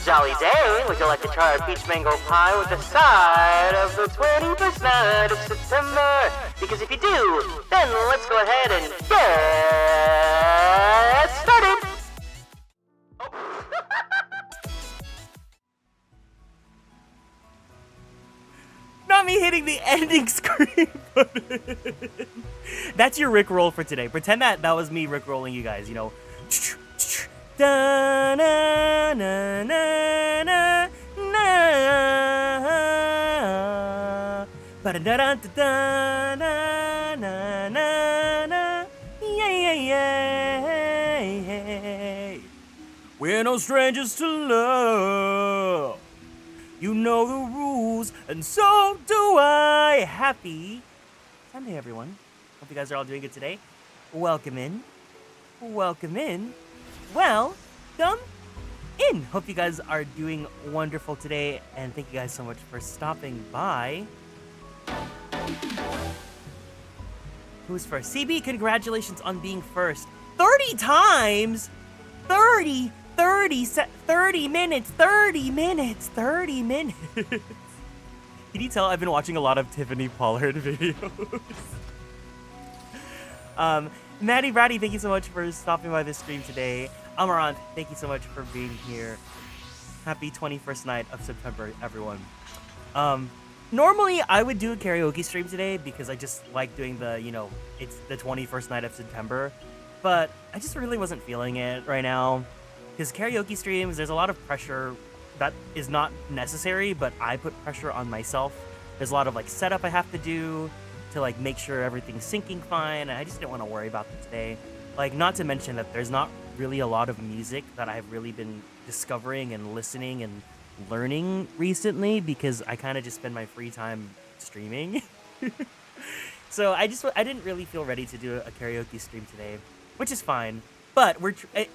jolly day. Would you like to try a peach mango pie with a side of the 21st night of September? Because if you do, then let's go ahead and get started. Not me hitting the ending screen button. That's your Rickroll for today. Pretend that was me Rickrolling you guys, you know. Da, na, na, na, na, na. Ba-da-da-da-da, na, na, na, na. Yeah. We're no strangers to love. You know the rules, and so do I. Happy Sunday, everyone. Hope you guys are all doing good today. Welcome in. Welcome in. Well, come in. Hope you guys are doing wonderful today, and thank you guys so much for stopping by. Who's first? CB, congratulations on being first. 30 times? 30 minutes. Can you tell I've been watching a lot of Tiffany Pollard videos? Maddie Bratty, thank you so much for stopping by this stream today. Amaranth, thank you so much for being here. Happy 21st night of September, everyone. Normally I would do a karaoke stream today because I just like doing the, you know, it's the 21st night of September. But I just really wasn't feeling it right now. Because karaoke streams, there's a lot of pressure that is not necessary, but I put pressure on myself. There's a lot of like setup I have to do to like make sure everything's syncing fine, and I just didn't want to worry about that today. Like, not to mention that there's not really a lot of music that I've really been discovering and listening and learning recently because I kind of just spend my free time streaming. So I didn't really feel ready to do a karaoke stream today, which is fine. But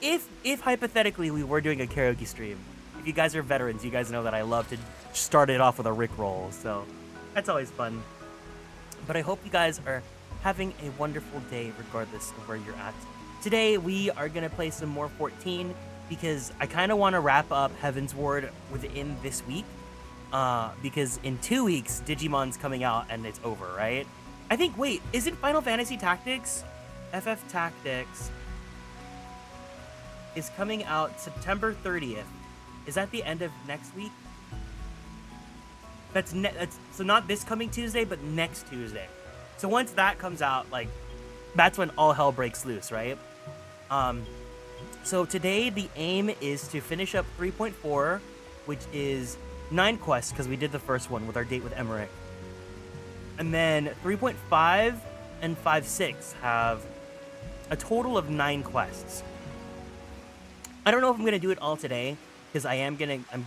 if hypothetically we were doing a karaoke stream, if you guys are veterans, you guys know that I love to start it off with a Rickroll, so that's always fun. But I hope you guys are having a wonderful day regardless of where you're at. Today we are gonna play some more 14 because I kind of want to wrap up Heavensward within this week, because in 2 weeks Digimon's coming out and it's over, right? I think. Wait, isn't Final Fantasy Tactics, FF Tactics, is coming out September 30th. Is that the end of next week? That's so not this coming Tuesday, but next Tuesday. So once that comes out, like, that's when all hell breaks loose, right? So today the aim is to finish up 3.4, which is 9 quests, because we did the first one with our date with Emmerich. And then 3.5 and 5.6 have a total of 9 quests. I don't know if I'm gonna do it all today because I'm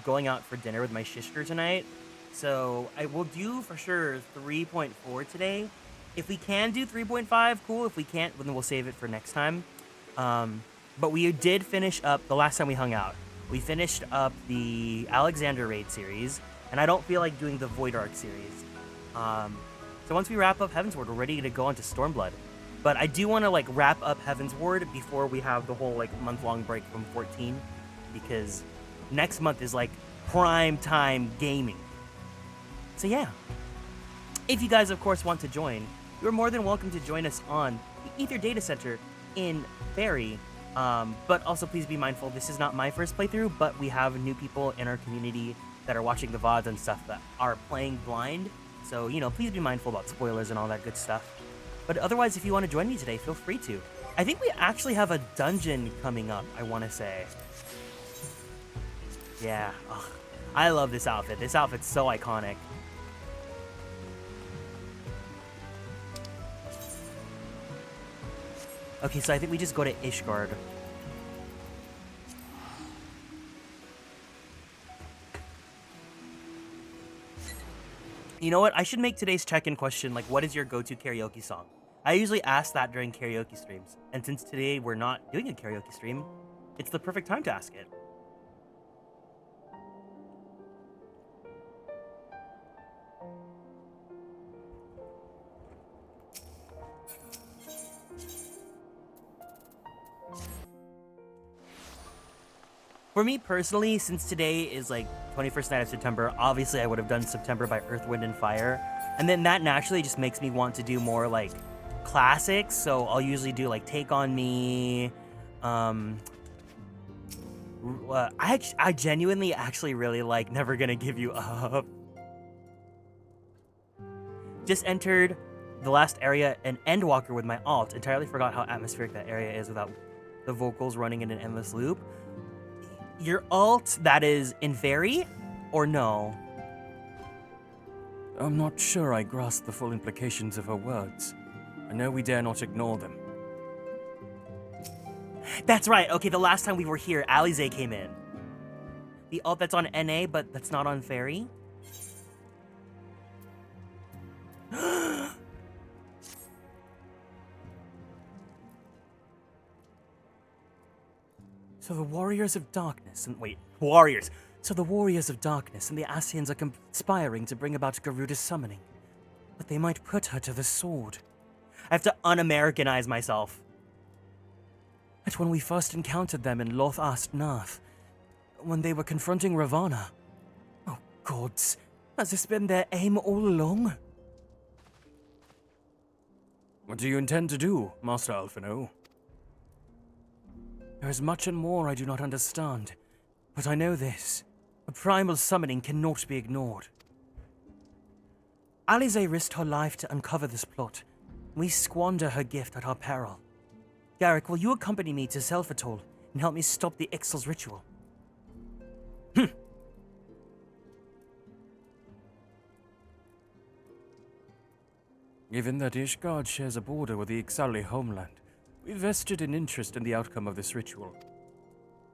going out for dinner with my sister tonight, so I will do for sure 3.4 today. If we can do 3.5, cool. If we can't, then we'll save it for next time. But we did finish up the last time we hung out. We finished up the Alexander Raid series, and I don't feel like doing the Void Arc series. So once we wrap up Heavensward, we're ready to go on to Stormblood. But I do want to like wrap up Heavensward before we have the whole like month-long break from 14, because next month is like prime time gaming. So yeah, if you guys of course want to join, you're more than welcome to join us on the Ether Data Center in Barrie. But also please be mindful, this is not my first playthrough, but we have new people in our community that are watching the VODs and stuff that are playing blind. So, you know, please be mindful about spoilers and all that good stuff. But otherwise, if you want to join me today, feel free to. I think we actually have a dungeon coming up, I want to say. Yeah. Ugh. I love this outfit. This outfit's so iconic. Okay, so I think we just go to Ishgard. You know what? I should make today's check-in question, like, what is your go-to karaoke song? I usually ask that during karaoke streams. And since today we're not doing a karaoke stream, it's the perfect time to ask it. For me personally, since today is like 21st night of September, obviously I would have done September by Earth, Wind, and Fire. And then that naturally just makes me want to do more like classics. So I'll usually do like Take On Me. I genuinely actually really like Never Gonna Give You Up. Just entered the last area an Endwalker with my alt. Entirely forgot how atmospheric that area is without the vocals running in an endless loop. Your alt, that is in Fairy, or no? I'm not sure I grasp the full implications of her words. I know we dare not ignore them. That's right. Okay, the last time we were here, Alize came in. The alt that's on NA, but that's not on Fairy. So the Warriors of Darkness and Warriors. So the Warriors of Darkness and the Ascians are conspiring to bring about Garuda's summoning. But they might put her to the sword. I have to un-Americanize myself. That's when we first encountered them in Loth Ast Nath, when they were confronting Ravana. Oh gods, has this been their aim all along? What do you intend to do, Master Alphino? There is much and more I do not understand, but I know this. A primal summoning cannot be ignored. Alize risked her life to uncover this plot. We squander her gift at our peril. Garrick, will you accompany me to Selfatol and help me stop the Ixal's ritual? Given that Ishgard shares a border with the Ixali homeland, we've vested an interest in the outcome of this ritual.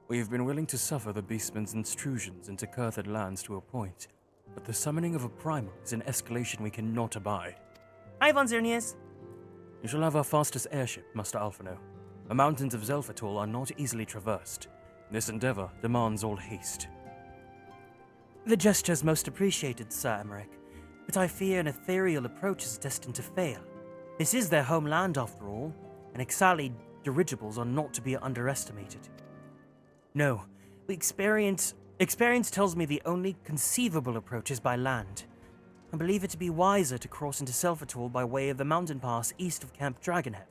We have been willing to suffer the Beastman's intrusions into Kurthid lands to a point, but the summoning of a primal is an escalation we cannot abide. Hi, Von Xerneas. You shall have our fastest airship, Master Alphino. The mountains of Zelfatol are not easily traversed. This endeavor demands all haste. The gesture's most appreciated, Sir Emmerich, but I fear an ethereal approach is destined to fail. This is their homeland, after all, and Ixali dirigibles are not to be underestimated. No, experience tells me the only conceivable approach is by land. I believe it to be wiser to cross into Selfatol by way of the mountain pass east of Camp Dragonhead.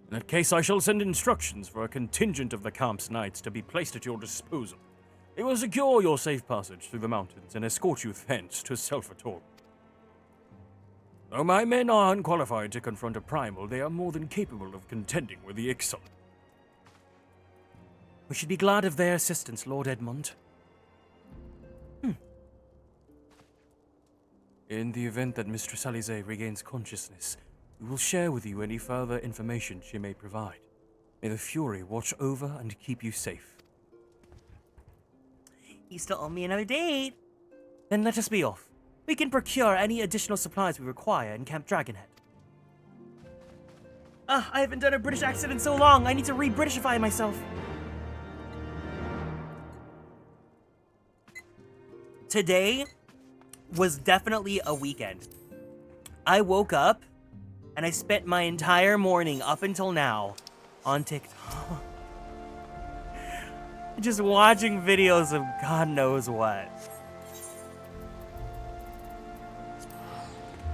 In that case, I shall send instructions for a contingent of the camp's knights to be placed at your disposal. They will secure your safe passage through the mountains and escort you thence to Selfatol. Though my men are unqualified to confront a primal, they are more than capable of contending with the Ixal. We should be glad of their assistance, Lord Edmund. In the event that Mistress Alize regains consciousness, we will share with you any further information she may provide. May the Fury watch over and keep you safe. You still owe me another date. Then let us be off. We can procure any additional supplies we require in Camp Dragonhead. I haven't done a British accent in so long. I need to re-Britishify myself. Today was definitely a weekend. I woke up and I spent my entire morning up until now on TikTok. Just watching videos of God knows what.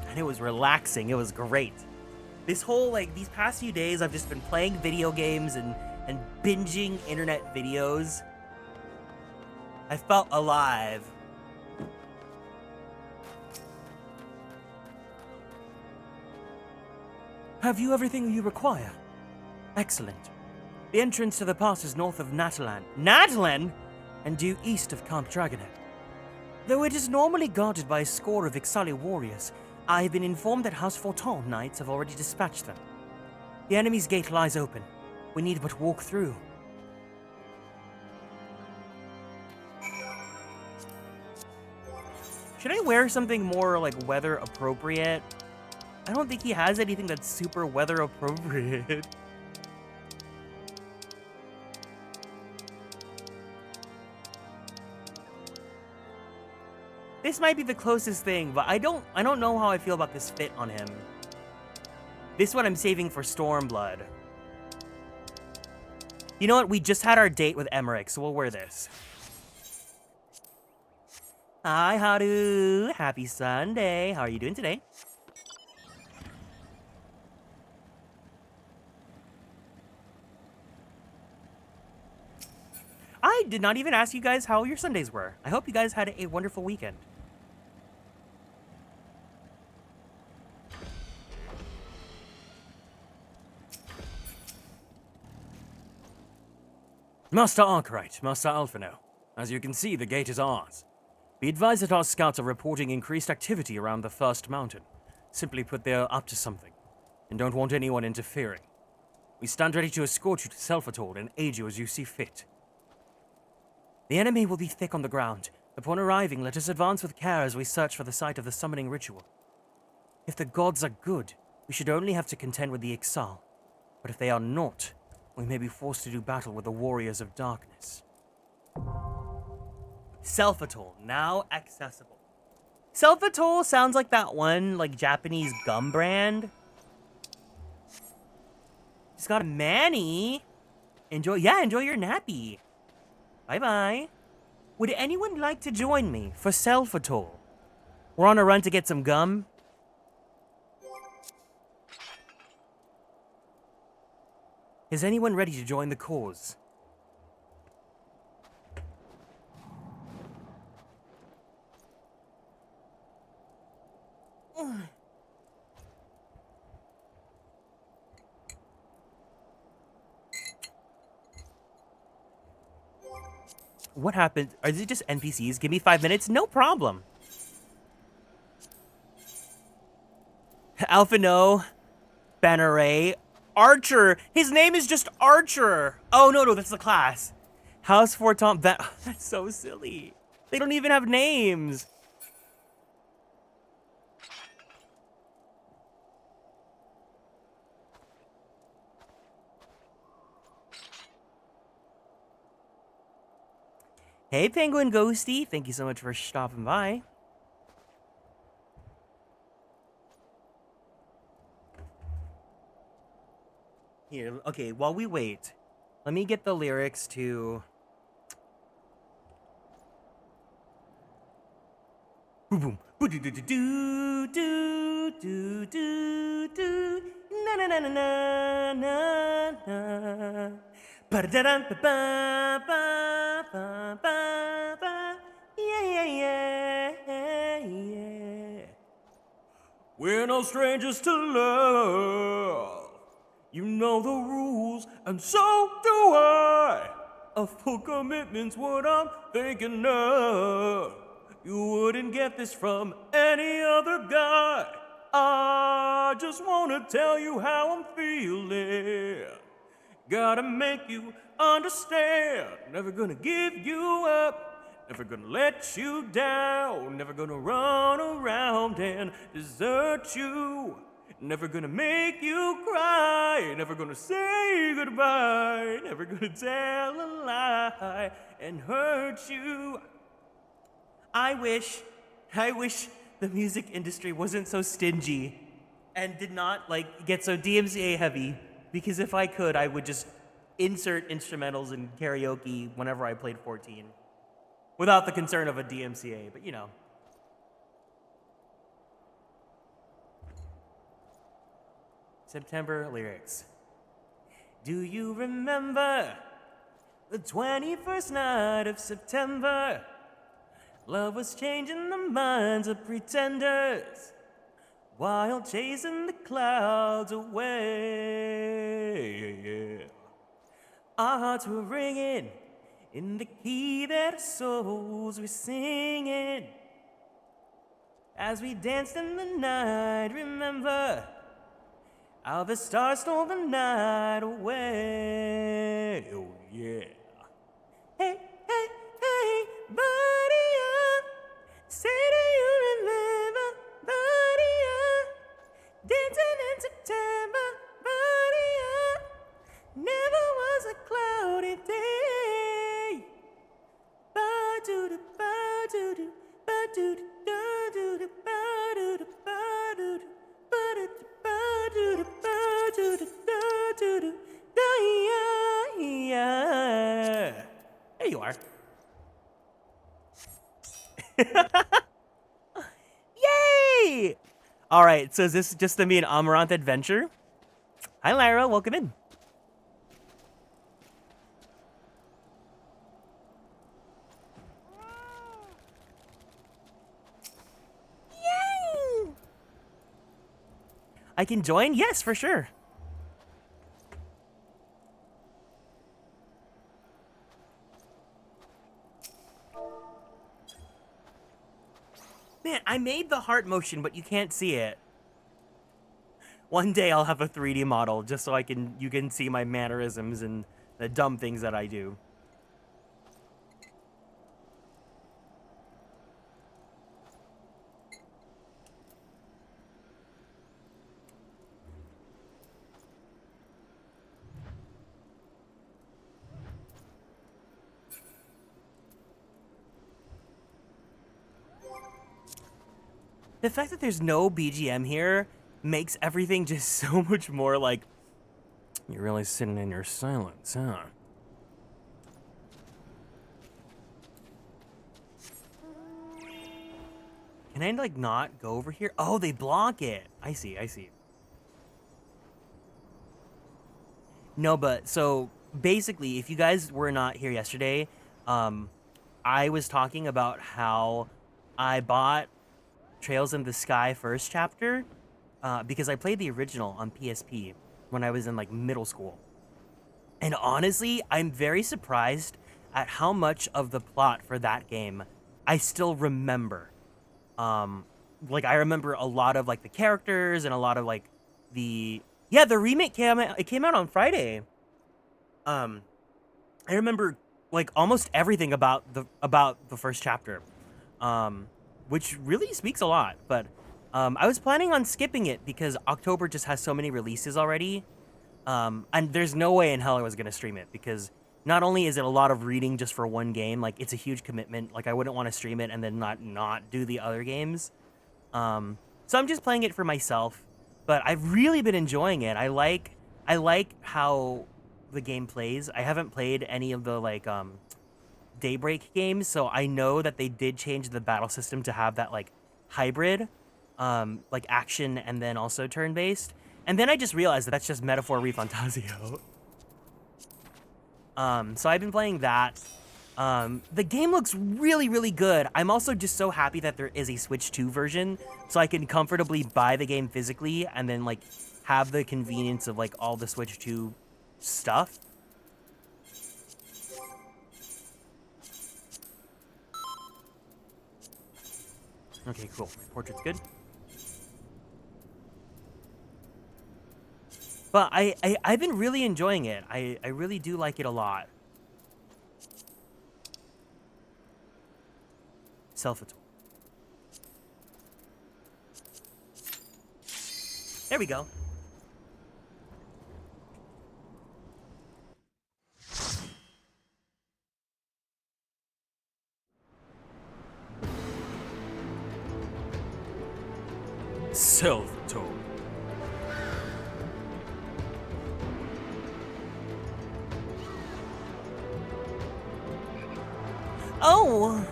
And it was relaxing. It was great. This whole, these past few days, I've just been playing video games and binging internet videos. I felt alive. Have you everything you require? Excellent. The entrance to the pass is north of Natalan. Natalan? And due east of Camp Dragonhead. Though it is normally guarded by a score of Ixali warriors, I have been informed that House Forton knights have already dispatched them. The enemy's gate lies open. We need but walk through. Should I wear something more, weather appropriate? I don't think he has anything that's super weather appropriate. This might be the closest thing, but I don't know how I feel about this fit on him. This one I'm saving for Stormblood. You know what? We just had our date with Emmerich, so we'll wear this. Hi, Haru. Happy Sunday. How are you doing today? I did not even ask you guys how your Sundays were. I hope you guys had a wonderful weekend. Master Arkwright, Master Alphino. As you can see, the gate is ours. Be advised that our scouts are reporting increased activity around the first mountain. Simply put, they're up to something, and don't want anyone interfering. We stand ready to escort you to Selfatord and aid you as you see fit. The enemy will be thick on the ground. Upon arriving, let us advance with care as we search for the site of the summoning ritual. If the gods are good, we should only have to contend with the Ixal. But if they are not, we may be forced to do battle with the warriors of darkness. Selfatol, now accessible. Selfatol sounds like that one, like, Japanese gum brand. He's got a Manny. Enjoy your nappy. Bye-bye. Would anyone like to join me for Selfatol? We're on a run to get some gum. Is anyone ready to join the cause? What happened? Are these just NPCs? Give me 5 minutes? No problem. Alphino, Banner, Archer. His name is just Archer. Oh, no, that's the class. House for Tom. That's so silly. They don't even have names. Hey, Penguin Ghosty. Thank you so much for stopping by. Here, okay, while we wait, let me get the lyrics to... Boom, boom, do do do do do do do do na na na na na na. Yeah. We're no strangers to love. You know the rules, and so do I. A full commitment's what I'm thinking of. You wouldn't get this from any other guy. I just wanna tell you how I'm feeling. Gotta make you understand. Never gonna give you up. Never gonna let you down. Never gonna run around and desert you. Never gonna make you cry. Never gonna say goodbye. Never gonna tell a lie and hurt you. I wish the music industry wasn't so stingy and did not, like, get so DMCA heavy. Because if I could, I would just insert instrumentals in karaoke whenever I played 14. Without the concern of a DMCA, but you know. September lyrics. Do you remember the 21st night of September? Love was changing the minds of pretenders while chasing the clouds away. Our hearts were ringing in the key that our souls were singing. As we danced in the night, remember how the stars stole the night away. Oh yeah. Hey, hey, hey, buddy up. Say do you remember, buddy up. Dancing in September, buddy up. Never was a cloudy day. Ba-do-do, ba-do-do, ba-do-do, da-do-do, ba-do-do, ba-do-do, ba-do-do, ba-do-do, ba-do-do, da-do-do, da-ya-ya. There you are. Yay! All right, so is this just the me and Amaranth adventure? Hi, Lyra. Welcome in. Yay! I can join? Yes, for sure. Man, I made the heart motion, but you can't see it. One day I'll have a 3D model just so you can see my mannerisms and the dumb things that I do. The fact that there's no BGM here makes everything just so much more like, you're really sitting in your silence, huh? Can I, like, not go over here? Oh, they block it. I see, I see. No, but, so, basically, if you guys were not here yesterday, I was talking about how I bought Trails in the Sky first chapter, because I played the original on PSP when I was in, like, middle school. And honestly, I'm very surprised at how much of the plot for that game I still remember. Like, I remember a lot of, like, the characters and a lot of, like, the remake came out on Friday. I remember, like, almost everything about the first chapter, which really speaks a lot. But I was planning on skipping it because October just has so many releases already, and there's no way in hell I was gonna stream it, because not only is it a lot of reading just for one game, like, it's a huge commitment. Like, I wouldn't want to stream it and then not do the other games. So I'm just playing it for myself, but I've really been enjoying it. I like how the game plays. I haven't played any of the, like, Daybreak games, so I know that they did change the battle system to have that, like, hybrid, like, action and then also turn-based. And then I just realized that that's just Metaphor ReFantasio. So I've been playing that. The game looks really, really good. I'm also just so happy that there is a Switch 2 version, so I can comfortably buy the game physically and then, like, have the convenience of, like, all the Switch 2 stuff. Okay, cool. My portrait's good. But I've been really enjoying it. I really do like it a lot. Self-attack. There we go. Self-talk. Oh!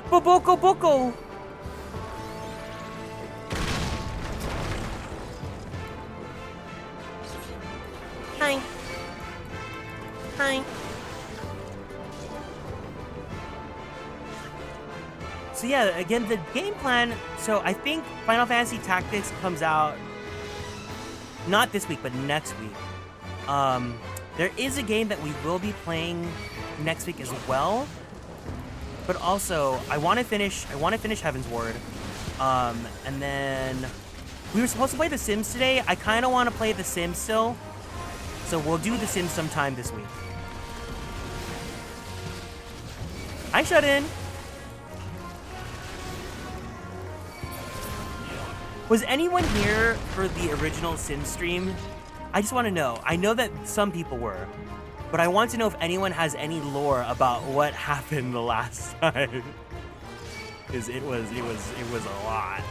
Boko Boko! Hi. Hi. So yeah, again, the game plan, so I think Final Fantasy Tactics comes out not this week, but next week. There is a game that we will be playing next week as well. But also, I want to finish Heavensward. And then we were supposed to play The Sims today. I kind of want to play The Sims still. So we'll do The Sims sometime this week. Hi, Shut-In. Was anyone here for the original Sims stream? I just want to know. I know that some people were. but I want to know if anyone has any lore about what happened the last time. Because it was a lot.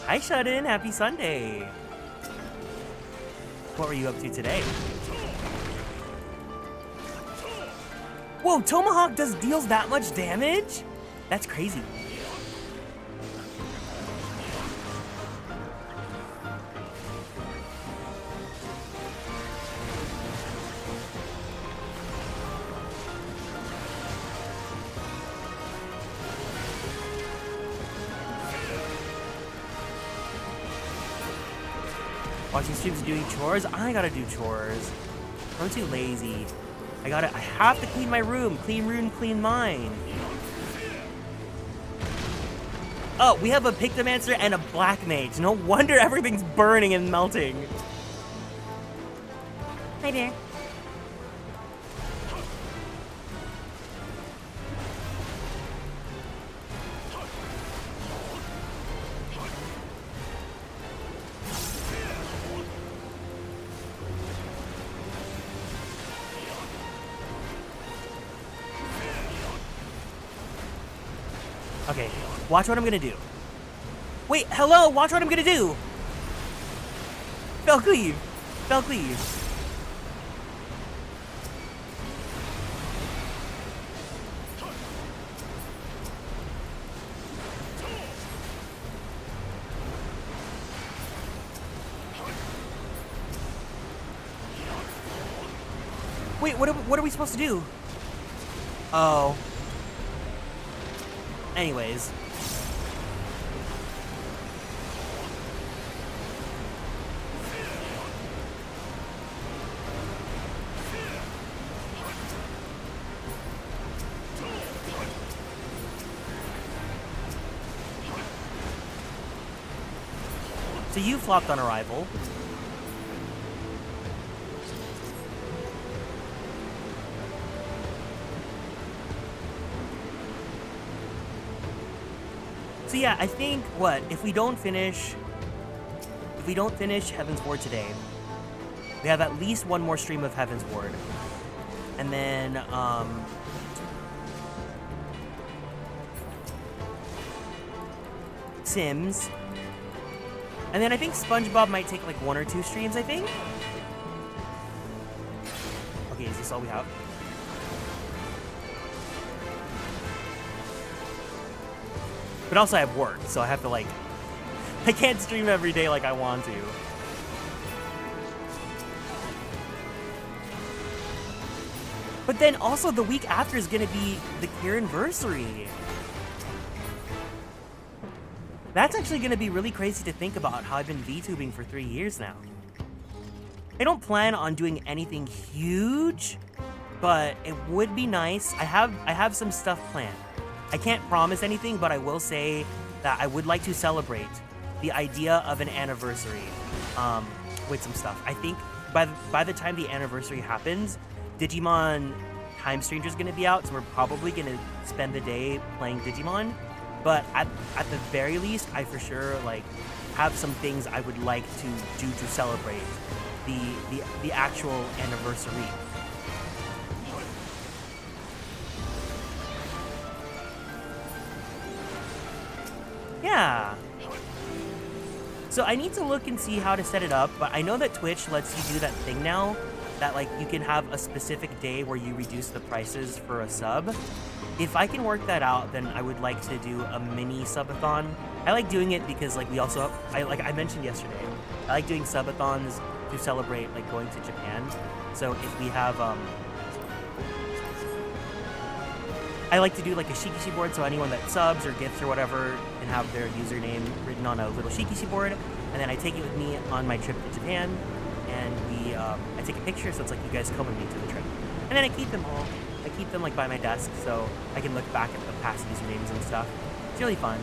Hi, Shut-In. Happy Sunday. What were you up to today? Whoa, Tomahawk deals that much damage? That's crazy. Watching streams and doing chores? I gotta do chores. I'm too lazy. I have to clean my room. Clean room, clean mind. Oh, we have a Pictomancer and a Black Mage. No wonder everything's burning and melting. Hi there. Okay, watch what I'm gonna do. Wait, hello, watch what I'm gonna do! Fell cleave. Fell cleave. Wait, what are we supposed to do? Oh. Anyways. So you flopped on arrival. So yeah, I think if we don't finish Heavensward today, we have at least one more stream of Heavensward. And then Sims. And then I think SpongeBob might take like 1 or 2 streams, I think. Okay, is this all we have? But also I have work, so I have to like, I can't stream every day like I want to. But then also the week after is gonna be the Kieranversary. That's actually gonna be really crazy to think about how I've been VTubing for 3 years now. I don't plan on doing anything huge, but it would be nice. I have some stuff planned. I can't promise anything, but I will say that I would like to celebrate the idea of an anniversary with some stuff. I think by the time the anniversary happens, Digimon Time Stranger is going to be out, so we're probably going to spend the day playing Digimon. But at the very least, I for sure like have some things I would like to do to celebrate the actual anniversary. Yeah. So I need to look and see how to set it up, but I know that Twitch lets you do that thing now, that like you can have a specific day where you reduce the prices for a sub. If I can work that out, then I would like to do a mini subathon. I like doing it because like we also have, like I mentioned yesterday, I like doing subathons to celebrate like going to Japan. So if we have I like to do like a Shikishi board, so anyone that subs or gifts or whatever can have their username written on a little Shikishi board, and then I take it with me on my trip to Japan, and I take a picture, so it's like you guys come with me to the trip. And then I keep them all. I keep them like by my desk, so I can look back at the past usernames and stuff. It's really fun.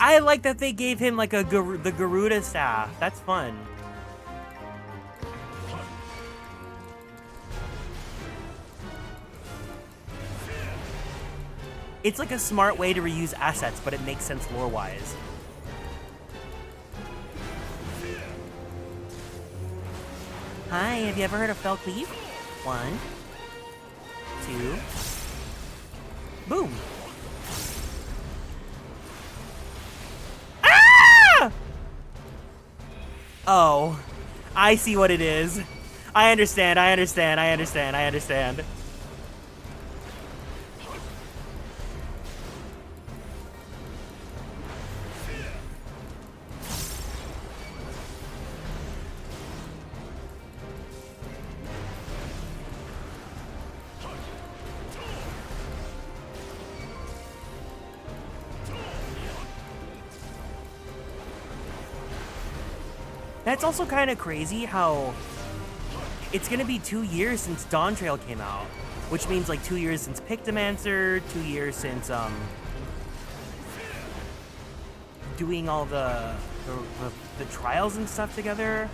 I like that they gave him like the Garuda staff. That's fun. It's like a smart way to reuse assets, but it makes sense lore-wise. Hi, have you ever heard of ffxiv? 1, 2, boom. Ah! Oh, I see what it is. I understand. That's also kind of crazy how it's gonna be 2 years since Dawn Trail came out, which means like 2 years since Pictomancer, 2 years since doing all the trials and stuff together.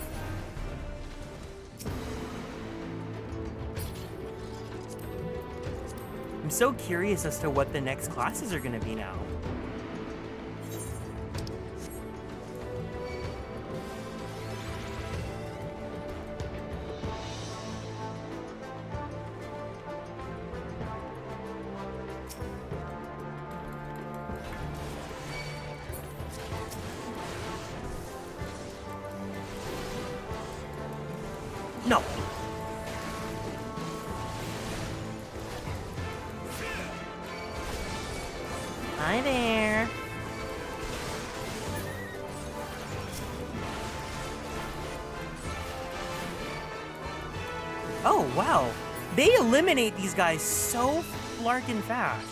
I'm so curious as to what the next classes are gonna be now. No. Hi there. Oh, wow. They eliminate these guys so flarkin' fast.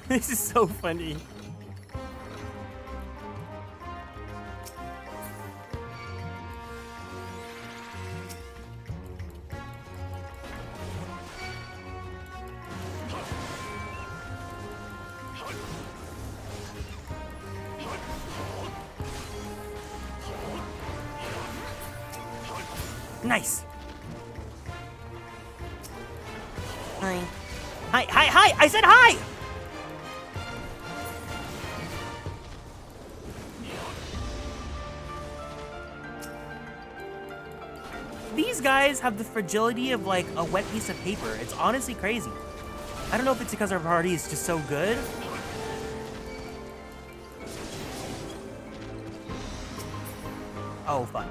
This is so funny. Nice. Hi. Hi! I said hi! These guys have the fragility of like a wet piece of paper. It's honestly crazy. I don't know if it's because our party is just so good. Oh, fun.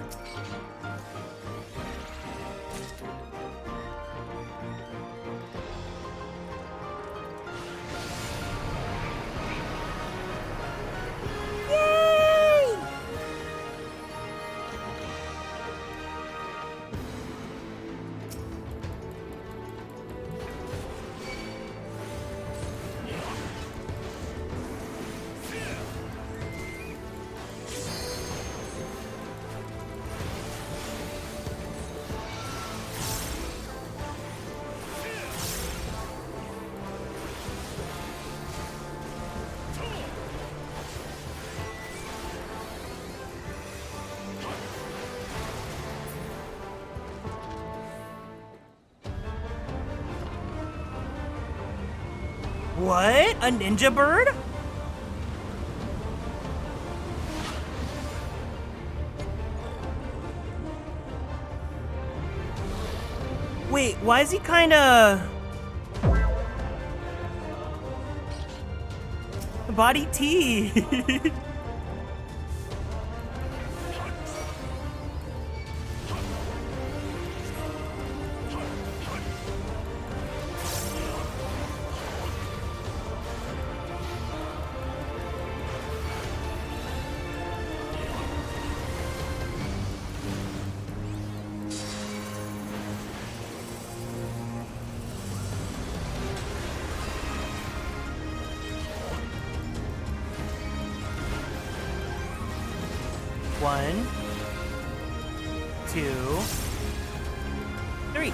What? A ninja bird? Wait, why is he kinda... Body T? One, 2, 3.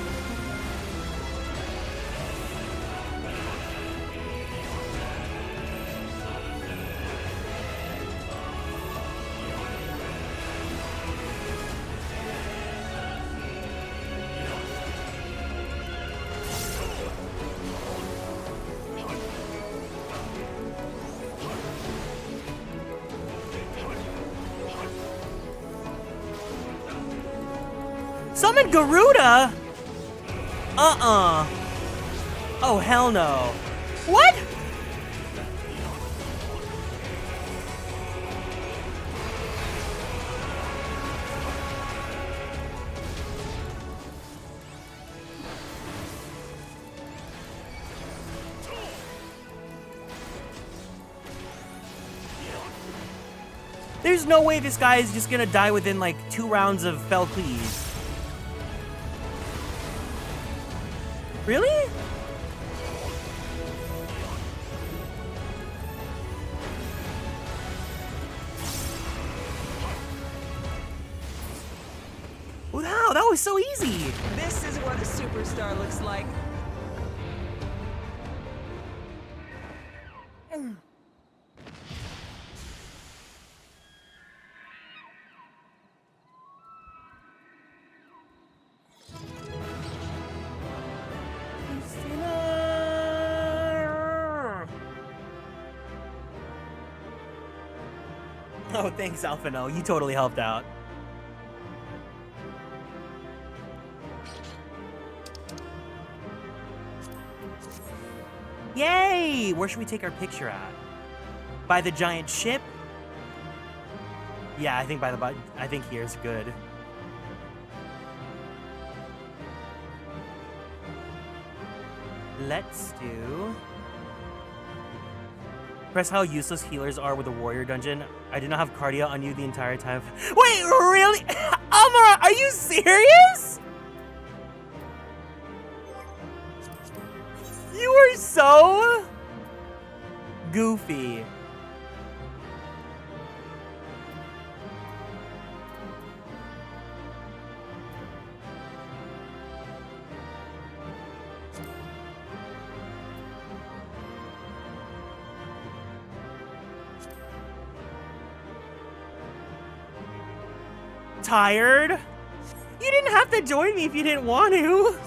Summon Garuda? Oh, hell no. What? There's no way this guy is just gonna die within like 2 rounds of Fell Cleave. Really? Wow, that was so easy. This is what a superstar looks like. Oh, thanks, Alphino. You totally helped out. Yay! Where should we take our picture at? By the giant ship? Yeah, I think here's good. Let's do... Press how useless healers are with a warrior dungeon. I did not have cardio on you the entire time. Wait, really? Amara, are you serious? You are so goofy. Tired? You didn't have to join me if you didn't want to.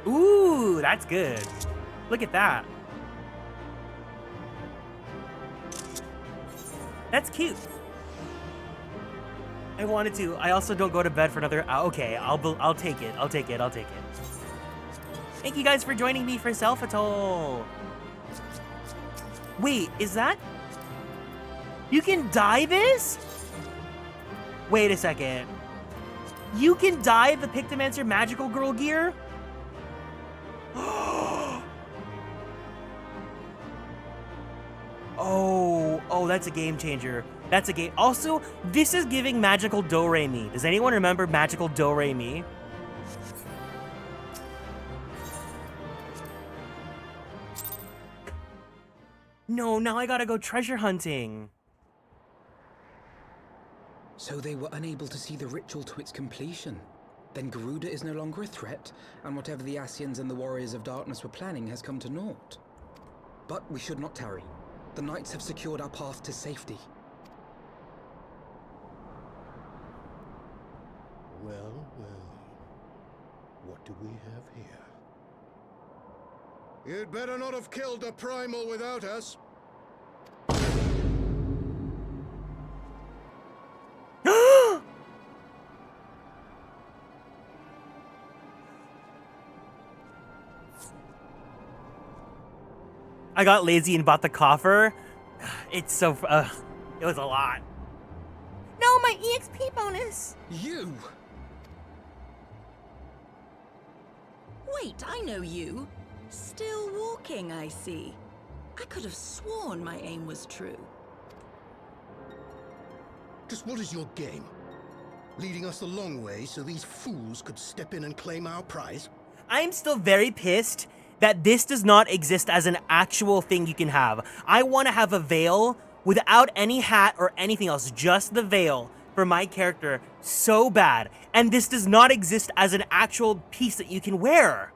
Ooh, that's good. Look at that. That's cute. I wanted to. I also don't go to bed for another hour. Okay, I'll take it. I'll take it. I'll take it. Thank you guys for joining me for Self-Atoll. Wait, is that... You can dye this? Wait a second. You can dye the Pictomancer Magical Girl gear? Oh, that's a game changer. That's a game. Also, this is giving magical do-re-mi. Does anyone remember magical do-re-mi? No, now I gotta go treasure hunting. So they were unable to see the ritual to its completion. Then Garuda is no longer a threat, and whatever the Ascians and the Warriors of Darkness were planning has come to naught. But we should not tarry. The Knights have secured our path to safety. Well, well. What do we have here? You'd better not have killed the primal without us. I got lazy and bought the coffer. It's so... it was a lot. No, my EXP bonus! You! Wait, I know you. Still walking, I see. I could have sworn my aim was true. Just what is your game? Leading us a long way so these fools could step in and claim our prize? I am still very pissed that this does not exist as an actual thing you can have. I want to have a veil without any hat or anything else, just the veil for my character so bad. And this does not exist as an actual piece that you can wear.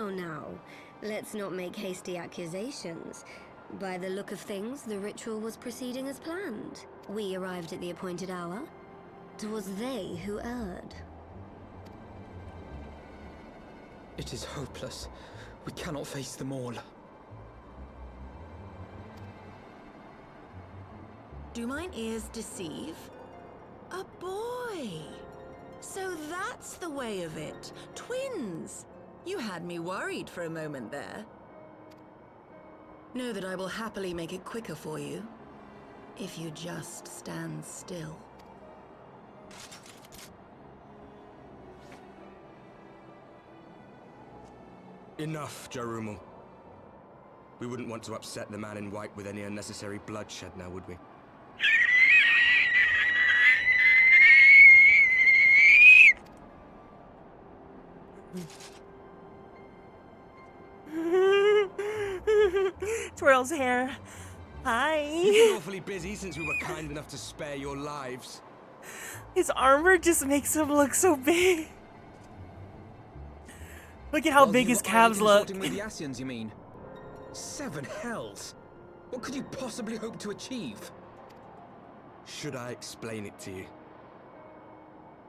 No. Let's not make hasty accusations. By the look of things, the ritual was proceeding as planned. We arrived at the appointed hour. 'Twas they who erred. It is hopeless. We cannot face them all. Do mine ears deceive? A boy! So that's the way of it. Twins! You had me worried for a moment there. Know that I will happily make it quicker for you, if you just stand still. Enough, Jarumal. We wouldn't want to upset the man in white with any unnecessary bloodshed now, would we? Twirl's hair. Hi. You've been awfully busy since we were kind enough to spare your lives. His armor just makes him look so big. Look at how While big you his were calves look. consorting with the Ascians, you mean? 7 hells! What could you possibly hope to achieve? Should I explain it to you?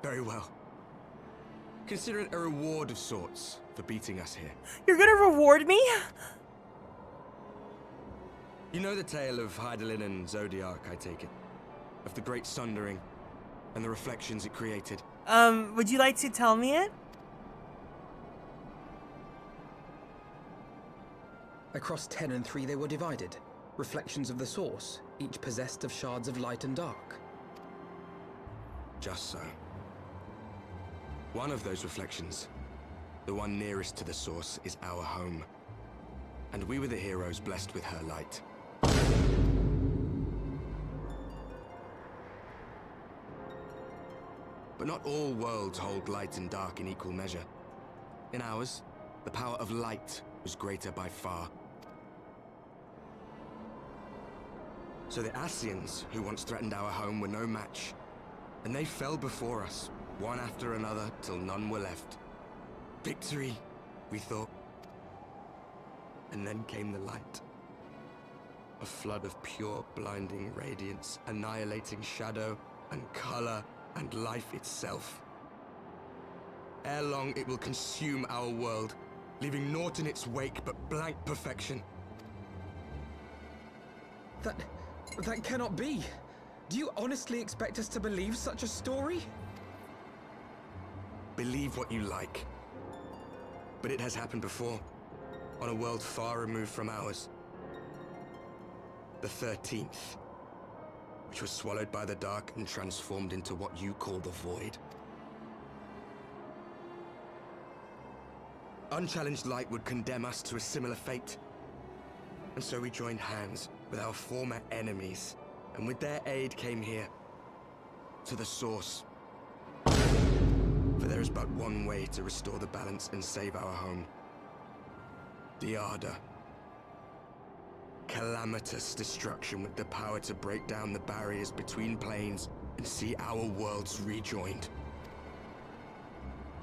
Very well. Consider it a reward of sorts for beating us here. You're gonna reward me? You know the tale of Hydaelyn and Zodiac, I take it? Of the Great Sundering and the reflections it created? Would you like to tell me it? Across 10 and 3 they were divided. Reflections of the source, each possessed of shards of light and dark. Just so. One of those reflections, the one nearest to the source, is our home. And we were the heroes blessed with her light. But not all worlds hold light and dark in equal measure. In ours, the power of light was greater by far. So the Ascians, who once threatened our home, were no match. And they fell before us, one after another, till none were left. Victory, we thought. And then came the light. A flood of pure, blinding radiance, annihilating shadow and color and life itself. Ere long, it will consume our world, leaving naught in its wake but blank perfection. That cannot be. Do you honestly expect us to believe such a story? Believe what you like. But it has happened before, on a world far removed from ours. The 13th, which was swallowed by the dark and transformed into what you call the Void. Unchallenged light would condemn us to a similar fate. And so we joined hands with our former enemies, and with their aid came here, to the source. For there is but one way to restore the balance and save our home. The Ardor. Calamitous destruction with the power to break down the barriers between planes and see our worlds rejoined.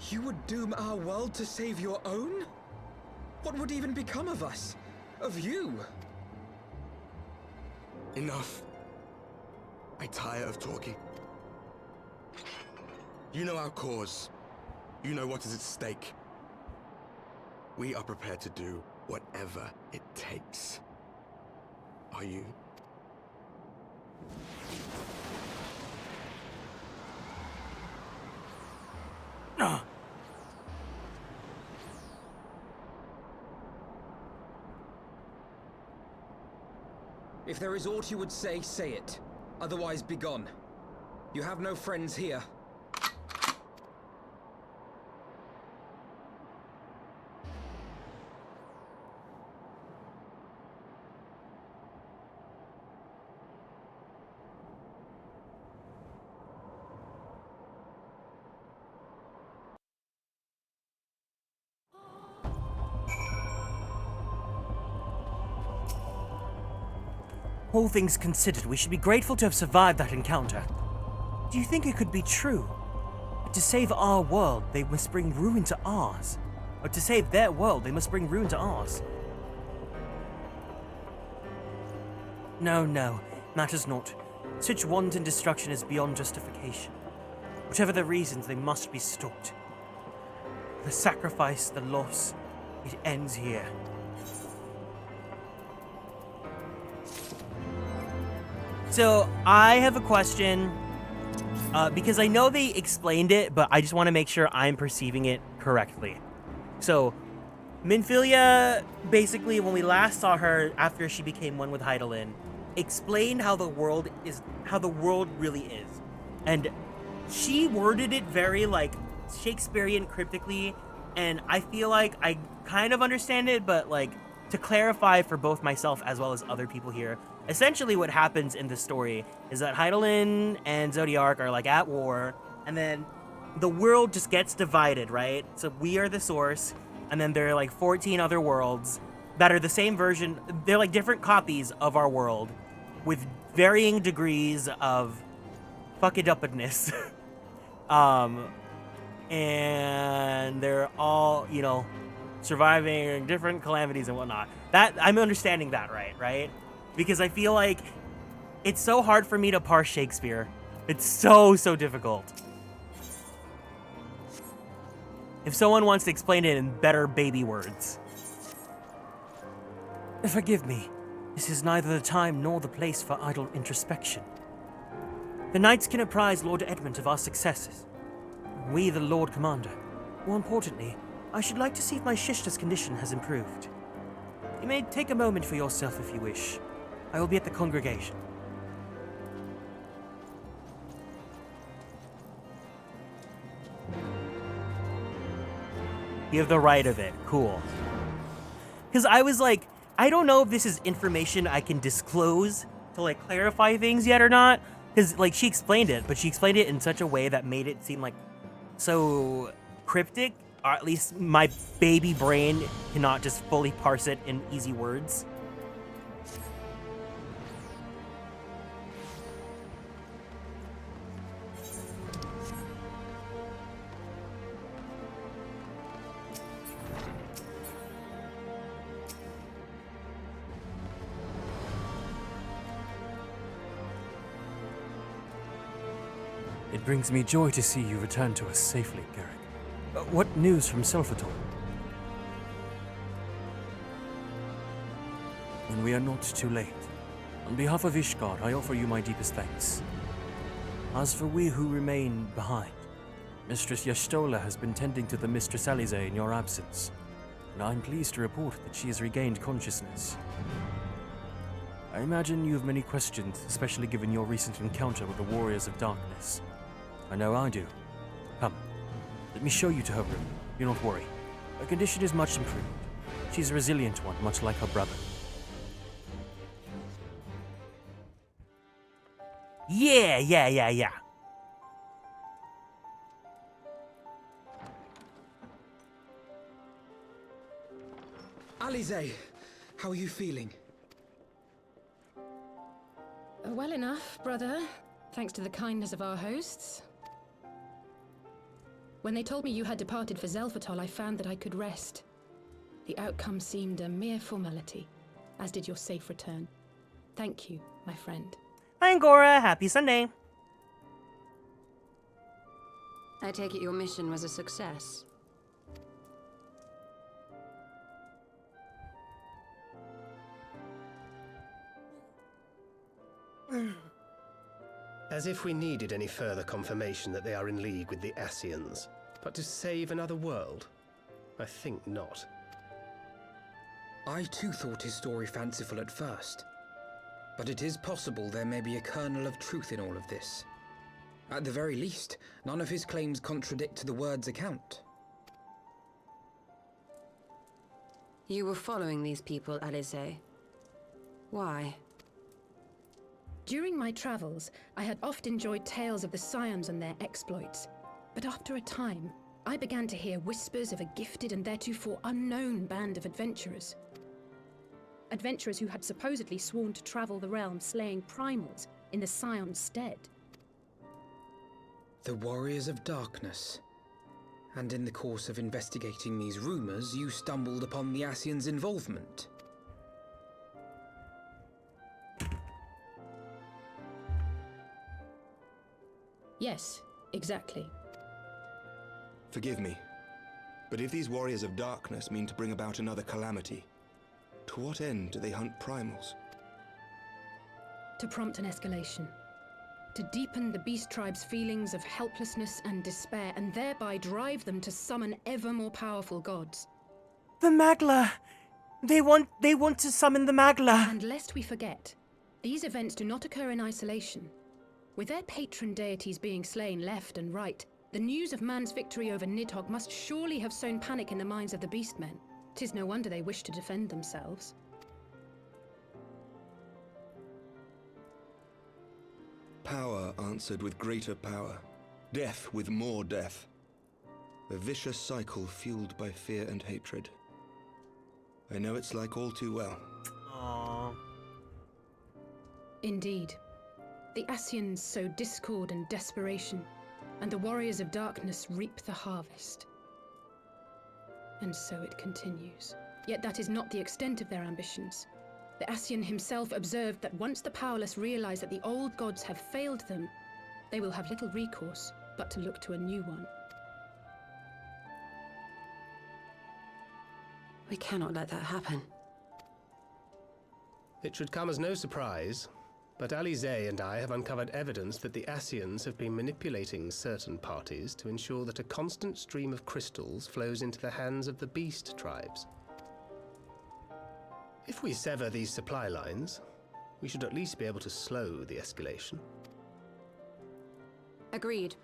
You would doom our world to save your own? What would even become of us? Of you? Enough. I tire of talking. You know our cause. You know what is at stake. We are prepared to do whatever it takes. Are you? If there is aught you would say, say it. Otherwise, begone. You have no friends here. All things considered, we should be grateful to have survived that encounter. Do you think it could be true? That to save our world, they must bring ruin to ours? Or to save their world, they must bring ruin to ours? No, matters not. Such wanton destruction is beyond justification. Whatever the reasons, they must be stopped. The sacrifice, the loss, it ends here. So, I have a question, because I know they explained it, but I just want to make sure I'm perceiving it correctly. So, Minfilia, basically, when we last saw her after she became one with Hydaelyn, explained how the world really is. And she worded it very, like, Shakespearean cryptically, and I feel like I kind of understand it, but, like, to clarify for both myself as well as other people here, essentially what happens in the story is that Hydaelyn and Zodiark are, like, at war, and then the world just gets divided, right? So we are the source, and then there are, like, 14 other worlds that are the same version. They're, like, different copies of our world with varying degrees of fuck-it-up-ness. And they're all, you know, surviving different calamities and whatnot. That, I'm understanding that right? Because I feel like it's so hard for me to parse Shakespeare. It's so difficult. If someone wants to explain it in better baby words. Forgive me. This is neither the time nor the place for idle introspection. The knights can apprise Lord Edmund of our successes. We, the Lord Commander. More importantly, I should like to see if my Shishta's condition has improved. You may take a moment for yourself if you wish. I will be at the congregation. You have the right of it. Cool. Because I was like, I don't know if this is information I can disclose to, like, clarify things yet or not. Because, like, she explained it, but she explained it in such a way that made it seem, like, so cryptic, or at least my baby brain cannot just fully parse it in easy words. It brings me joy to see you return to us safely, Garrick. What news from Selvator? When we are not too late, on behalf of Ishgard, I offer you my deepest thanks. As for we who remain behind, Mistress Y'shtola has been tending to the Mistress Alize in your absence, and I'm pleased to report that she has regained consciousness. I imagine you have many questions, especially given your recent encounter with the Warriors of Darkness. I know I do. Come, let me show you to her room. Do not worry. Her condition is much improved. She's a resilient one, much like her brother. Yeah. Alize, how are you feeling? Well enough, brother. Thanks to the kindness of our hosts. When they told me you had departed for Zelvatol, I found that I could rest. The outcome seemed a mere formality, as did your safe return. Thank you, my friend. Hi, Angora. Happy Sunday. I take it your mission was a success. As if we needed any further confirmation that they are in league with the Ascians. But to save another world? I think not. I too thought his story fanciful at first. But it is possible there may be a kernel of truth in all of this. At the very least, none of his claims contradict the word's account. You were following these people, Alice. Why? During my travels, I had oft enjoyed tales of the Scions and their exploits. But after a time, I began to hear whispers of a gifted and theretofore unknown band of adventurers. Adventurers who had supposedly sworn to travel the realm slaying primals in the Scion's stead. The Warriors of Darkness. And in the course of investigating these rumors, you stumbled upon the Ascians' involvement. Yes, exactly. Forgive me, but if these Warriors of Darkness mean to bring about another calamity, to what end do they hunt primals? To prompt an escalation. To deepen the beast tribe's feelings of helplessness and despair, and thereby drive them to summon ever more powerful gods. The Magla! They want to summon the Magla! And lest we forget, these events do not occur in isolation. With their patron deities being slain left and right, the news of man's victory over Nidhogg must surely have sown panic in the minds of the beastmen. 'Tis no wonder they wish to defend themselves. Power answered with greater power, death with more death. A vicious cycle fueled by fear and hatred. I know it's like all too well. Aww. Indeed. The Ascians sow discord and desperation, and the Warriors of Darkness reap the harvest. And so it continues. Yet that is not the extent of their ambitions. The Ascian himself observed that once the powerless realize that the old gods have failed them, they will have little recourse but to look to a new one. We cannot let that happen. It should come as no surprise, but Alice and I have uncovered evidence that the Ascians have been manipulating certain parties to ensure that a constant stream of crystals flows into the hands of the beast tribes. If we sever these supply lines, we should at least be able to slow the escalation. Agreed.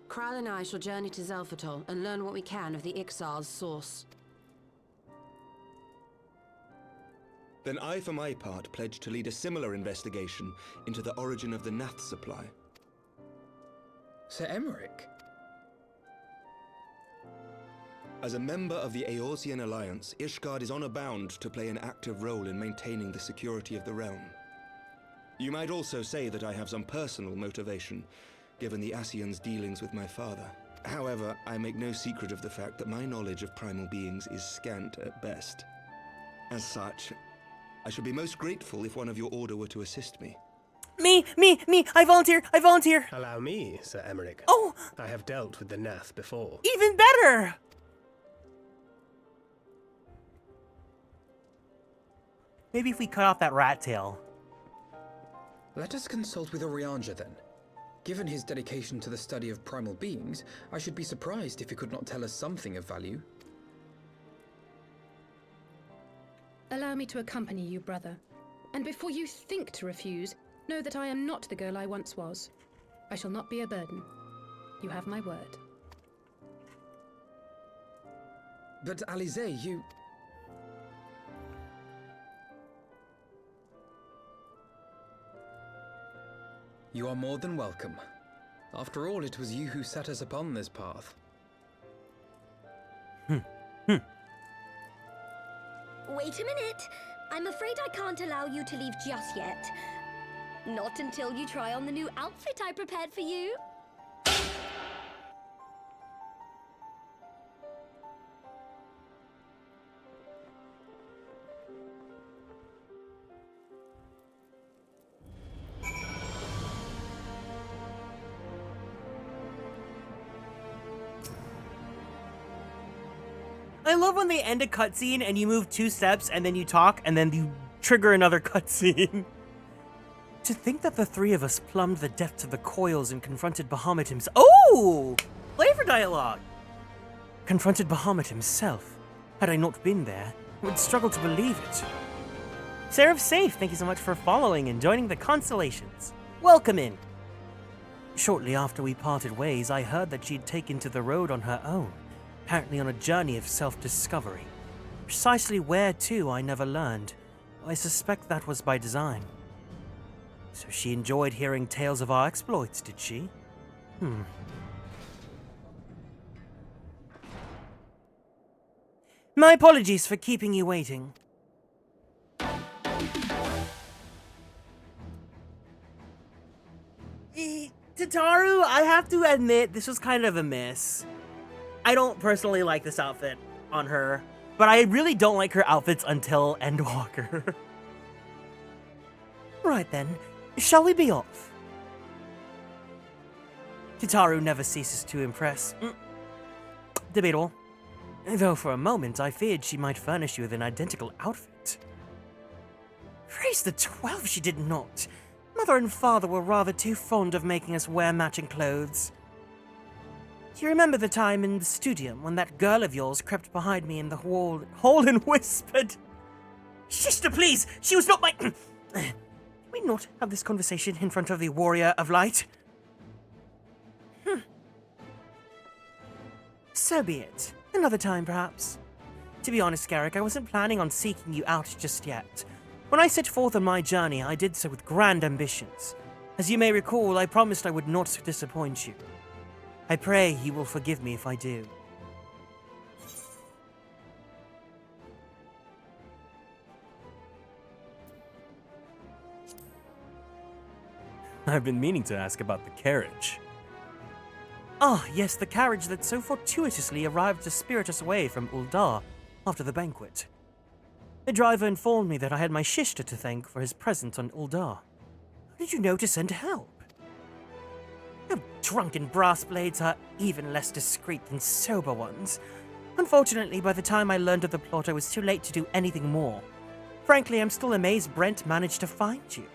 Kral and I shall journey to Zelfatol and learn what we can of the Ixal's source. Then I, for my part, pledge to lead a similar investigation into the origin of the Nath supply. Sir Emmerich? As a member of the Eorzean Alliance, Ishgard is honor bound to play an active role in maintaining the security of the realm. You might also say that I have some personal motivation, given the Ascians' dealings with my father. However, I make no secret of the fact that my knowledge of primal beings is scant at best. As such, I should be most grateful if one of your order were to assist me. Me! I volunteer! Allow me, Sir Emmerich. Oh! I have dealt with the Nath before. Even better! Maybe if we cut off that rat tail. Let us consult with Orianja then. Given his dedication to the study of primal beings, I should be surprised if he could not tell us something of value. Allow me to accompany you, brother. And before you think to refuse, know that I am not the girl I once was. I shall not be a burden. You have my word. But Alice, you... You are more than welcome. After all, it was you who set us upon this path. Wait a minute. I'm afraid I can't allow you to leave just yet. Not until you try on the new outfit I prepared for you. I love when they end a cutscene and you move 2 steps and then you talk and then you trigger another cutscene. To think that the 3 of us plumbed the depths of the coils and confronted Bahamut himself. Oh! Flavor dialogue! Confronted Bahamut himself. Had I not been there, I would struggle to believe it. Seraph Safe, thank you so much for following and joining the Konstellations. Welcome in. Shortly after we parted ways, I heard that she'd taken to the road on her own, apparently on a journey of self-discovery. Precisely where to, I never learned. I suspect that was by design. So she enjoyed hearing tales of our exploits, did she? My apologies for keeping you waiting. Tataru, I have to admit, this was kind of a miss. I don't personally like this outfit on her, but I really don't like her outfits until Endwalker. Right then, shall we be off? Tataru never ceases to impress. Debatable. Though for a moment I feared she might furnish you with an identical outfit. Praise the 12, she did not. Mother and father were rather too fond of making us wear matching clothes. Do you remember the time in the studio when that girl of yours crept behind me in the hole and whispered? Sister, please! She was not my... Can we not have this conversation in front of the Warrior of Light? So be it. Another time, perhaps. To be honest, Garrick, I wasn't planning on seeking you out just yet. When I set forth on my journey, I did so with grand ambitions. As you may recall, I promised I would not disappoint you. I pray you will forgive me if I do. I've been meaning to ask about the carriage. Ah, yes, the carriage that so fortuitously arrived to spirit us away from Uldar after the banquet. The driver informed me that I had my Shishta to thank for his presence on Uldar. How did you know to send help? The drunken brass blades are even less discreet than sober ones. Unfortunately, by the time I learned of the plot, I was too late to do anything more. Frankly, I'm still amazed Brent managed to find you.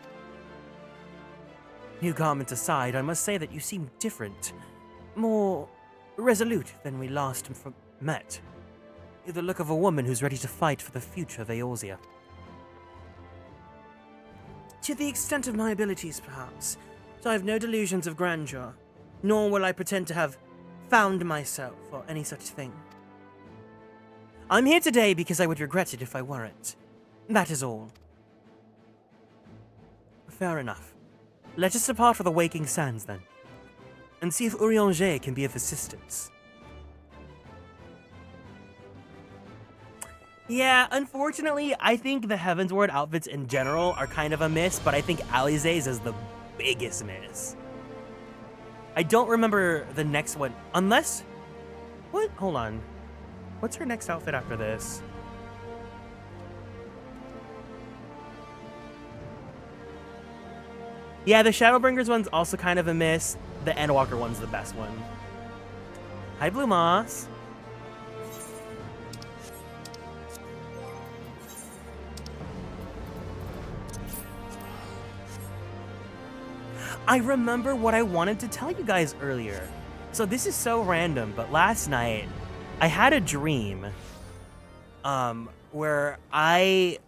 New garments aside, I must say that you seem different. More resolute than we last met. You're the look of a woman who's ready to fight for the future of Eorzea. To the extent of my abilities, perhaps, so I have no delusions of grandeur, nor will I pretend to have found myself or any such thing. I'm here today because I would regret it if I weren't. That is all. Fair enough. Let us depart for the Waking Sands, then, and see if Urianger can be of assistance. Yeah, unfortunately, I think the Heavensward outfits in general are kind of a miss, but I think Alize's is the biggest miss. I don't remember the next one, unless... What? Hold on. What's her next outfit after this? Yeah, the Shadowbringers one's also kind of a miss. The Endwalker one's the best one. Hi, Blue Moss. I remember what I wanted to tell you guys earlier. So this is so random, but last night I had a dream where I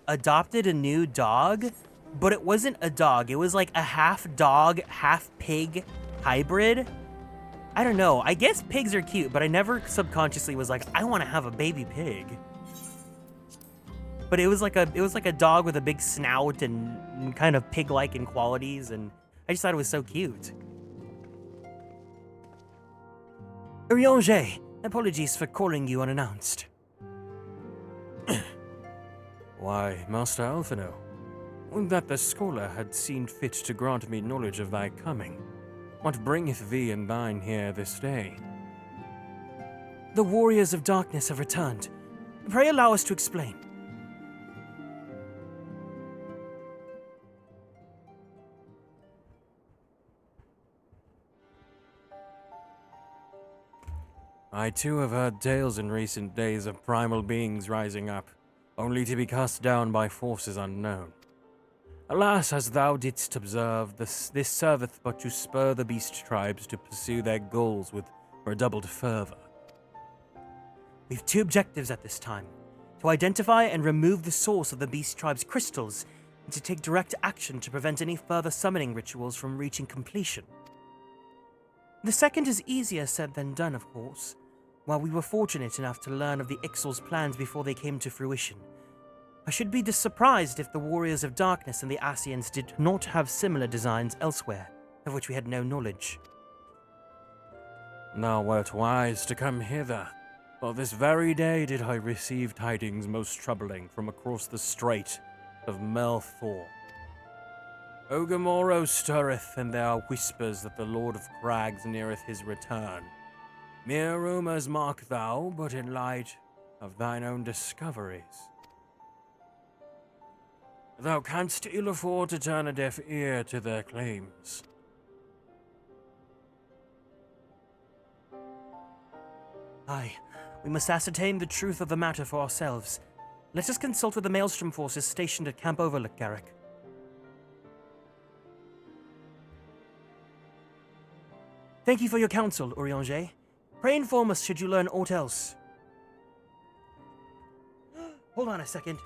adopted a new dog, but it wasn't a dog. It was like a half dog, half pig hybrid. I don't know. I guess pigs are cute, but I never subconsciously was like, I want to have a baby pig. But it was like a dog with a big snout and kind of pig-like in qualities, and I just thought it was so cute. Urianger, apologies for calling you unannounced. Why, Master Alphino, would that the scholar had seen fit to grant me knowledge of thy coming. What bringeth thee and thine here this day? The warriors of darkness have returned. Pray allow us to explain. I too have heard tales in recent days of primal beings rising up, only to be cast down by forces unknown. Alas, as thou didst observe, this serveth but to spur the beast tribes to pursue their goals with redoubled fervor. We've two objectives at this time: to identify and remove the source of the beast tribe's crystals, and to take direct action to prevent any further summoning rituals from reaching completion. The second is easier said than done, of course. While we were fortunate enough to learn of the Ixal's plans before they came to fruition, I should be surprised if the Warriors of Darkness and the Ascians did not have similar designs elsewhere, of which we had no knowledge. Thou wert wise to come hither, for this very day did I receive tidings most troubling from across the strait of Melthor. Ogamoro stirreth, and there are whispers that the Lord of Crags neareth his return. Mere rumors mark thou, but in light of thine own discoveries. Thou canst ill afford to turn a deaf ear to their claims. Aye, we must ascertain the truth of the matter for ourselves. Let us consult with the Maelstrom forces stationed at Camp Overlook, Garrick. Thank you for your counsel, Urianger. Pray inform us should you learn aught else. Hold on a second.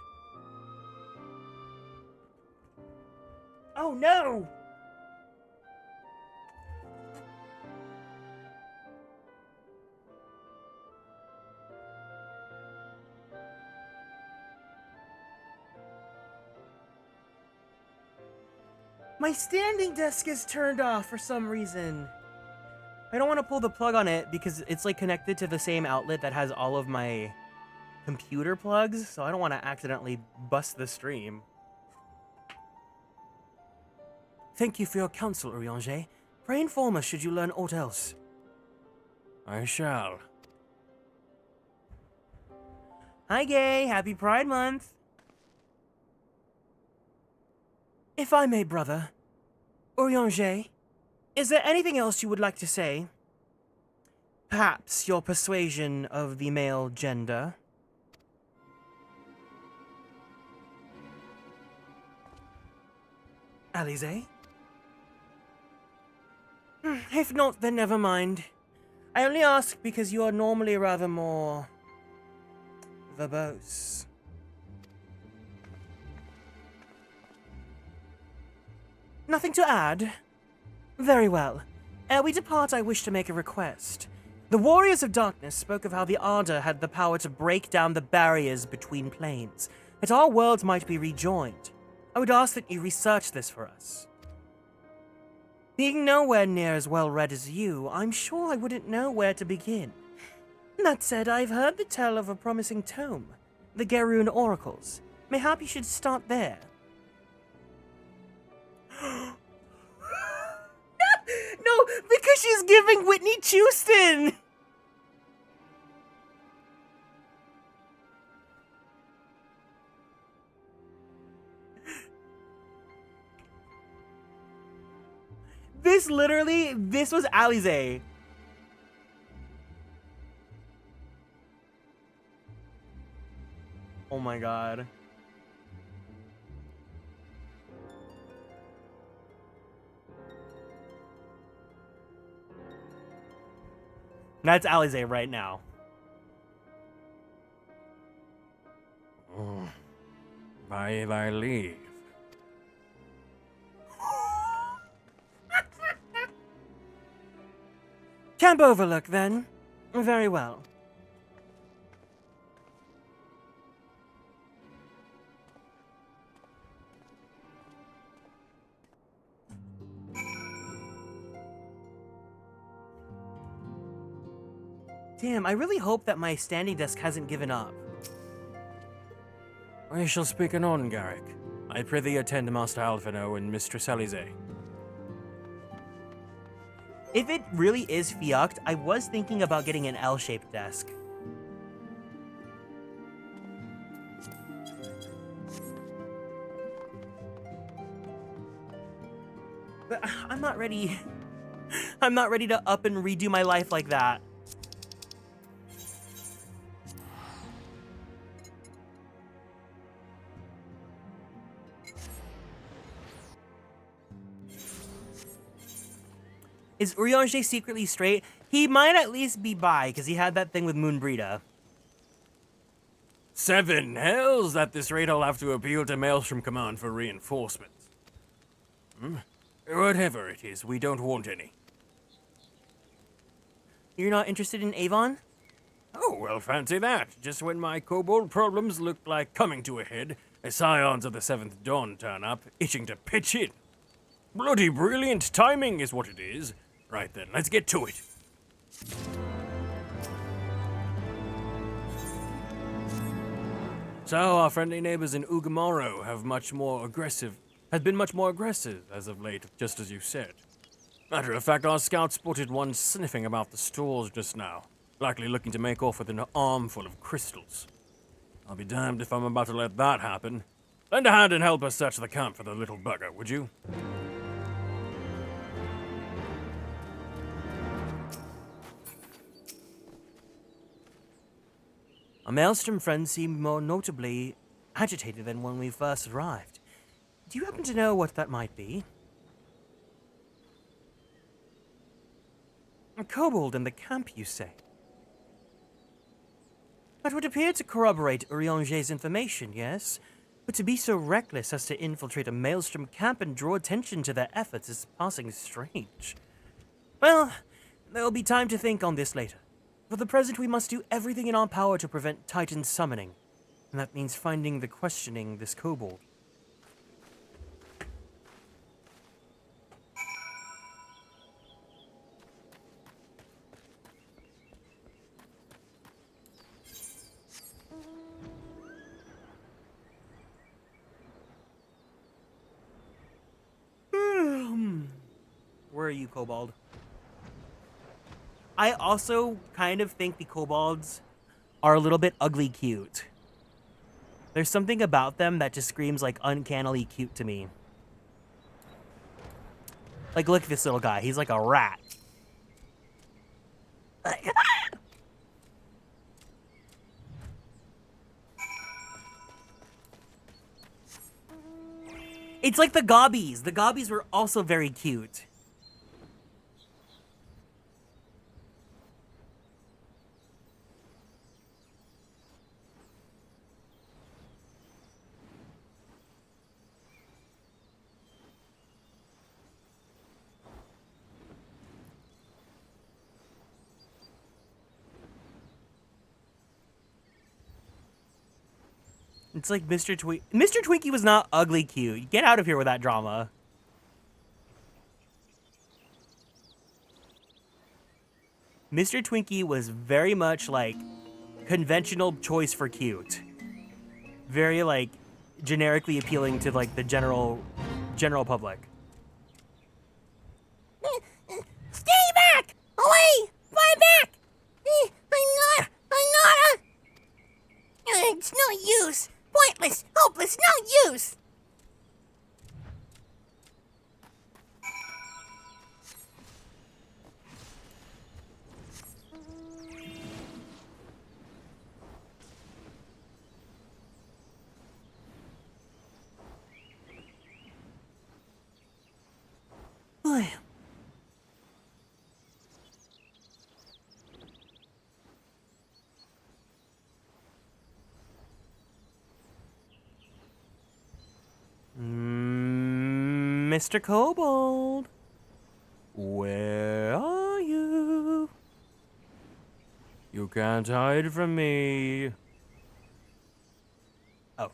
Oh no! My standing desk is turned off for some reason. I don't want to pull the plug on it because it's like connected to the same outlet that has all of my computer plugs, so I don't want to accidentally bust the stream. Thank you for your counsel, Urianger. Pray inform us should you learn aught else. I shall. Hi, Gay. Happy Pride Month. If I may, brother. Urianger, is there anything else you would like to say? Perhaps your persuasion of the male gender? Alize? If not, then never mind. I only ask because you are normally rather more verbose. Nothing to add? Very well. Ere we depart, I wish to make a request. The Warriors of Darkness spoke of how the Ardor had the power to break down the barriers between planes, that our worlds might be rejoined. I would ask that you research this for us. Being nowhere near as well read as you, I'm sure I wouldn't know where to begin. That said, I've heard the tale of a promising tome, the Garoon Oracles. Mayhap you should start there. No, because she's giving Whitney Houston! This was Alize. Oh my god. That's Alize right now. By thy leave. Camp Overlook, then. Very well. Damn, I really hope that my standing desk hasn't given up. We shall speak anon, Garrick. I prithee attend Master Alphino and Mistress Alize. If it really is Fiuct, I was thinking about getting an L-shaped desk. But I'm not ready. I'm not ready to up and redo my life like that. Is Urianger secretly straight? He might at least be bi, because he had that thing with Moonbrita. 7 hells! At this rate, I'll have to appeal to Maelstrom Command for reinforcements. Whatever it is, we don't want any. You're not interested in Avon? Oh, well, fancy that. Just when my kobold problems looked like coming to a head, the Scions of the 7th Dawn turn up, itching to pitch in. Bloody brilliant timing is what it is. Right then, let's get to it. So, our friendly neighbors in Ugamaro have been much more aggressive as of late, just as you said. Matter of fact, our scouts spotted one sniffing about the stores just now, likely looking to make off with an armful of crystals. I'll be damned if I'm about to let that happen. Lend a hand and help us search the camp for the little bugger, would you? Our Maelstrom friends seemed more notably agitated than when we first arrived. Do you happen to know what that might be? A kobold in the camp, you say? That would appear to corroborate Urianger's information, yes? But to be so reckless as to infiltrate a Maelstrom camp and draw attention to their efforts is passing strange. Well, there will be time to think on this later. For the present, we must do everything in our power to prevent Titan summoning. And that means finding the questioning this kobold. Where are you, kobold? I also kind of think the kobolds are a little bit ugly cute. There's something about them that just screams like uncannily cute to me. Like, look at this little guy. He's like a rat. It's like the gobbies. The gobbies were also very cute. It's like Mr. Twinkie. Mr. Twinkie was not ugly cute. Get out of here with that drama. Mr. Twinkie was very much like conventional choice for cute. Very like generically appealing to like the general public. Stay back! Away! Far back! I'm not it's no use. Pointless, hopeless, no use! Mr. Kobold, where are you? You can't hide from me. Oh.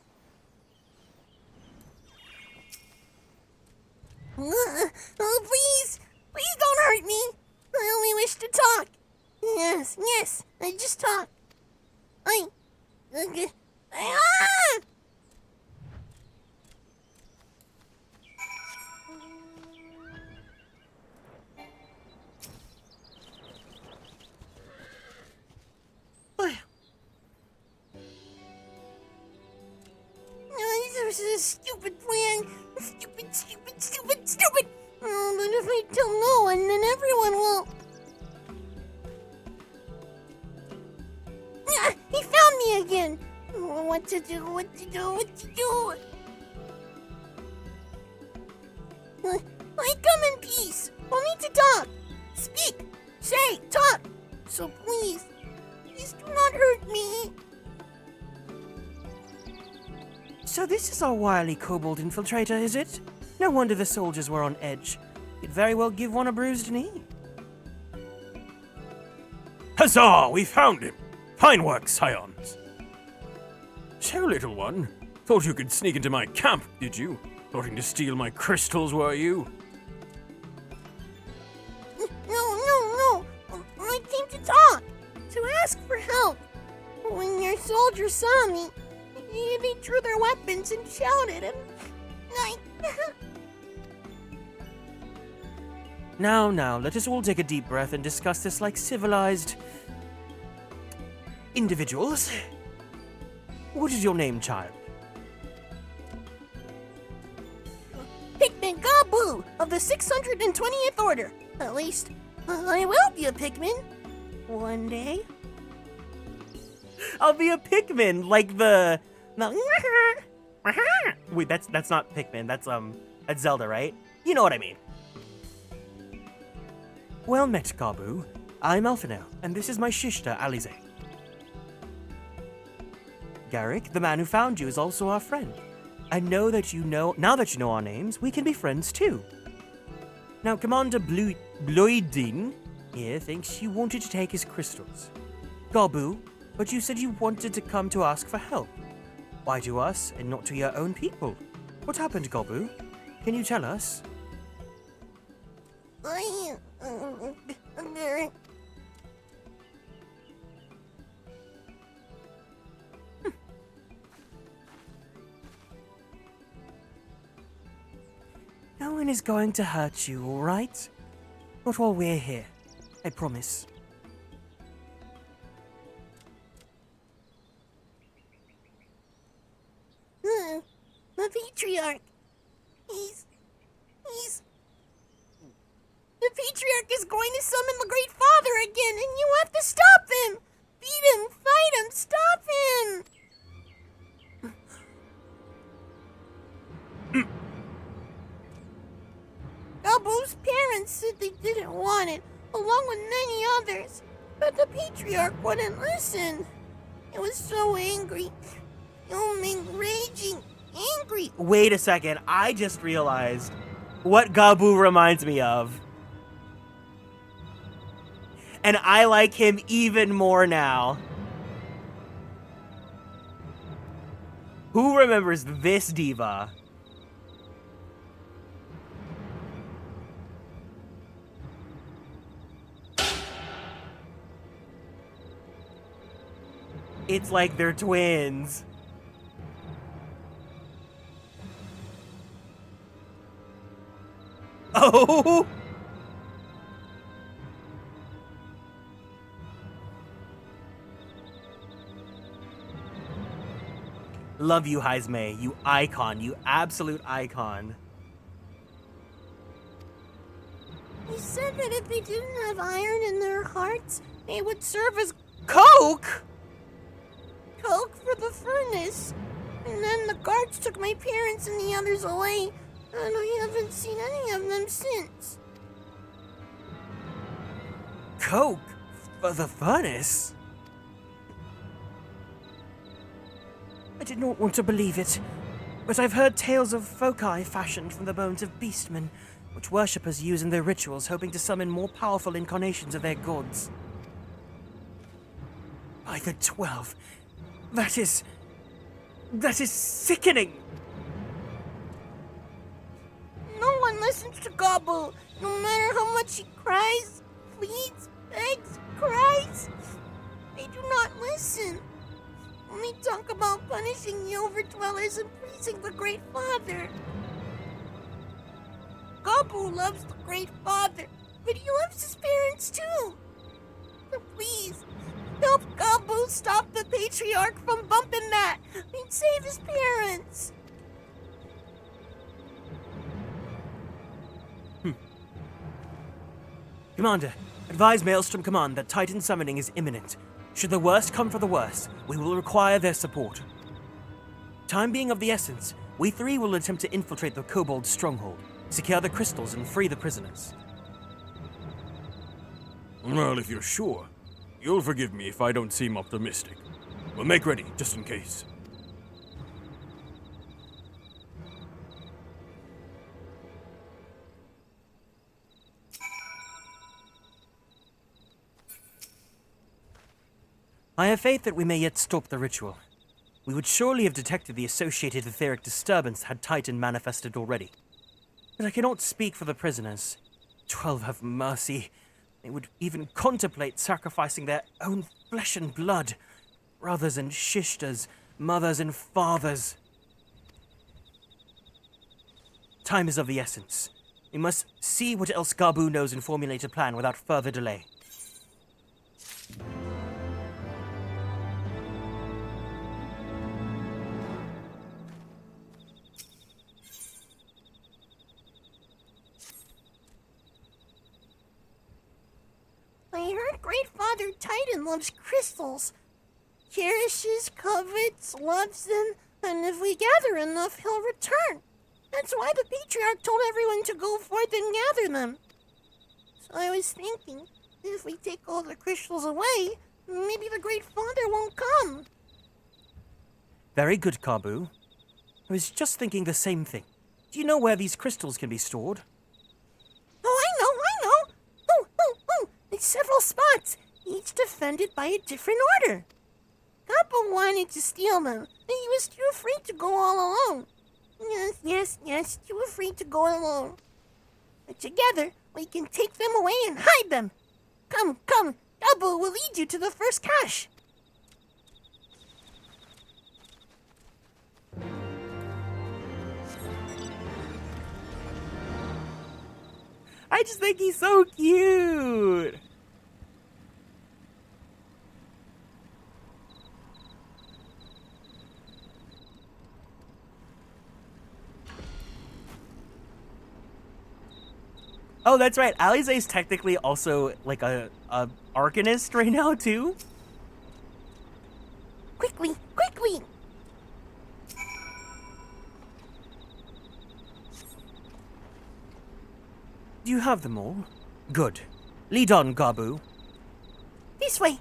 Oh, please! Please don't hurt me! I only wish to talk! Yes, I just talk. This is a stupid plan. Stupid. Oh, but if I tell no one, then everyone will. He found me again. What to do? I come in peace, only to talk. Speak, say, talk. So please do not hurt me. So this is our wily kobold infiltrator, is it? No wonder the soldiers were on edge. Could very well give one a bruised knee. Huzzah! We found him! Fine work, scions. So, little one, thought you could sneak into my camp, did you? Plotting to steal my crystals, were you? No. I came to talk, to ask for help. When your soldiers saw me, they drew their weapons and shouted, and I... Now, let us all take a deep breath and discuss this like civilized individuals. What is your name, child? Pikmin Gabu of the 620th Order. At least, I will be a Pikmin. One day. I'll be a Pikmin, like the Wait, that's not Pikmin. That's Zelda, right? You know what I mean. Well met, Gabu. I'm Alphanel, and this is my Shishta, Alize. Garrick, the man who found you, is also our friend. I know that now that you know our names, we can be friends too. Now, Commander Bloidin here thinks you wanted to take his crystals. Gabu, but you said you wanted to come to ask for help. Why to us and not to your own people? What happened, Gabu? Can you tell us? No one is going to hurt you, all right? Not while we're here. I promise. The Patriarch. The Patriarch is going to summon the Great Father again, and you have to stop him! Beat him! Fight him! Stop him! Gabu's parents said they didn't want it, along with many others, but the Patriarch wouldn't listen. He was so angry. Fuming, raging, angry. Wait a second, I just realized what Gabu reminds me of. And I like him even more now. Who remembers this diva? It's like they're twins. Oh! Love you, Heismay. You icon. You absolute icon. He said that if they didn't have iron in their hearts, they would serve as coke for the furnace. And then the guards took my parents and the others away, and I haven't seen any of them since. Coke for the furnace? I did not want to believe it, but I've heard tales of foci fashioned from the bones of beastmen, which worshippers use in their rituals, hoping to summon more powerful incarnations of their gods. By the 12, that is sickening! No one listens to Gabu, no matter how much he cries, pleads, begs, cries. They do not listen. Only talk about punishing the Overdwellers and praising the Great Father. Gabu loves the Great Father, but he loves his parents too. So please, help Gabu stop the Patriarch from bumping that and save his parents. Commander, advise Maelstrom Command that Titan summoning is imminent. Should the worst come for the worst, we will require their support. Time being of the essence, we three will attempt to infiltrate the Kobold stronghold. Secure the crystals and free the prisoners. Well, if you're sure, you'll forgive me if I don't seem optimistic. We'll make ready, just in case. I have faith that we may yet stop the ritual. We would surely have detected the associated etheric disturbance had Titan manifested already. But I cannot speak for the prisoners. 12 have mercy. They would even contemplate sacrificing their own flesh and blood. Brothers and sisters, mothers and fathers. Time is of the essence. We must see what else Gabu knows and formulate a plan without further delay. I heard Great Father Titan loves crystals. Cherishes, covets, loves them, and if we gather enough, he'll return. That's why the Patriarch told everyone to go forth and gather them. So I was thinking, if we take all the crystals away, maybe the Great Father won't come. Very good, Kabu. I was just thinking the same thing. Do you know where these crystals can be stored? Oh, I know! It's several spots, each defended by a different order. Kappa wanted to steal them, and he was too afraid to go all alone. Yes, too afraid to go alone. But together, we can take them away and hide them. Come, Kappa will lead you to the first cache. I just think he's so cute! Oh, that's right. Alize is technically also like a arcanist right now too. Quickly! Do you have them all? Good. Lead on, Gabu. This way!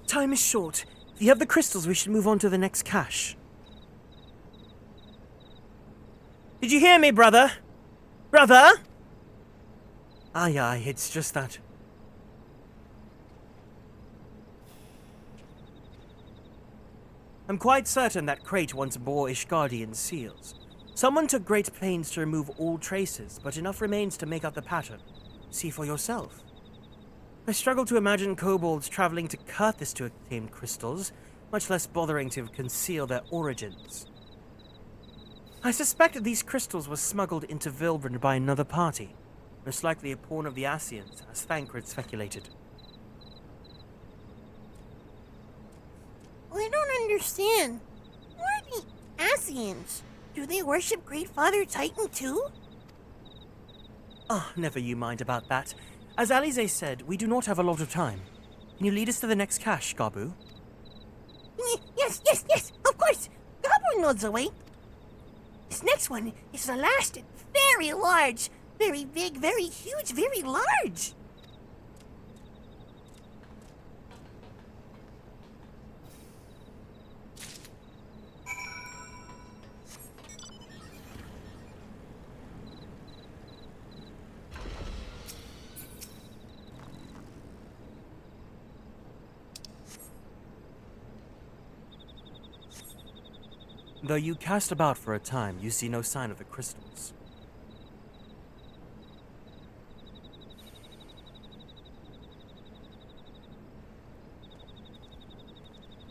Time is short. If you have the crystals, we should move on to the next cache. Did you hear me, brother? Brother? Aye, it's just that. I'm quite certain that crate once bore Ishgardian seals. Someone took great pains to remove all traces, but enough remains to make out the pattern. See for yourself. I struggle to imagine kobolds traveling to Kurthis to obtain crystals, much less bothering to conceal their origins. I suspect that these crystals were smuggled into Vilbrun by another party, most likely a pawn of the Ascians, as Thancred speculated. I don't understand. Who are the Ascians? Do they worship Great Father Titan too? Ah, never you mind about that. As Alize said, we do not have a lot of time. Can you lead us to the next cache, Gabu? Yes, of course. Gabu knows the way. This next one is the last and very large. Very big, very huge, very large. Though you cast about for a time, you see no sign of the crystals.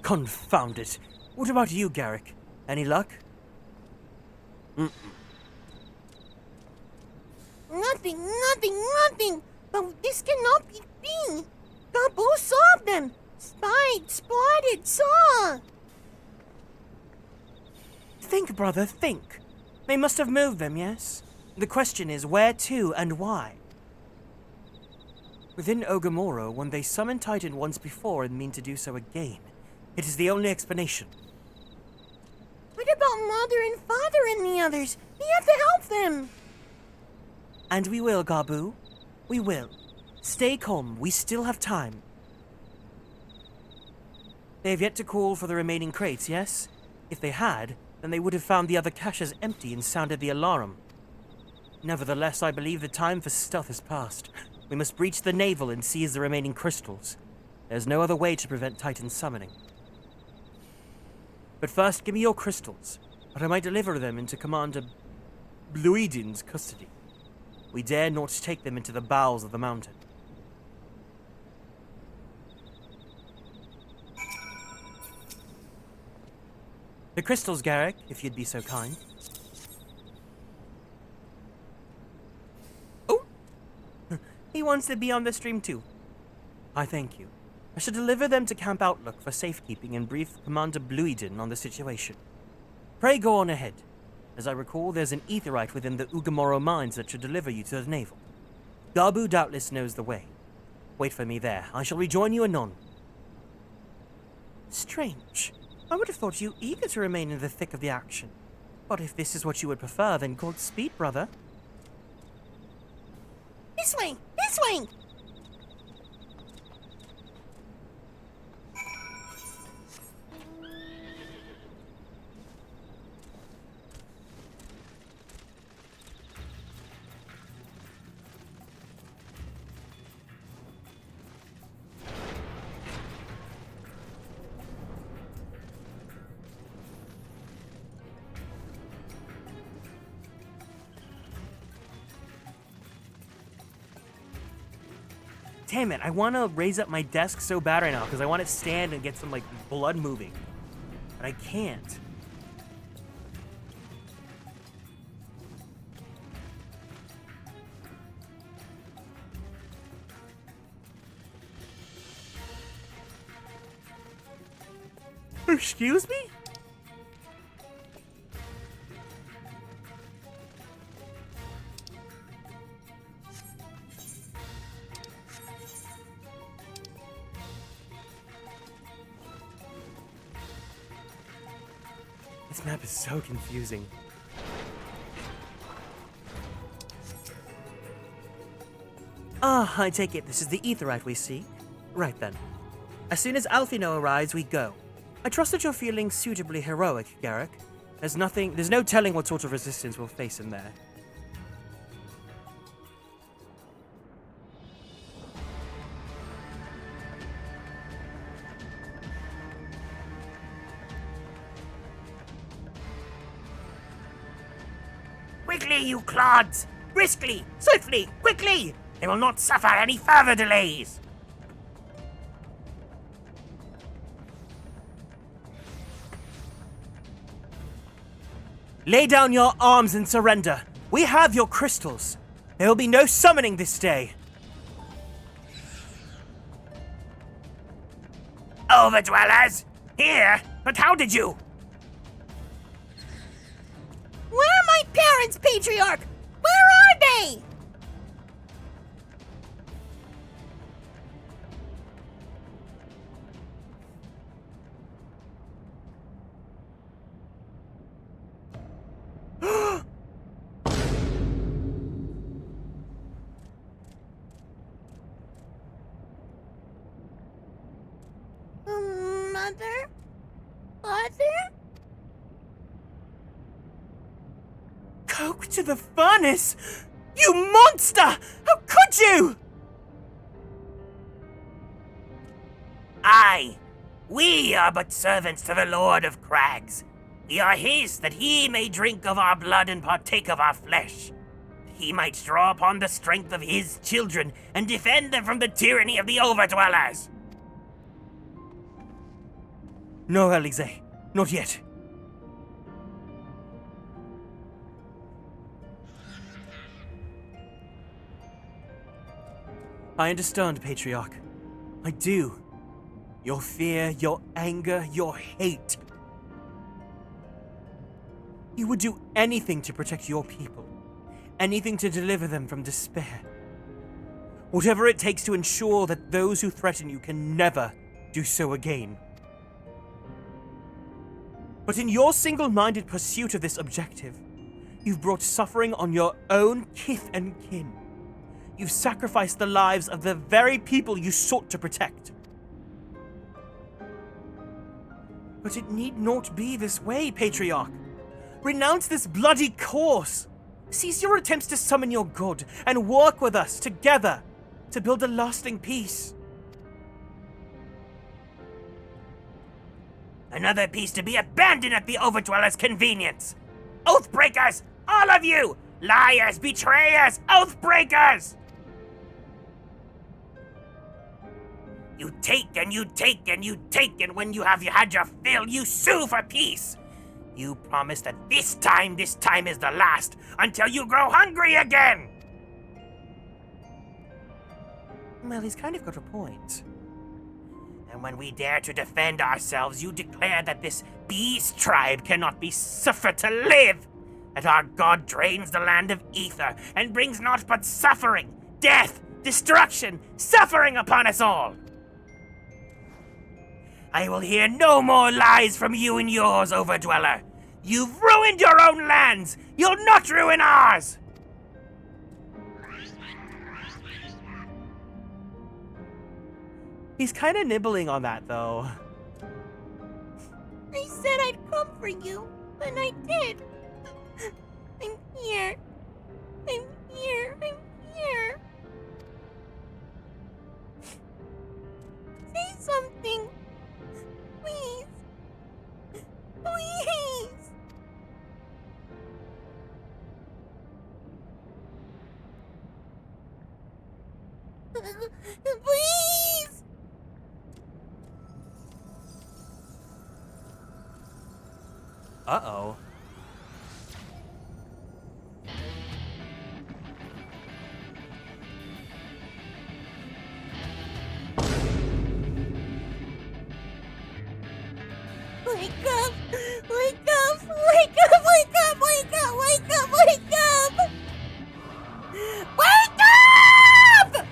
Confound it! What about you, Garrick? Any luck? Nothing. But this cannot be. Gabu saw them! Spied, spotted, saw! Think, brother, think. They must have moved them, yes? The question is, where to and why? Within Ogamoro, when they summoned Titan once before and mean to do so again, it is the only explanation. What about Mother and Father and the others? We have to help them! And we will, Gabu. We will. Stay calm, we still have time. They have yet to call for the remaining crates, yes? If they had, then they would have found the other caches empty and sounded the alarm. Nevertheless, I believe the time for stealth has passed. We must breach the navel and seize the remaining crystals. There's no other way to prevent Titan's summoning. But first, give me your crystals, but I might deliver them into Commander Bluidin's custody. We dare not take them into the bowels of the mountain. The crystals, Garrick, if you'd be so kind. Oh! He wants to be on the stream too. I thank you. I shall deliver them to Camp Outlook for safekeeping and brief Commander Bluidin on the situation. Pray go on ahead. As I recall, there's an aetherite within the Ugamoro mines that should deliver you to the navel. Gabu doubtless knows the way. Wait for me there. I shall rejoin you anon. Strange. I would have thought you eager to remain in the thick of the action. But if this is what you would prefer, then Godspeed, brother. This way! This way! Damn it, I want to raise up my desk so bad right now because I want to stand and get some, like, blood moving. But I can't. Excuse me? This map is so confusing. Ah, I take it this is the aetherite we seek. Right then. As soon as Alfino arrives, we go. I trust that you're feeling suitably heroic, Garrick. There's no telling what sort of resistance we'll face in there. Quickly, you clods! Briskly! Swiftly! Quickly! They will not suffer any further delays! Lay down your arms and surrender. We have your crystals. There will be no summoning this day. Overdwellers! Here? But how did you? Where are my parents, Patriarch? Where are they? Mother? Father? Coke to the furnace! You monster! How could you? Aye, we are but servants to the Lord of Crags. We are his, that he may drink of our blood and partake of our flesh. He might draw upon the strength of his children and defend them from the tyranny of the Overdwellers. No, Alize. Not yet. I understand, Patriarch. I do. Your fear, your anger, your hate. You would do anything to protect your people. Anything to deliver them from despair. Whatever it takes to ensure that those who threaten you can never do so again. But in your single-minded pursuit of this objective, you've brought suffering on your own kith and kin. You've sacrificed the lives of the very people you sought to protect. But it need not be this way, Patriarch. Renounce this bloody course. Cease your attempts to summon your god and work with us together to build a lasting peace. Another piece to be abandoned at the Overdweller's convenience. Oathbreakers, all of you! Liars, betrayers, oathbreakers! You take and you take and you take, and when you have had your fill, you sue for peace. You promise that this time is the last, until you grow hungry again! Well, he's kind of got a point. And when we dare to defend ourselves, you declare that this beast tribe cannot be suffered to live, that our god drains the land of ether and brings naught but suffering, death, destruction, suffering upon us all. I will hear no more lies from you and yours, Overdweller. You've ruined your own lands. You'll not ruin ours. He's kind of nibbling on that, though. I said I'd come for you, and I did. I'm here. I'm here. I'm here. Say something. Please. Please. Please. Uh-oh. Wake up! Wake up! Wake up! Wake up! Wake up! Wake up! Wake up! Wake up!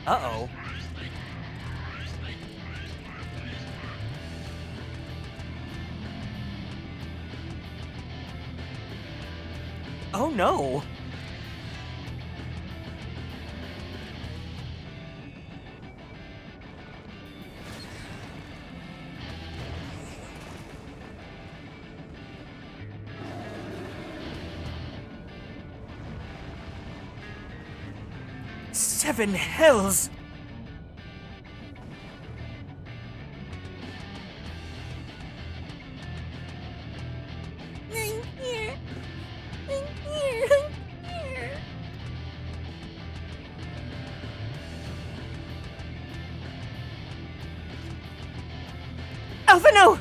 Uh-oh. Oh no! Seven hells! I'm here. I'm here. I'm here. Alphino!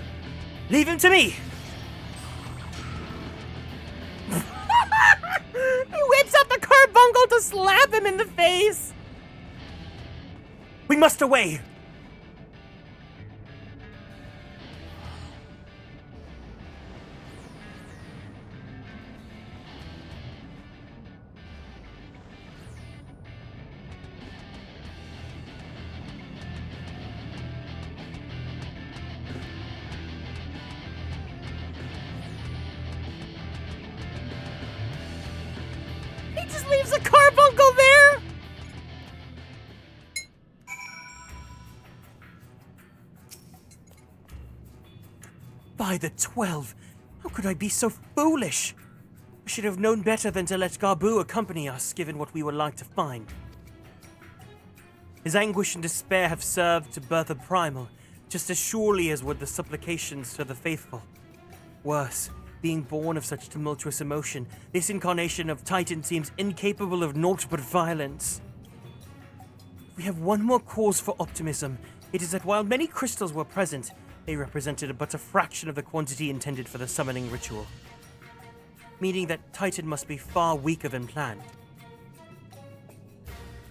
Leave him to me! He whips out the carbuncle to slap him in the face. We must away! He just leaves a carbuncle there. By the 12, how could I be so foolish? I should have known better than to let Garbu accompany us, given what we were like to find. His anguish and despair have served to birth a primal, just as surely as would the supplications to the faithful. Worse, being born of such tumultuous emotion, this incarnation of Titan seems incapable of naught but violence. If we have one more cause for optimism, it is that while many crystals were present, they represented but a fraction of the quantity intended for the summoning ritual. meaning that Titan must be far weaker than planned.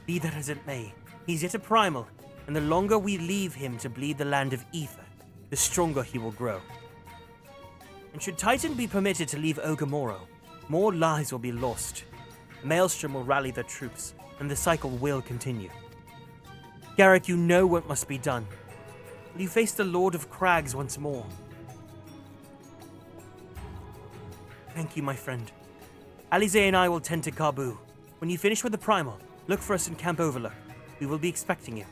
Be that as it may, he's yet a primal, and the longer we leave him to bleed the land of ether, the stronger he will grow. And should Titan be permitted to leave Ogamoro, more lives will be lost. Maelstrom will rally the troops, and the cycle will continue. Garrick, you know what must be done. Will you face the Lord of Crags once more? Thank you, my friend. Alize and I will tend to Kabu. When you finish with the primal, look for us in Camp Overlook. We will be expecting you.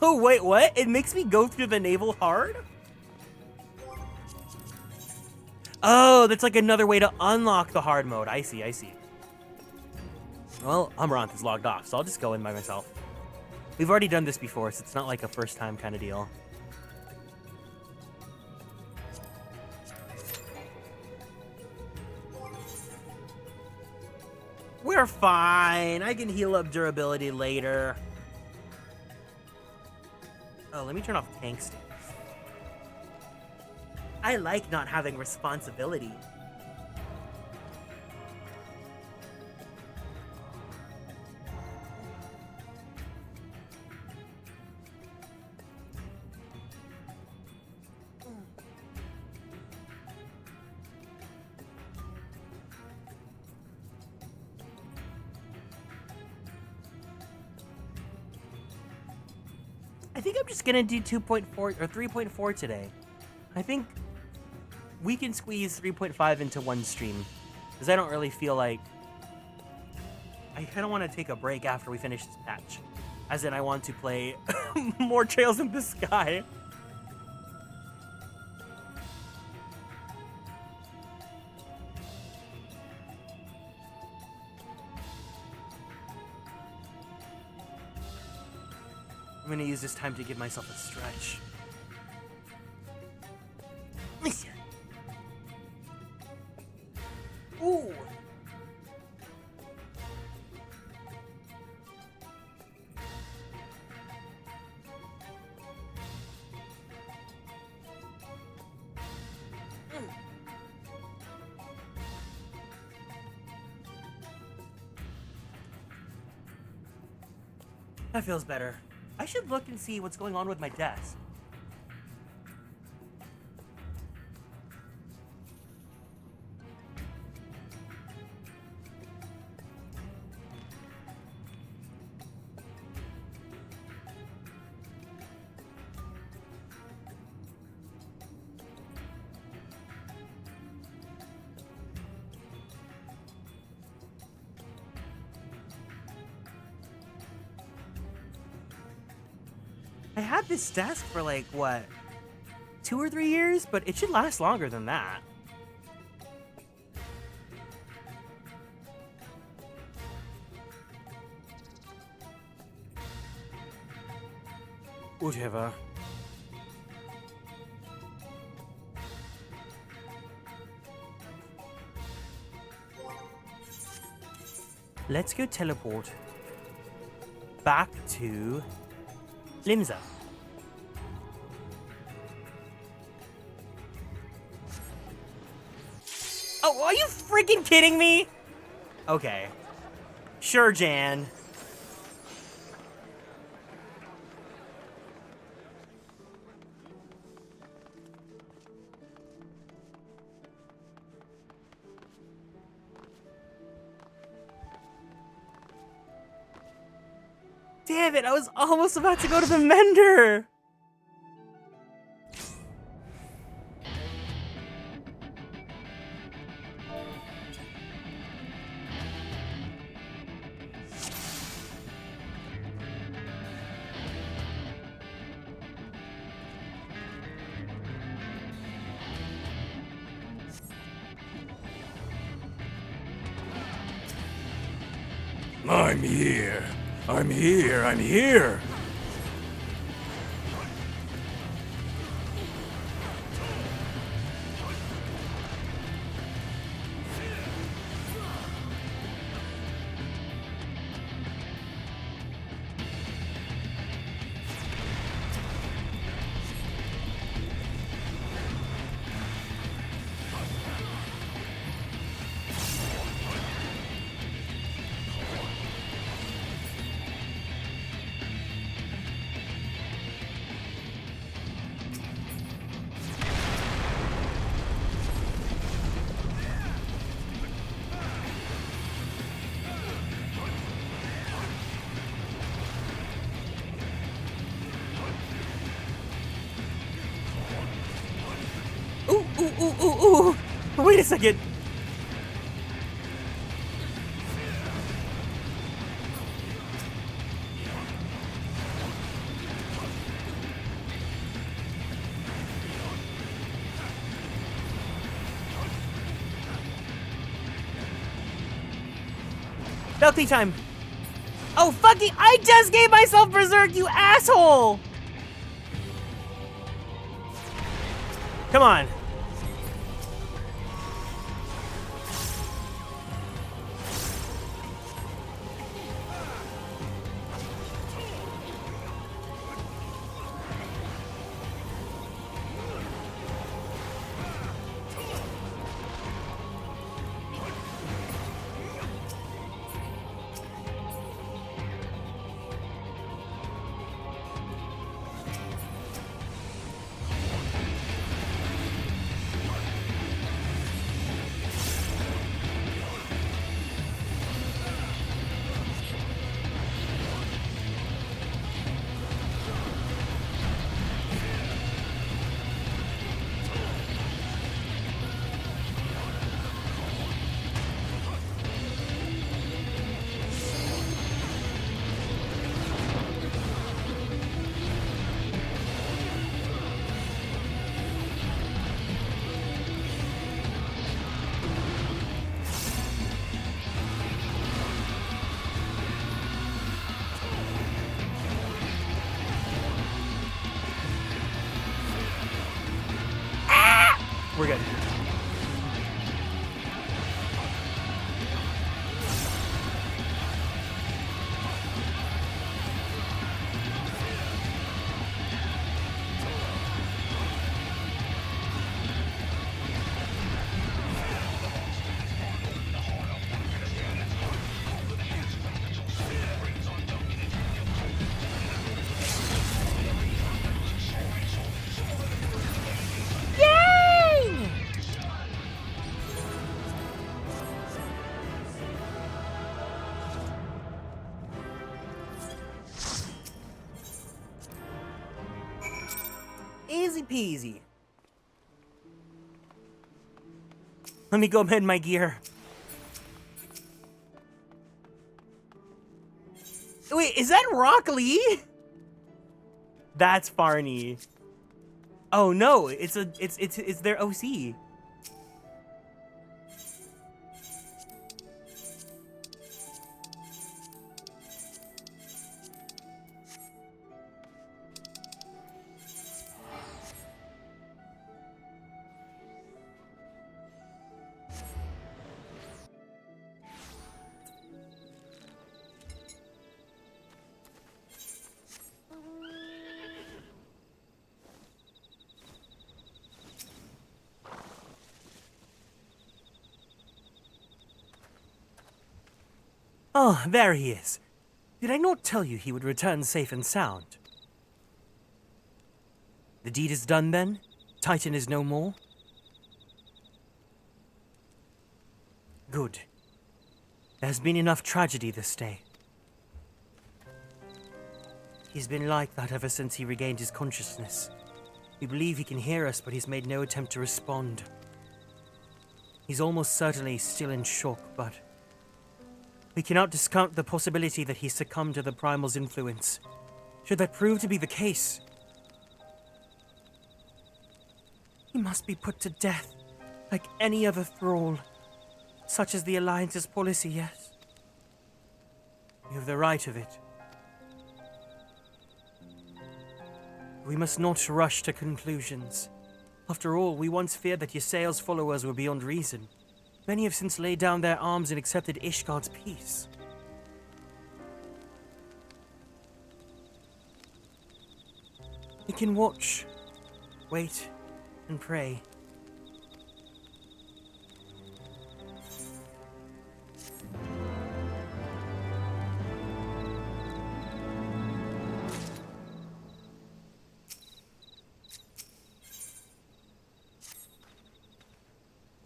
Oh, wait, what? It makes me go through the naval hard? Oh, that's like another way to unlock the hard mode. I see, I see. Well, Amaranth is logged off, so I'll just go in by myself. We've already done this before, so it's not like a first time kind of deal. We're fine. I can heal up durability later. Oh, let me turn off tank stance. I like not having responsibility. I think I'm just gonna do 2.4 or 3.4 today. I think we can squeeze 3.5 into one stream, because I don't really feel like... I kind of want to take a break after we finish this patch. As in, I want to play more Trails in the Sky. I'm going to use this time to give myself a stretch. Ooh. That feels better. I should look and see what's going on with my desk. I had this desk for like, what, 2 or 3 years? But it should last longer than that. Whatever. Let's go teleport back to Limsa. Oh, are you freaking kidding me? Okay. Sure, Jan. Damn it, I was almost about to go to the Mender! I'm here. I'm here. I'm here. Wait a second. Stealthy time. Oh, fucking, I just gave myself berserk, you asshole! Come on. We're good. Easy peasy. Let me go mend my gear. Wait, is that Rock Lee? That's Farney. Oh no, it's their OC. Oh, there he is. Did I not tell you he would return safe and sound? The deed is done then? Titan is no more? Good. There's been enough tragedy this day. He's been like that ever since he regained his consciousness. We believe he can hear us, but he's made no attempt to respond. He's almost certainly still in shock, but we cannot discount the possibility that he succumbed to the Primal's influence. Should that prove to be the case, he must be put to death, like any other thrall, such as the Alliance's policy, yes? You have the right of it. We must not rush to conclusions. After all, we once feared that Ysael's followers were beyond reason. Many have since laid down their arms and accepted Ishgard's peace. We can watch, wait, and pray.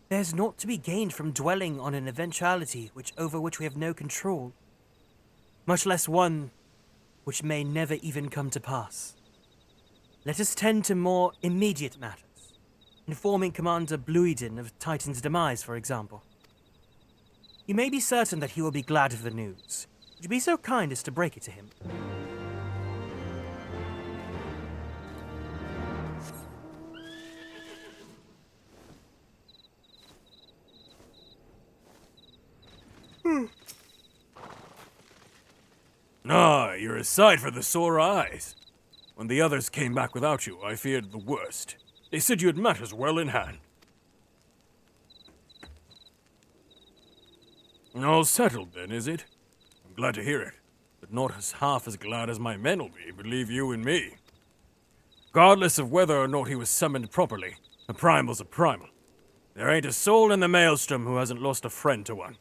There's naught to be gained from dwelling on an eventuality over which we have no control, much less one which may never even come to pass. Let us tend to more immediate matters. Informing Commander Bluiden of Titan's demise, for example. You may be certain that he will be glad of the news. Would you be so kind as to break it to him? Ah, you're a sight for the sore eyes. When the others came back without you, I feared the worst. They said you had matters well in hand. All settled then, is it? I'm glad to hear it, but not half as glad as my men will be, believe you and me. Regardless of whether or not he was summoned properly, a primal's a primal. There ain't a soul in the Maelstrom who hasn't lost a friend to one.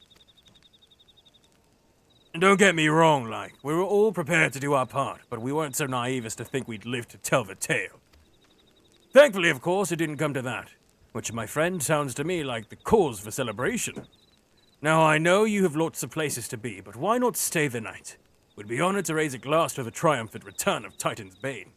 And don't get me wrong, we were all prepared to do our part, but we weren't so naive as to think we'd live to tell the tale. Thankfully, of course, it didn't come to that, which, my friend, sounds to me like the cause for celebration. Now, I know you have lots of places to be, but why not stay the night? We'd be honored to raise a glass to the triumphant return of Titan's Bane.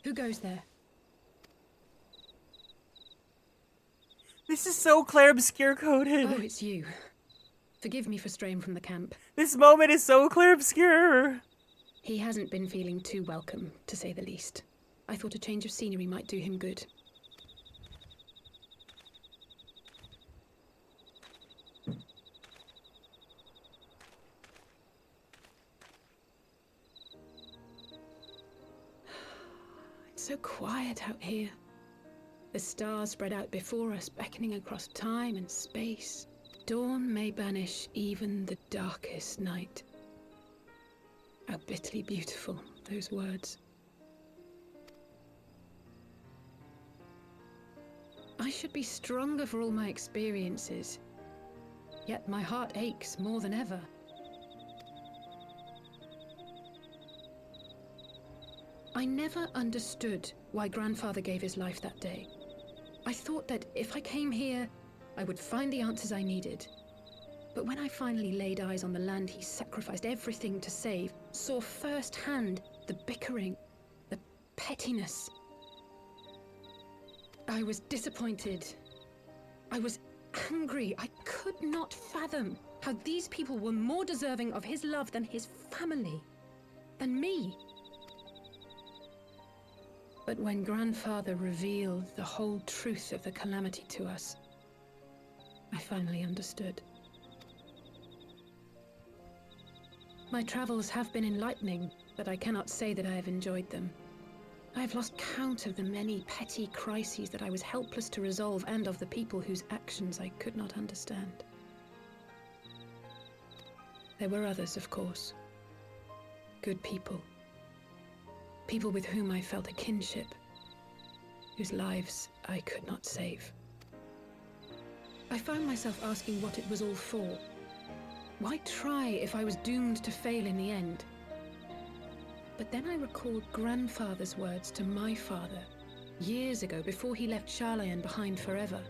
Who goes there? This is so Claire Obscure coded. Oh, it's you. Forgive me for straying from the camp. This moment is so Claire Obscure. He hasn't been feeling too welcome, to say the least. I thought a change of scenery might do him good. So quiet out here. The stars spread out before us, beckoning across time and space. Dawn may banish even the darkest night. How bitterly beautiful, those words. I should be stronger for all my experiences, yet my heart aches more than ever. I never understood why Grandfather gave his life that day. I thought that if I came here, I would find the answers I needed. But when I finally laid eyes on the land he sacrificed everything to save, saw firsthand the bickering, the pettiness, I was disappointed. I was angry. I could not fathom how these people were more deserving of his love than his family, than me. But when Grandfather revealed the whole truth of the calamity to us, I finally understood. My travels have been enlightening, but I cannot say that I have enjoyed them. I have lost count of the many petty crises that I was helpless to resolve, and of the people whose actions I could not understand. There were others, of course. Good people. People with whom I felt a kinship, whose lives I could not save. I found myself asking what it was all for. Why try if I was doomed to fail in the end? But then I recalled Grandfather's words to my father, years ago, before he left Charlayan behind forever.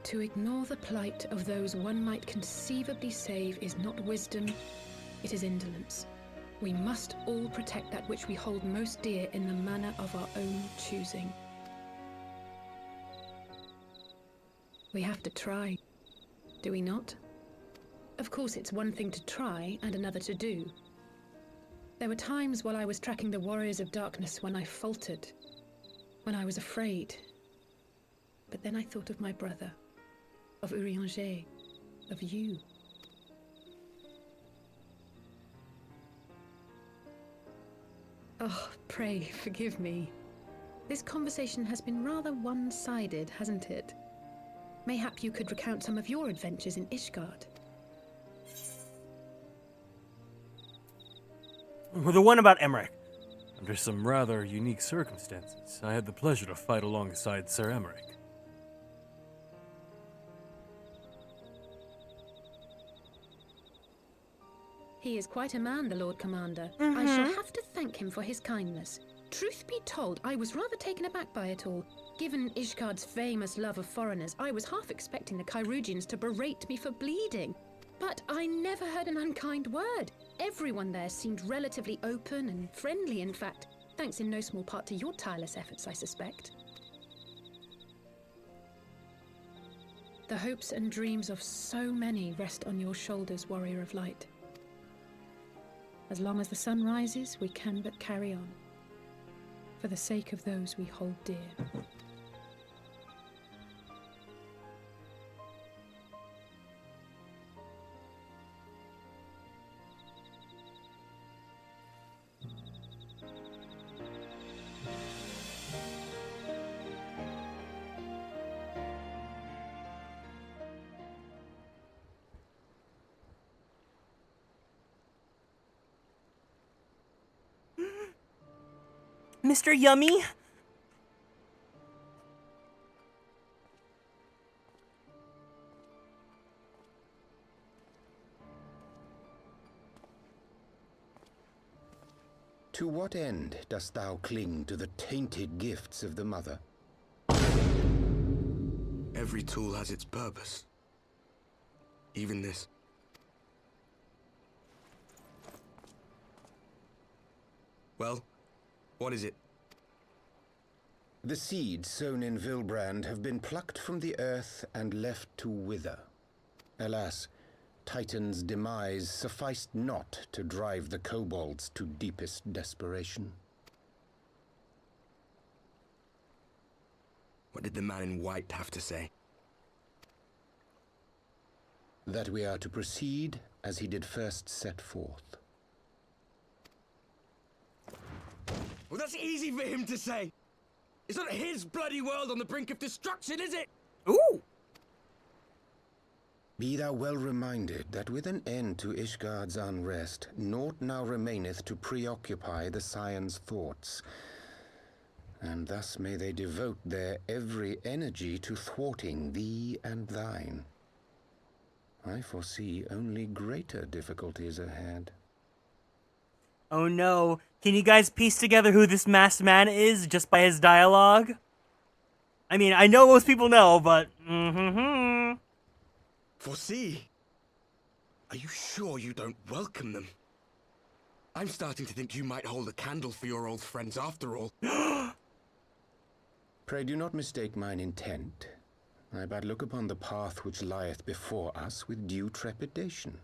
To ignore the plight of those one might conceivably save is not wisdom, it is indolence. We must all protect that which we hold most dear in the manner of our own choosing. We have to try, do we not? Of course, it's one thing to try and another to do. There were times while I was tracking the Warriors of Darkness when I faltered, when I was afraid. But then I thought of my brother, of Urianger, of you. Oh, pray forgive me. This conversation has been rather one-sided, hasn't it? Mayhap you could recount some of your adventures in Ishgard. The one about Emmerich. Under some rather unique circumstances, I had the pleasure to fight alongside Sir Emmerich. He is quite a man, the Lord Commander. I shall have to thank him for his kindness. Truth be told, I was rather taken aback by it all. Given Ishgard's famous love of foreigners, I was half expecting the Kyrugians to berate me for bleeding. But I never heard an unkind word. Everyone there seemed relatively open and friendly, in fact. Thanks in no small part to your tireless efforts, I suspect. The hopes and dreams of so many rest on your shoulders, Warrior of Light. As long as the sun rises, we can but carry on, for the sake of those we hold dear. Mr. Yummy? To what end dost thou cling to the tainted gifts of the Mother? Every tool has its purpose. Even this. Well, what is it? The seeds sown in Vilbrand have been plucked from the earth and left to wither. Alas, Titan's demise sufficed not to drive the kobolds to deepest desperation. What did the man in white have to say? That we are to proceed as he did first set forth. Well, that's easy for him to say. It's not his bloody world on the brink of destruction, is it? Ooh! Be thou well reminded that with an end to Ishgard's unrest, naught now remaineth to preoccupy the Scion's thoughts. And thus may they devote their every energy to thwarting thee and thine. I foresee only greater difficulties ahead. Oh no. Can you guys piece together who this masked man is just by his dialogue? I mean, I know most people know, but... Foresee? Are you sure you don't welcome them? I'm starting to think you might hold a candle for your old friends after all. Pray do not mistake mine intent. I but look upon the path which lieth before us with due trepidation.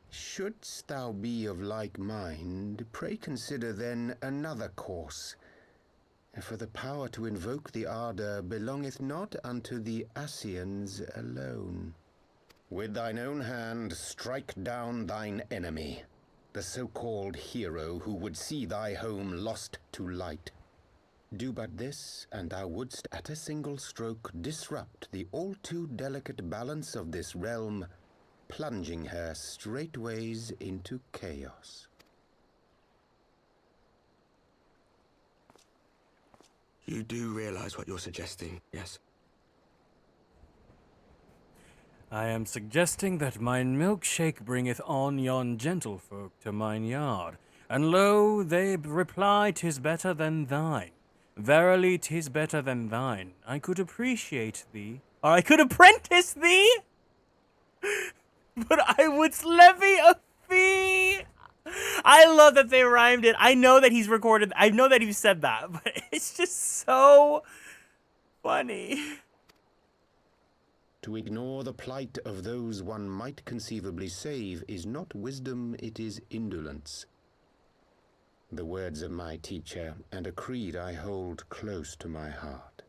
Shouldst thou be of like mind, pray consider then another course. For the power to invoke the ardor belongeth not unto the Ascians alone. With thine own hand strike down thine enemy, the so-called hero who would see thy home lost to light. Do but this, and thou wouldst at a single stroke disrupt the all-too-delicate balance of this realm, plunging her straightways into chaos. You do realize what you're suggesting, yes? I am suggesting that mine milkshake bringeth on yon gentlefolk to mine yard, and lo, they reply 'tis better than thine. Verily 'tis better than thine. I could appreciate thee, or I could apprentice thee, but I would levy a fee. I love that they rhymed it. I know that he's recorded. I know that he said that, but it's just so funny. To ignore the plight of those one might conceivably save is not wisdom, it is indolence. The words of my teacher, and a creed I hold close to my heart.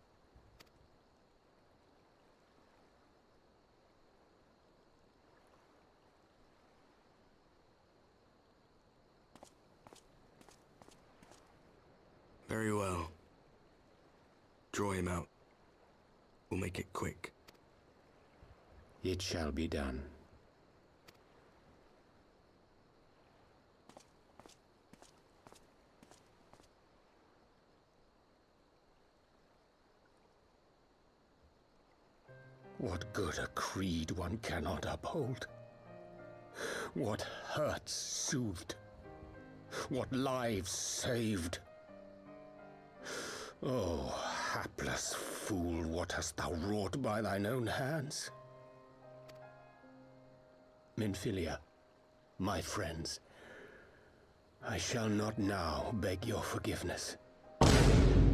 Very well. Draw him out. We'll make it quick. It shall be done. What good a creed one cannot uphold? What hurts soothed? What lives saved? Oh, hapless fool, what hast thou wrought by thine own hands? Minfilia, my friends, I shall not now beg your forgiveness.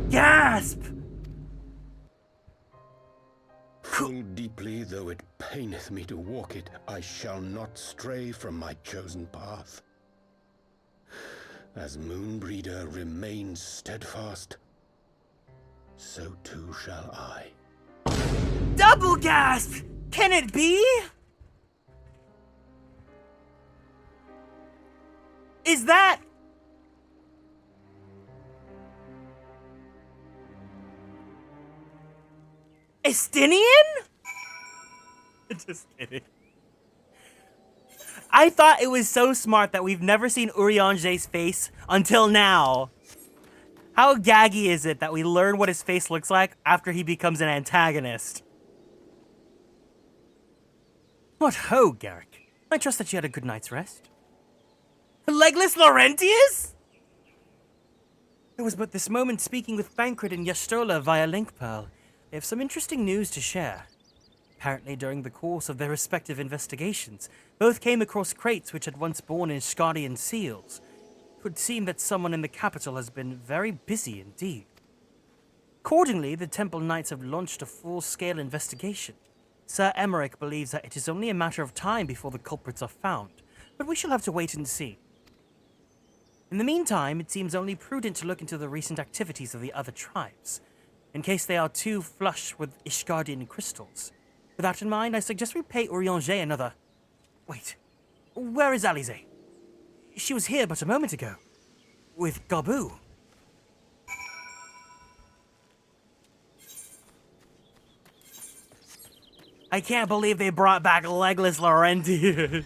Gasp! Full deeply though it paineth me to walk it, I shall not stray from my chosen path. As Moonbreeder remains steadfast, so too shall I. Double gasp! Can it be? Is that... Estinian? Just kidding. I thought it was so smart that we've never seen Urianger's face until now. How gaggy is it that we learn what his face looks like after he becomes an antagonist? What ho, Garrick. I trust that you had a good night's rest. Legless Laurentius? I was but this moment speaking with Bankred and Yastola via Link Pearl. They have some interesting news to share. Apparently, during the course of their respective investigations, both came across crates which had once borne Ishgardian seals. It would seem that someone in the capital has been very busy indeed. Accordingly, the Temple Knights have launched a full-scale investigation. Sir Emmerich believes that it is only a matter of time before the culprits are found, but we shall have to wait and see. In the meantime, it seems only prudent to look into the recent activities of the other tribes, in case they are too flush with Ishgardian crystals. With that in mind, I suggest we pay Urianger another... Wait, where is Alize? She was here but a moment ago. With Gabu. I can't believe they brought back Legless Laurentius.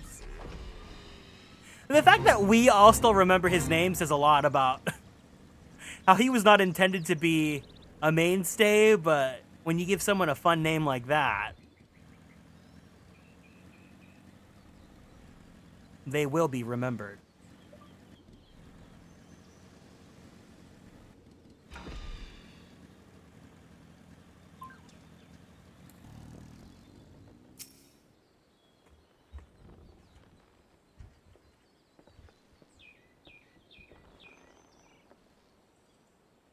The fact that we all still remember his name says a lot about how he was not intended to be a mainstay, but when you give someone a fun name like that, they will be remembered.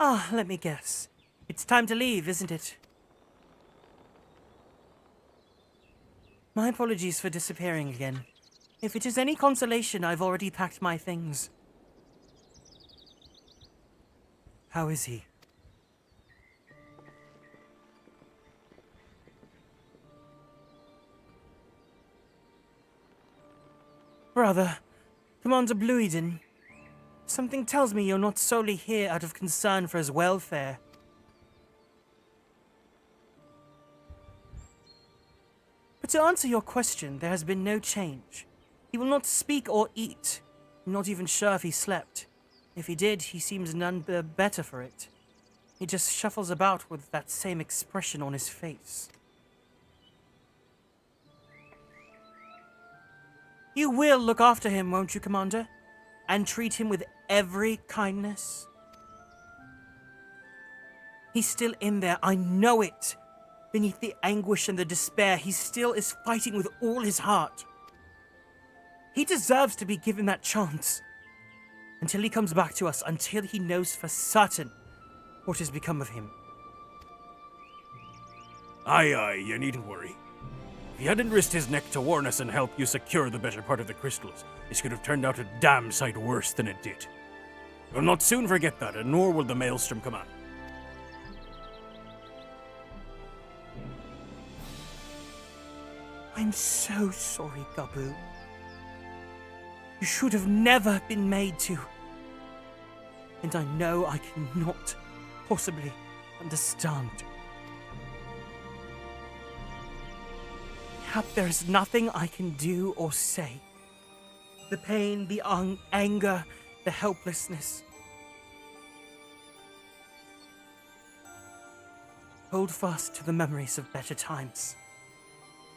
Ah, let me guess. It's time to leave, isn't it? My apologies for disappearing again. If it is any consolation, I've already packed my things. How is he? Brother, Commander Bluiden, something tells me you're not solely here out of concern for his welfare. But to answer your question, there has been no change. He will not speak or eat. I'm not even sure if he slept. If he did, he seems none the better for it. He just shuffles about with that same expression on his face. You will look after him, won't you, Commander? And treat him with every kindness? He's still in there, I know it. Beneath the anguish and the despair, he still is fighting with all his heart. He deserves to be given that chance. Until he comes back to us, until he knows for certain what has become of him. Aye, you needn't worry. If he hadn't risked his neck to warn us and help you secure the better part of the crystals, this could have turned out a damn sight worse than it did. You'll not soon forget that, and nor will the Maelstrom come on. I'm so sorry, Gabu. You should have never been made to. And I know I cannot possibly understand. There is nothing I can do or say. The pain, the anger, the helplessness. Hold fast to the memories of better times.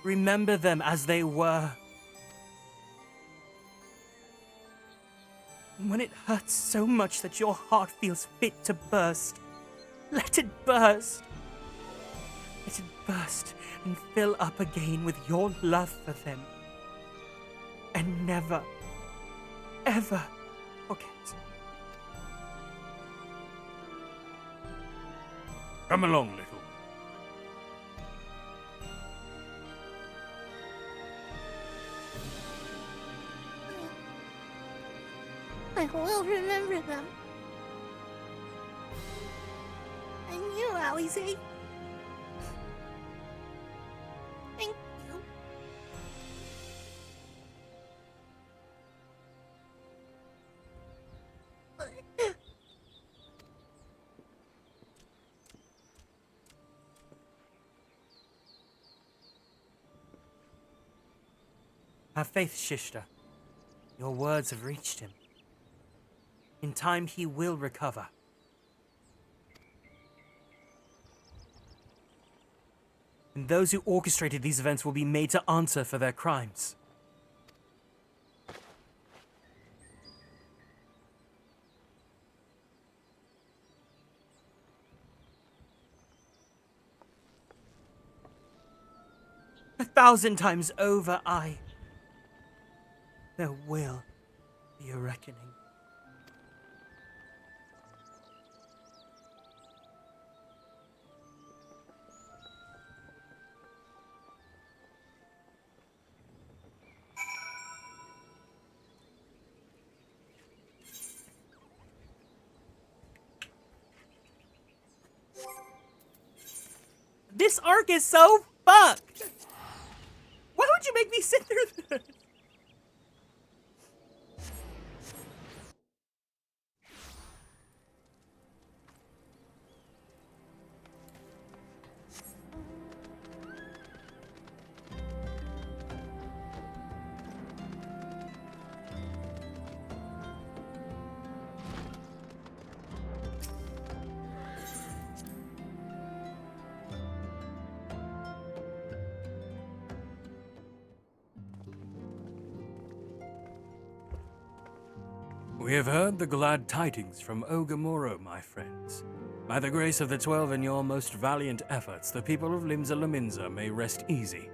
Remember them as they were. When it hurts so much that your heart feels fit to burst, let it burst. Let it burst and fill up again with your love for them. And never, ever forget. Come along, little. I will remember them. And you, Alize. Thank you. Have faith, Shishta. Your words have reached him. In time, he will recover. And those who orchestrated these events will be made to answer for their crimes. A 1,000 times over, there will be a reckoning. This arc is so fucked! Why would you make me sit through this? We have heard the glad tidings from Ogamoro, my friends. By the grace of the 12 and your most valiant efforts, the people of Limsa Lominsa may rest easy.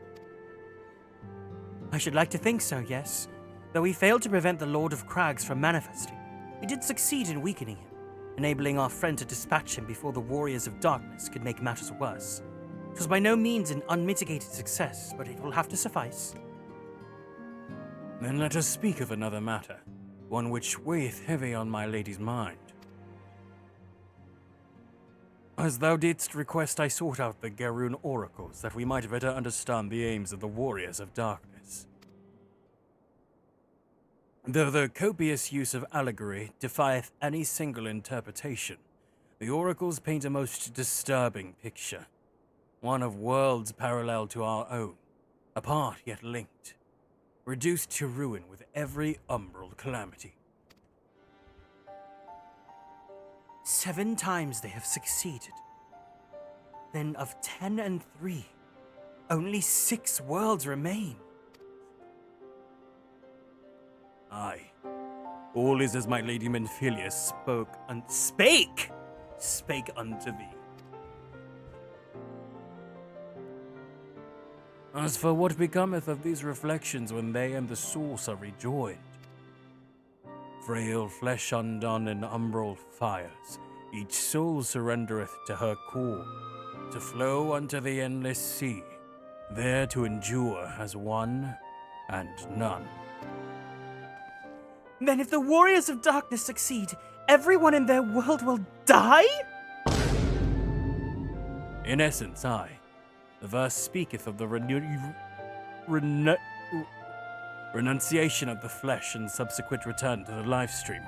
I should like to think so, yes. Though we failed to prevent the Lord of Crags from manifesting, we did succeed in weakening him, enabling our friend to dispatch him before the Warriors of Darkness could make matters worse. It was by no means an unmitigated success, but it will have to suffice. Then let us speak of another matter, one which weigheth heavy on my lady's mind. As thou didst request, I sought out the Garoon oracles, that we might better understand the aims of the Warriors of Darkness. Though the copious use of allegory defieth any single interpretation, the oracles paint a most disturbing picture, one of worlds parallel to our own, apart yet linked, reduced to ruin with every umbral calamity. 7 times they have succeeded. Then of 10 and 3, only 6 worlds remain. Aye, all is as my lady Menphilia spake unto thee. As for what becometh of these reflections when they and the source are rejoined? Frail flesh undone in umbral fires, each soul surrendereth to her core, to flow unto the endless sea, there to endure as one and none. Then if the Warriors of Darkness succeed, everyone in their world will die? In essence, aye. The verse speaketh of the renunciation of the flesh and subsequent return to the life stream.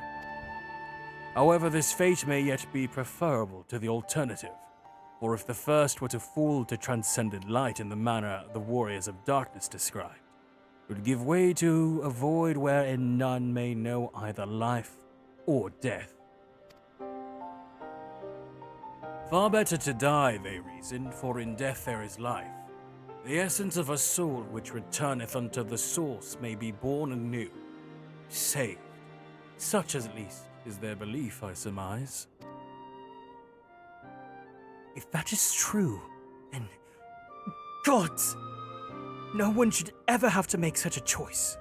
However, this fate may yet be preferable to the alternative, for if the first were to fall to transcended light in the manner the Warriors of Darkness described, it would give way to a void wherein none may know either life or death. Far better to die, they reasoned, for in death there is life. The essence of a soul which returneth unto the source may be born anew, saved. Such at least is their belief, I surmise. If that is true, then... Gods! No one should ever have to make such a choice.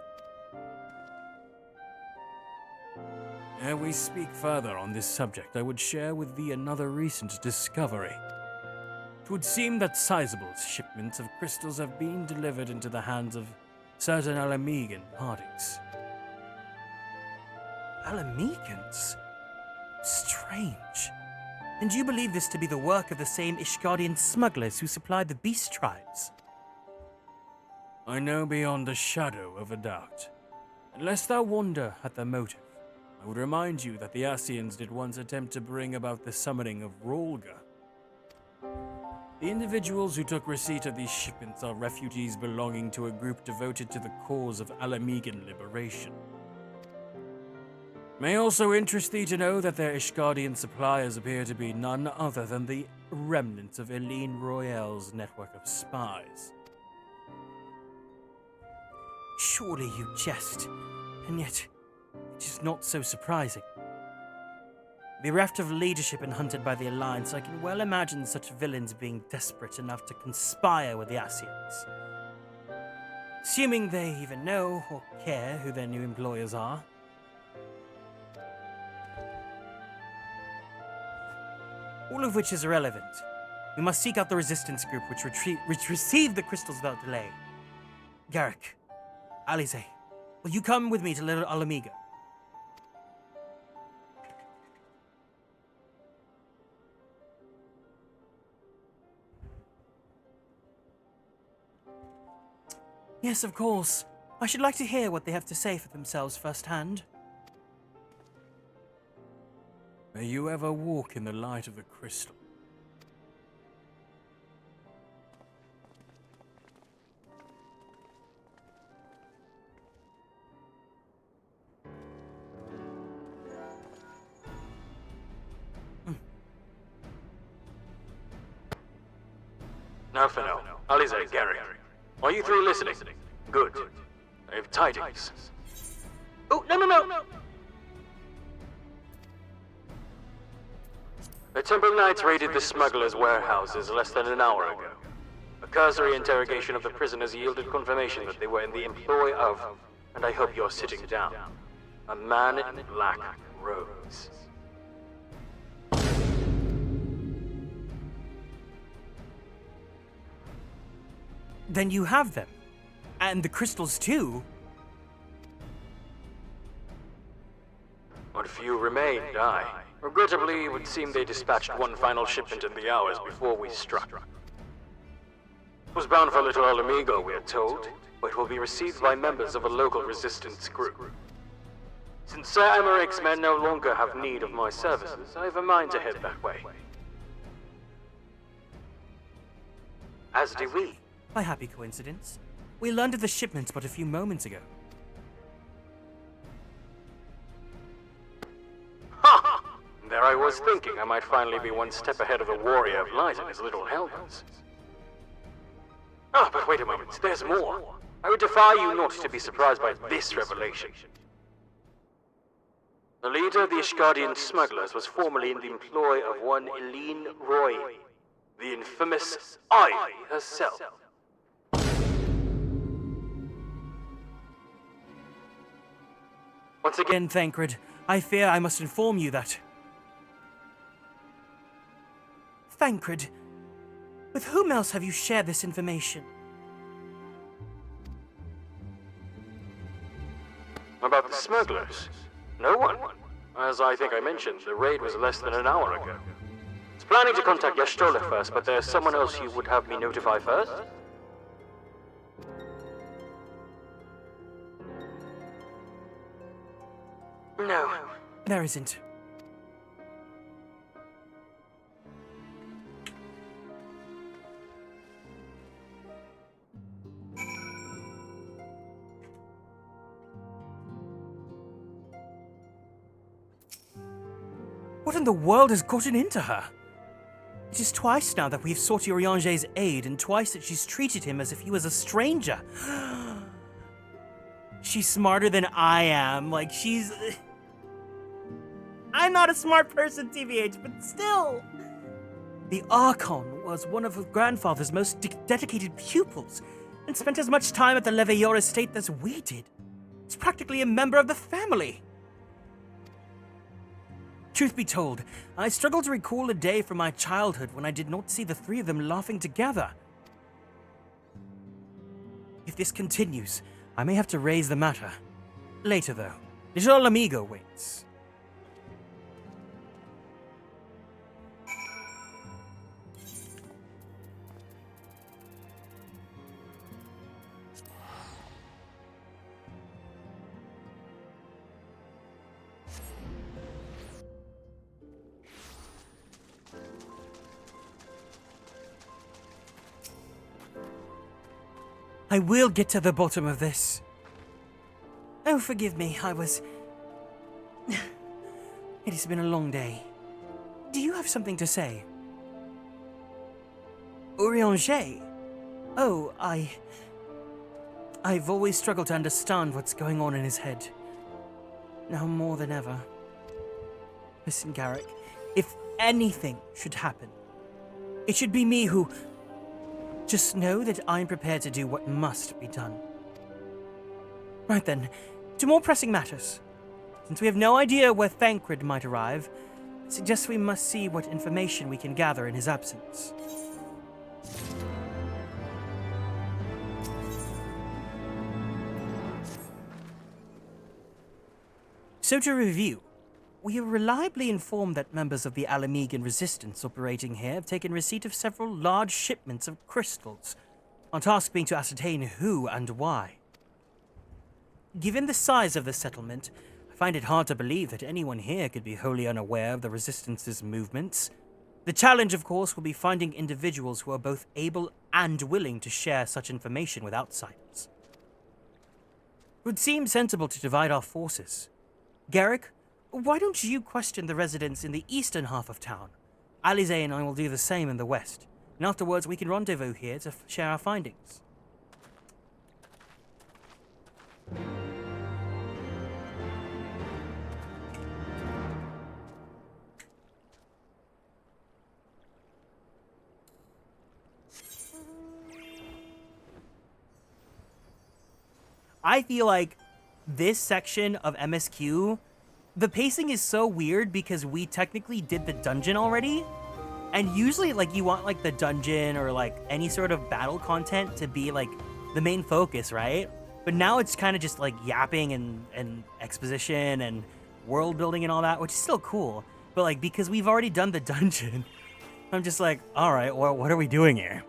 Ere we speak further on this subject, I would share with thee another recent discovery. It would seem that sizable shipments of crystals have been delivered into the hands of certain Alamegan parties. Alamegans? Strange. And you believe this to be the work of the same Ishgardian smugglers who supplied the beast tribes? I know beyond a shadow of a doubt. Unless thou wonder at their motive, I would remind you that the Ascians did once attempt to bring about the summoning of Rolga. The individuals who took receipt of these shipments are refugees belonging to a group devoted to the cause of Alamegan liberation. May also interest thee to know that their Ishgardian suppliers appear to be none other than the remnants of Eileen Royale's network of spies. Surely you jest, and yet it is not so surprising. Bereft of leadership and hunted by the Alliance, I can well imagine such villains being desperate enough to conspire with the Ascians. Assuming they even know or care who their new employers are. All of which is irrelevant. We must seek out the resistance group which received the crystals without delay. Garrick, Alize, will you come with me to Little Alamega? Yes, of course. I should like to hear what they have to say for themselves firsthand. May you ever walk in the light of the crystal. Now for now, Alize, Gary. Are you three listening? Good. I have tidings. Oh, no! The Temple Knights raided the smugglers' warehouses less than an hour ago. A cursory interrogation of the prisoners yielded confirmation that they were in the employ of, and I hope you're sitting down, a man in black robes. Then you have them. And the crystals too. What few remained, aye. Regrettably, it would seem they dispatched one final shipment in the hours before we struck. It was bound for Little Alamigo, we are told, but it will be received by members of a local resistance group. Since Sir Amaric's men no longer have need of my services, I have a mind to head that way. As do we. By happy coincidence. We learned of the shipments but a few moments ago. Ha! There I was thinking I might finally be one step ahead of the Warrior of Light and his little helpers. Ah, but wait a moment, there's more. I would defy you not to be surprised by this revelation. The leader of the Ishgardian smugglers was formerly in the employ of one Eileen Roy, the infamous Ivy herself. Once again, Thancred, I fear I must inform you that... Thancred, with whom else have you shared this information? About the smugglers? No one. As I think I mentioned, the raid was less than an hour ago. I was planning to contact Yashtola first, but there's someone else you would have me notify first? No. There isn't. What in the world has gotten into her? It is twice now that we've sought Urianger's aid, and twice that she's treated him as if he was a stranger. She's smarter than I am. Like, she's... I'm not a smart person, TBH, but still. The Archon was one of her grandfather's most dedicated pupils, and spent as much time at the Leveilleur estate as we did. He's practically a member of the family. Truth be told, I struggle to recall a day from my childhood when I did not see the three of them laughing together. If this continues, I may have to raise the matter. Later, though. Little amigo waits. I will get to the bottom of this. Oh, forgive me, It has been a long day. Do you have something to say? Urianger? Oh, I've always struggled to understand what's going on in his head. Now more than ever. Listen, Garrick, if anything should happen, it should be me who... Just know that I'm prepared to do what must be done. Right then, to more pressing matters. Since we have no idea where Thancred might arrive, I suggest we must see what information we can gather in his absence. So to review, we are reliably informed that members of the Alamegan resistance operating here have taken receipt of several large shipments of crystals, our task being to ascertain who and why. Given the size of the settlement, I find it hard to believe that anyone here could be wholly unaware of the resistance's movements. The challenge, of course, will be finding individuals who are both able and willing to share such information with outsiders. It would seem sensible to divide our forces. Garrick, why don't you question the residents in the eastern half of town? Alize and I will do the same in the west, and afterwards we can rendezvous here to share our findings. I feel like this section of MSQ, the pacing is so weird because we technically did the dungeon already. And usually, like, you want, like, the dungeon or, like, any sort of battle content to be, like, the main focus, right? But now it's kind of just, like, yapping and exposition and world building and all that, which is still cool. But, like, because we've already done the dungeon, I'm just like, all right, well, what are we doing here?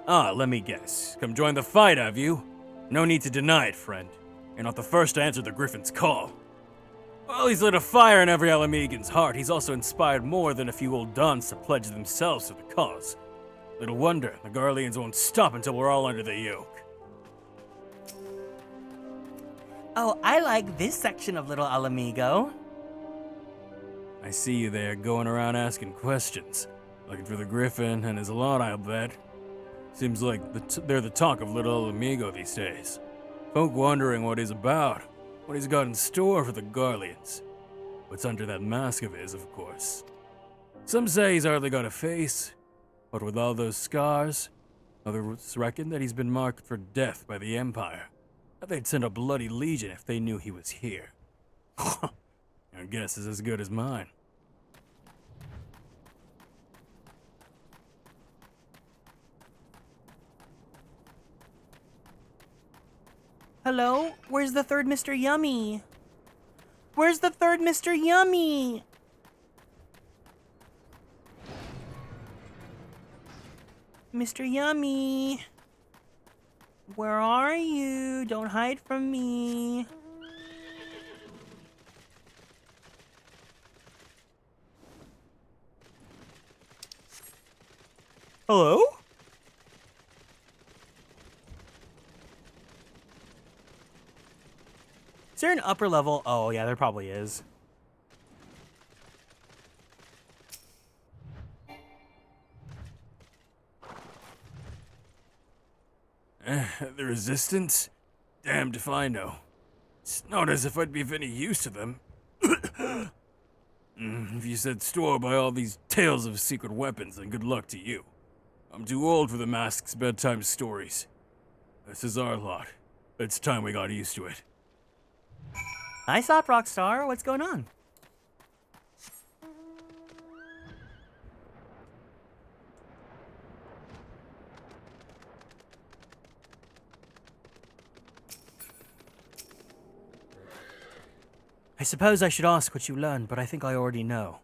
Ah, let me guess. Come join the fight, have you? No need to deny it, friend. You're not the first to answer the Griffin's call. Well, he's lit a fire in every Alamegan's heart. He's also inspired more than a few old dons to pledge themselves to the cause. Little wonder the Garleans won't stop until we're all under the yoke. Oh, I like this section of Little Alamigo. I see you there going around asking questions. Looking for the Griffin and his lot, I'll bet. Seems like they're the talk of Little Amigo these days. Folk wondering what he's about, what he's got in store for the Garleans. What's under that mask of his, of course. Some say he's hardly got a face, but with all those scars, others reckon that he's been marked for death by the Empire. That they'd send a bloody legion if they knew he was here. Your guess is as good as mine. Hello? Where's the third Mr. Yummy? Where's the third Mr. Yummy? Mr. Yummy. Where are you? Don't hide from me. Hello? Is there an upper level? Oh, yeah, there probably is. The Resistance? Damned if I know. It's not as if I'd be of any use to them. If you said store by all these tales of secret weapons, then good luck to you. I'm too old for the mask's bedtime stories. This is our lot. It's time we got used to it. Nice up, Rockstar. What's going on? I suppose I should ask what you learned, but I think I already know.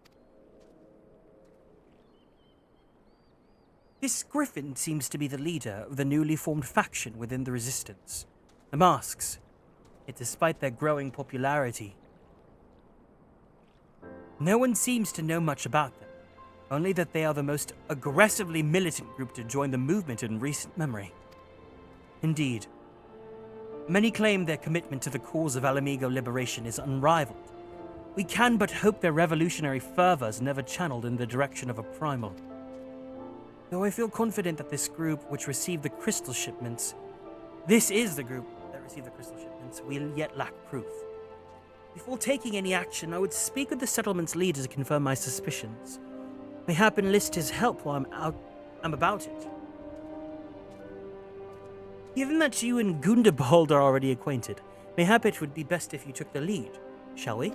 This Griffin seems to be the leader of the newly formed faction within the Resistance, the Masks. Yet despite their growing popularity, no one seems to know much about them, only that they are the most aggressively militant group to join the movement in recent memory. Indeed, many claim their commitment to the cause of Alamigo liberation is unrivaled. We can but hope their revolutionary fervor is never channeled in the direction of a primal. Though I feel confident that this group, which received the crystal shipments, this is the group that received the crystal shipments, will yet lack proof. Before taking any action, I would speak with the settlement's leader to confirm my suspicions. Mayhap enlist his help while I'm about it. Given that you and Gundabald are already acquainted, mayhap it would be best if you took the lead, shall we?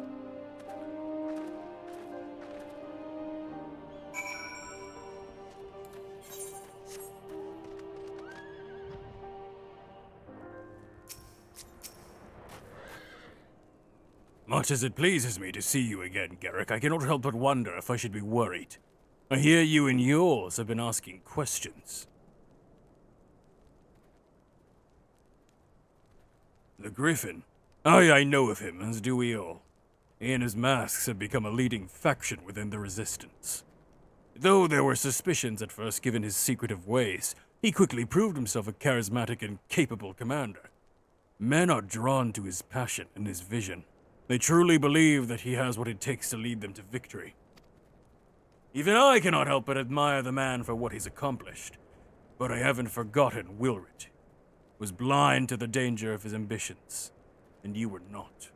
Much as it pleases me to see you again, Garrick, I cannot help but wonder if I should be worried. I hear you and yours have been asking questions. The Griffin? Aye, I know of him, as do we all. He and his masks have become a leading faction within the Resistance. Though there were suspicions at first given his secretive ways, he quickly proved himself a charismatic and capable commander. Men are drawn to his passion and his vision. They truly believe that he has what it takes to lead them to victory. Even I cannot help but admire the man for what he's accomplished, but I haven't forgotten Wilrit. Was blind to the danger of his ambitions, and you were not.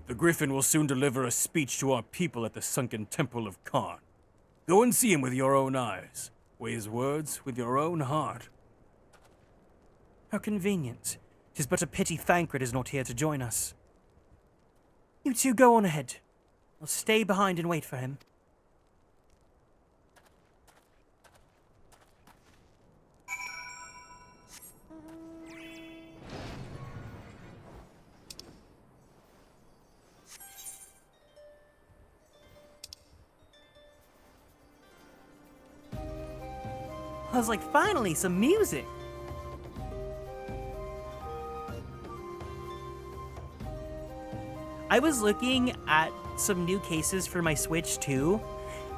The Griffin will soon deliver a speech to our people at the sunken temple of Karn. Go and see him with your own eyes. Weigh his words with your own heart. How convenient. 'Tis but a pity Thancred is not here to join us. You two go on ahead. I'll stay behind and wait for him. I was like, finally, some music! I was looking at some new cases for my Switch too,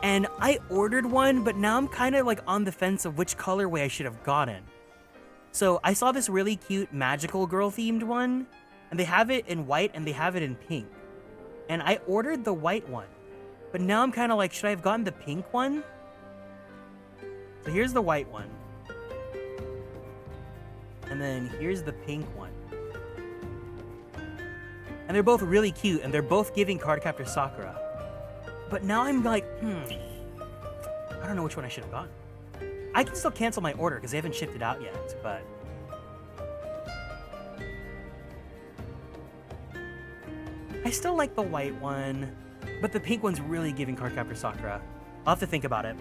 and I ordered one, but now I'm kind of like on the fence of which colorway I should have gotten. So I saw this really cute magical girl themed one, and they have it in white and they have it in pink. And I ordered the white one, but now I'm kind of like, should I have gotten the pink one? So here's the white one. And then here's the pink one. And they're both really cute, and they're both giving Cardcaptor Sakura. But now I'm like, I don't know which one I should have gotten. I can still cancel my order because they haven't shipped it out yet, but... I still like the white one, but the pink one's really giving Cardcaptor Sakura. I'll have to think about it.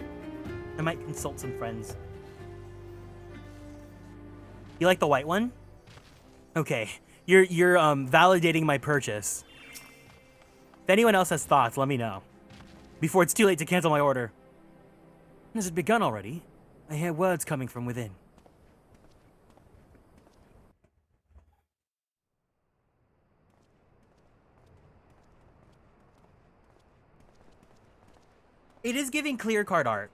I might consult some friends. You like the white one? Okay. You're validating my purchase. If anyone else has thoughts, let me know. Before it's too late to cancel my order. Has it begun already? I hear words coming from within. It is giving clear card art.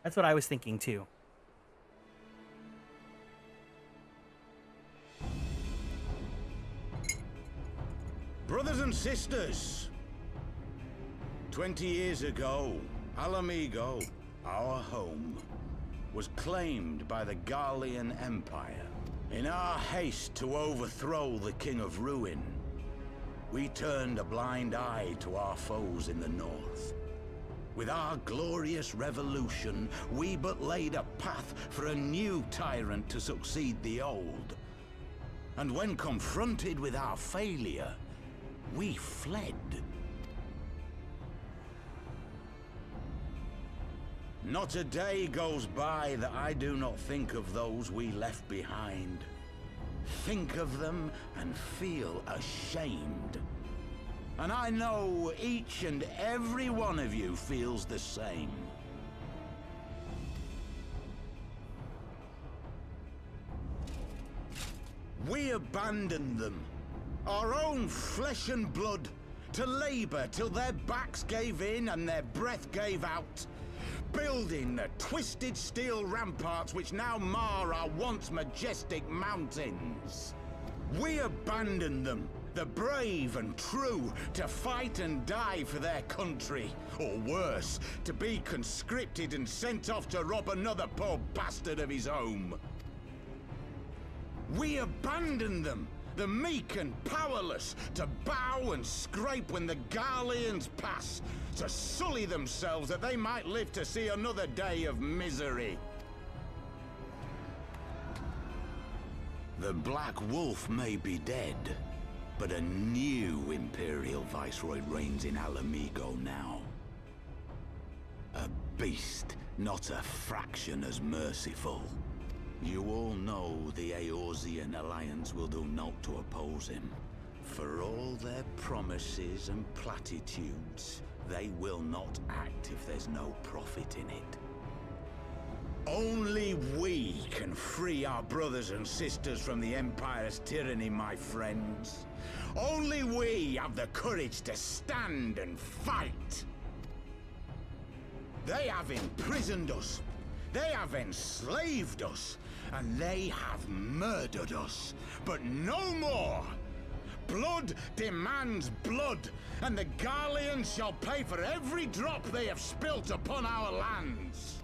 That's what I was thinking too. Brothers and sisters, 20 years ago, Alamigo, our home, was claimed by the Garlean Empire. In our haste to overthrow the King of Ruin, we turned a blind eye to our foes in the north. With our glorious revolution, we but laid a path for a new tyrant to succeed the old. And when confronted with our failure, we fled. Not a day goes by that I do not think of those we left behind. Think of them and feel ashamed. And I know each and every one of you feels the same. We abandoned them, our own flesh and blood, to labor till their backs gave in and their breath gave out. Building the twisted steel ramparts which now mar our once majestic mountains. We abandoned them, the brave and true, to fight and die for their country, or worse, to be conscripted and sent off to rob another poor bastard of his home. We abandoned them, the meek and powerless, to bow and scrape when the Garleans pass, to sully themselves that they might live to see another day of misery. The Black Wolf may be dead, but a new Imperial Viceroy reigns in Alamigo now. A beast, not a fraction as merciful. You all know the Eorzean Alliance will do naught to oppose him. For all their promises and platitudes, they will not act if there's no profit in it. Only we can free our brothers and sisters from the Empire's tyranny, my friends. Only we have the courage to stand and fight. They have imprisoned us. They have enslaved us. And they have murdered us. But no more! Blood demands blood, and the Garleans shall pay for every drop they have spilt upon our lands.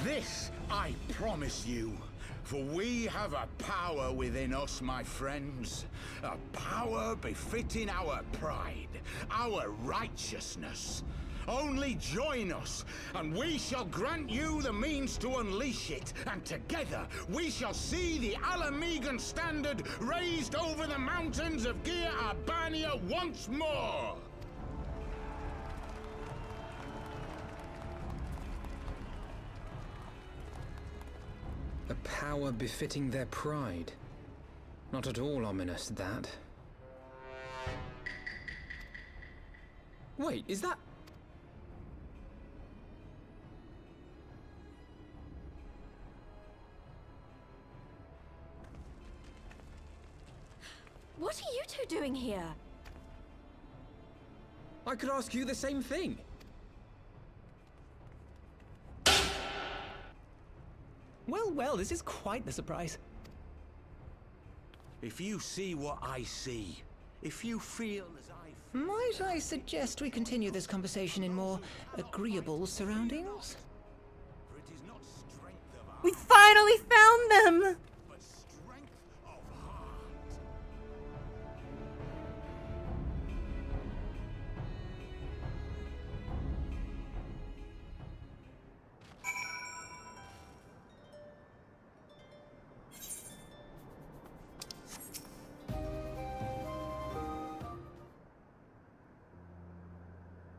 This I promise you, for we have a power within us, my friends. A power befitting our pride, our righteousness. Only join us, and we shall grant you the means to unleash it, and together we shall see the Alamigan standard raised over the mountains of Gia Arbania once more! A power befitting their pride. Not at all ominous, that. Wait, is that... What are you two doing here? I could ask you the same thing. Well, well, this is quite the surprise. If you see what I see, if you feel as I feel... Might I suggest we continue this conversation in more agreeable surroundings? We finally found them!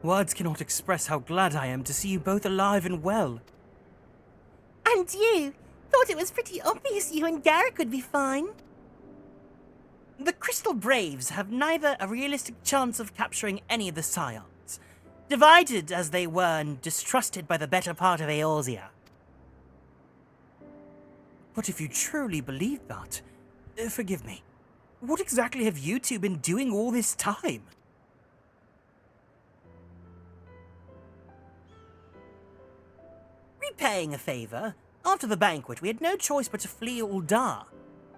Words cannot express how glad I am to see you both alive and well. And you? Thought it was pretty obvious you and Garrick would be fine. The Crystal Braves have neither a realistic chance of capturing any of the Scions, divided as they were and distrusted by the better part of Eorzea. But if you truly believe that, forgive me, what exactly have you two been doing all this time? Repaying a favor. After the banquet, we had no choice but to flee Uldar.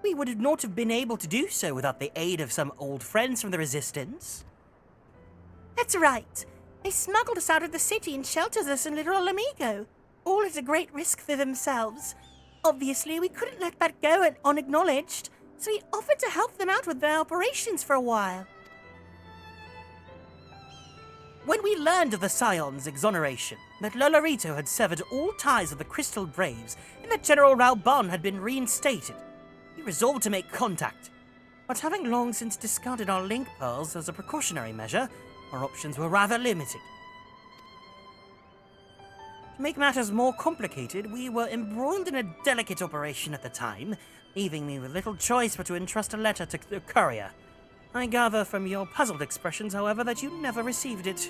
We would not have been able to do so without the aid of some old friends from the Resistance. That's right. They smuggled us out of the city and sheltered us in Little Amigo, all at a great risk for themselves. Obviously, we couldn't let that go unacknowledged, so we offered to help them out with their operations for a while. When we learned of the Scion's exoneration, that Lolorito had severed all ties with the Crystal Braves, and that General Raubon had been reinstated, we resolved to make contact. But having long since discarded our link pearls as a precautionary measure, our options were rather limited. To make matters more complicated, we were embroiled in a delicate operation at the time, leaving me with little choice but to entrust a letter to the courier. I gather from your puzzled expressions, however, that you never received it.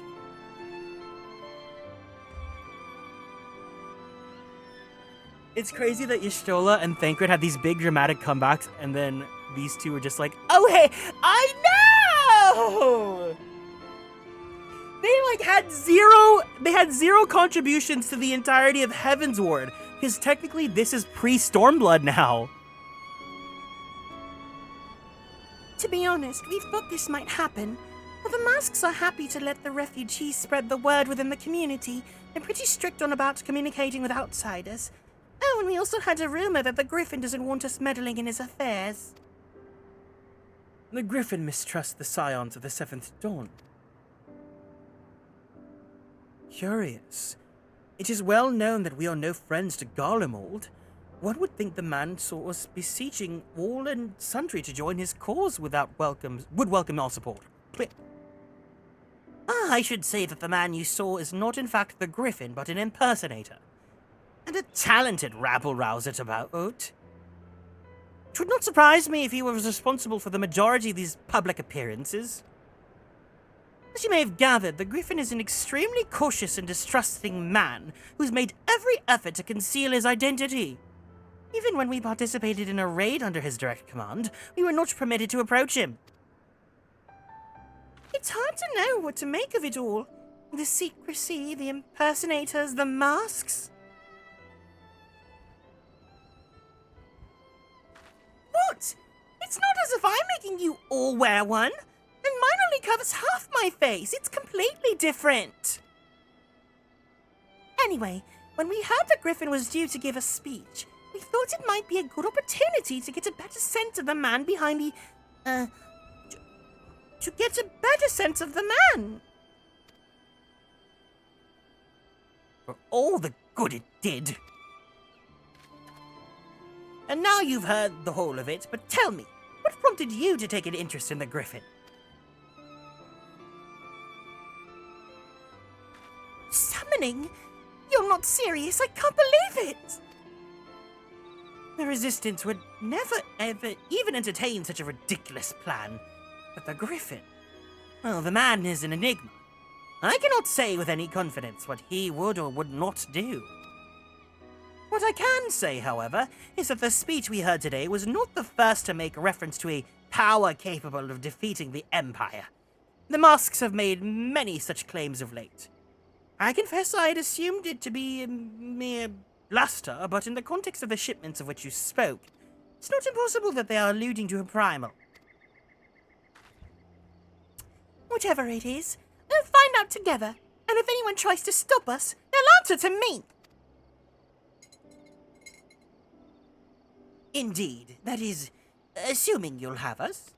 It's crazy that Y'shtola and Thancred had these big dramatic comebacks, and then these two were just like, oh hey, I know! They had zero contributions to the entirety of Heavensward, because technically this is pre-Stormblood now. To be honest, we thought this might happen. But the masks are happy to let the refugees spread the word within the community. They're pretty strict on about communicating with outsiders. Oh, and we also had a rumor that the Griffin doesn't want us meddling in his affairs. The Griffin mistrusts the Scions of the Seventh Dawn. Curious. It is well known that we are no friends to Garlemald. One would think the man saw us beseeching all and sundry to join his cause would welcome our support. I should say that the man you saw is not in fact the Griffin, but an impersonator. And a talented rabble-rouser to boot. It would not surprise me if he was responsible for the majority of these public appearances. As you may have gathered, the Griffin is an extremely cautious and distrusting man who's made every effort to conceal his identity. Even when we participated in a raid under his direct command, we were not permitted to approach him. It's hard to know what to make of it all. The secrecy, the impersonators, the masks. What? It's not as if I'm making you all wear one. And mine only covers half my face. It's completely different. Anyway, when we heard the Griffin was due to give a speech, we thought it might be a good opportunity to get a better sense of the man behind the, to get a better sense of the man. For all the good it did. And now you've heard the whole of it, but tell me, what prompted you to take an interest in the Griffin? Summoning? You're not serious, I can't believe it! The Resistance would never, ever even entertain such a ridiculous plan. But the Griffin? Well, the man is an enigma. I cannot say with any confidence what he would or would not do. What I can say, however, is that the speech we heard today was not the first to make reference to a power capable of defeating the Empire. The masks have made many such claims of late. I confess I had assumed it to be mere bluster, but in the context of the shipments of which you spoke, it's not impossible that they are alluding to a primal. Whatever it is, we'll find out together, and if anyone tries to stop us, they'll answer to me. Indeed, that is, assuming you'll have us.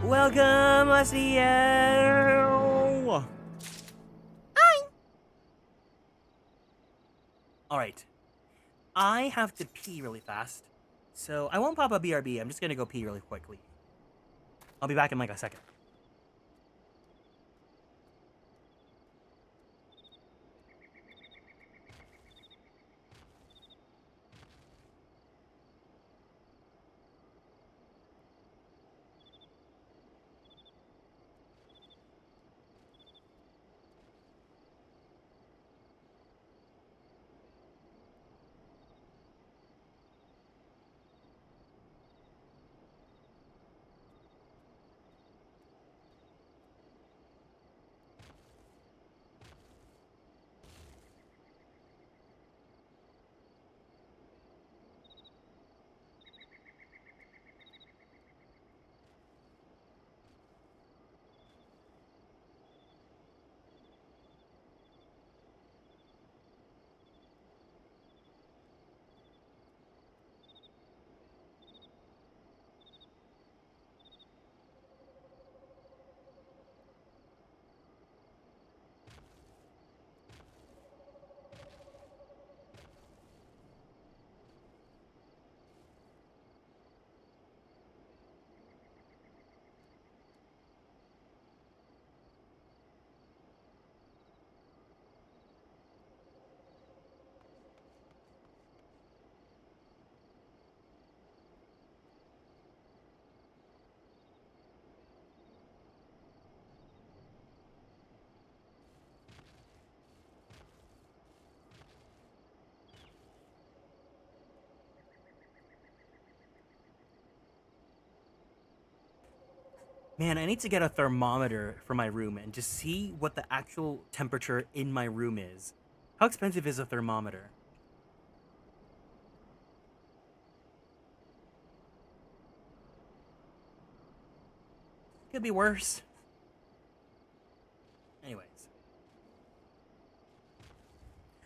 Welcome, Leo. Hi. Alright. I have to pee really fast, so I won't pop a BRB. I'm just gonna go pee really quickly. I'll be back in like a second. Man, I need to get a thermometer for my room and just see what the actual temperature in my room is. How expensive is a thermometer? Could be worse. Anyways.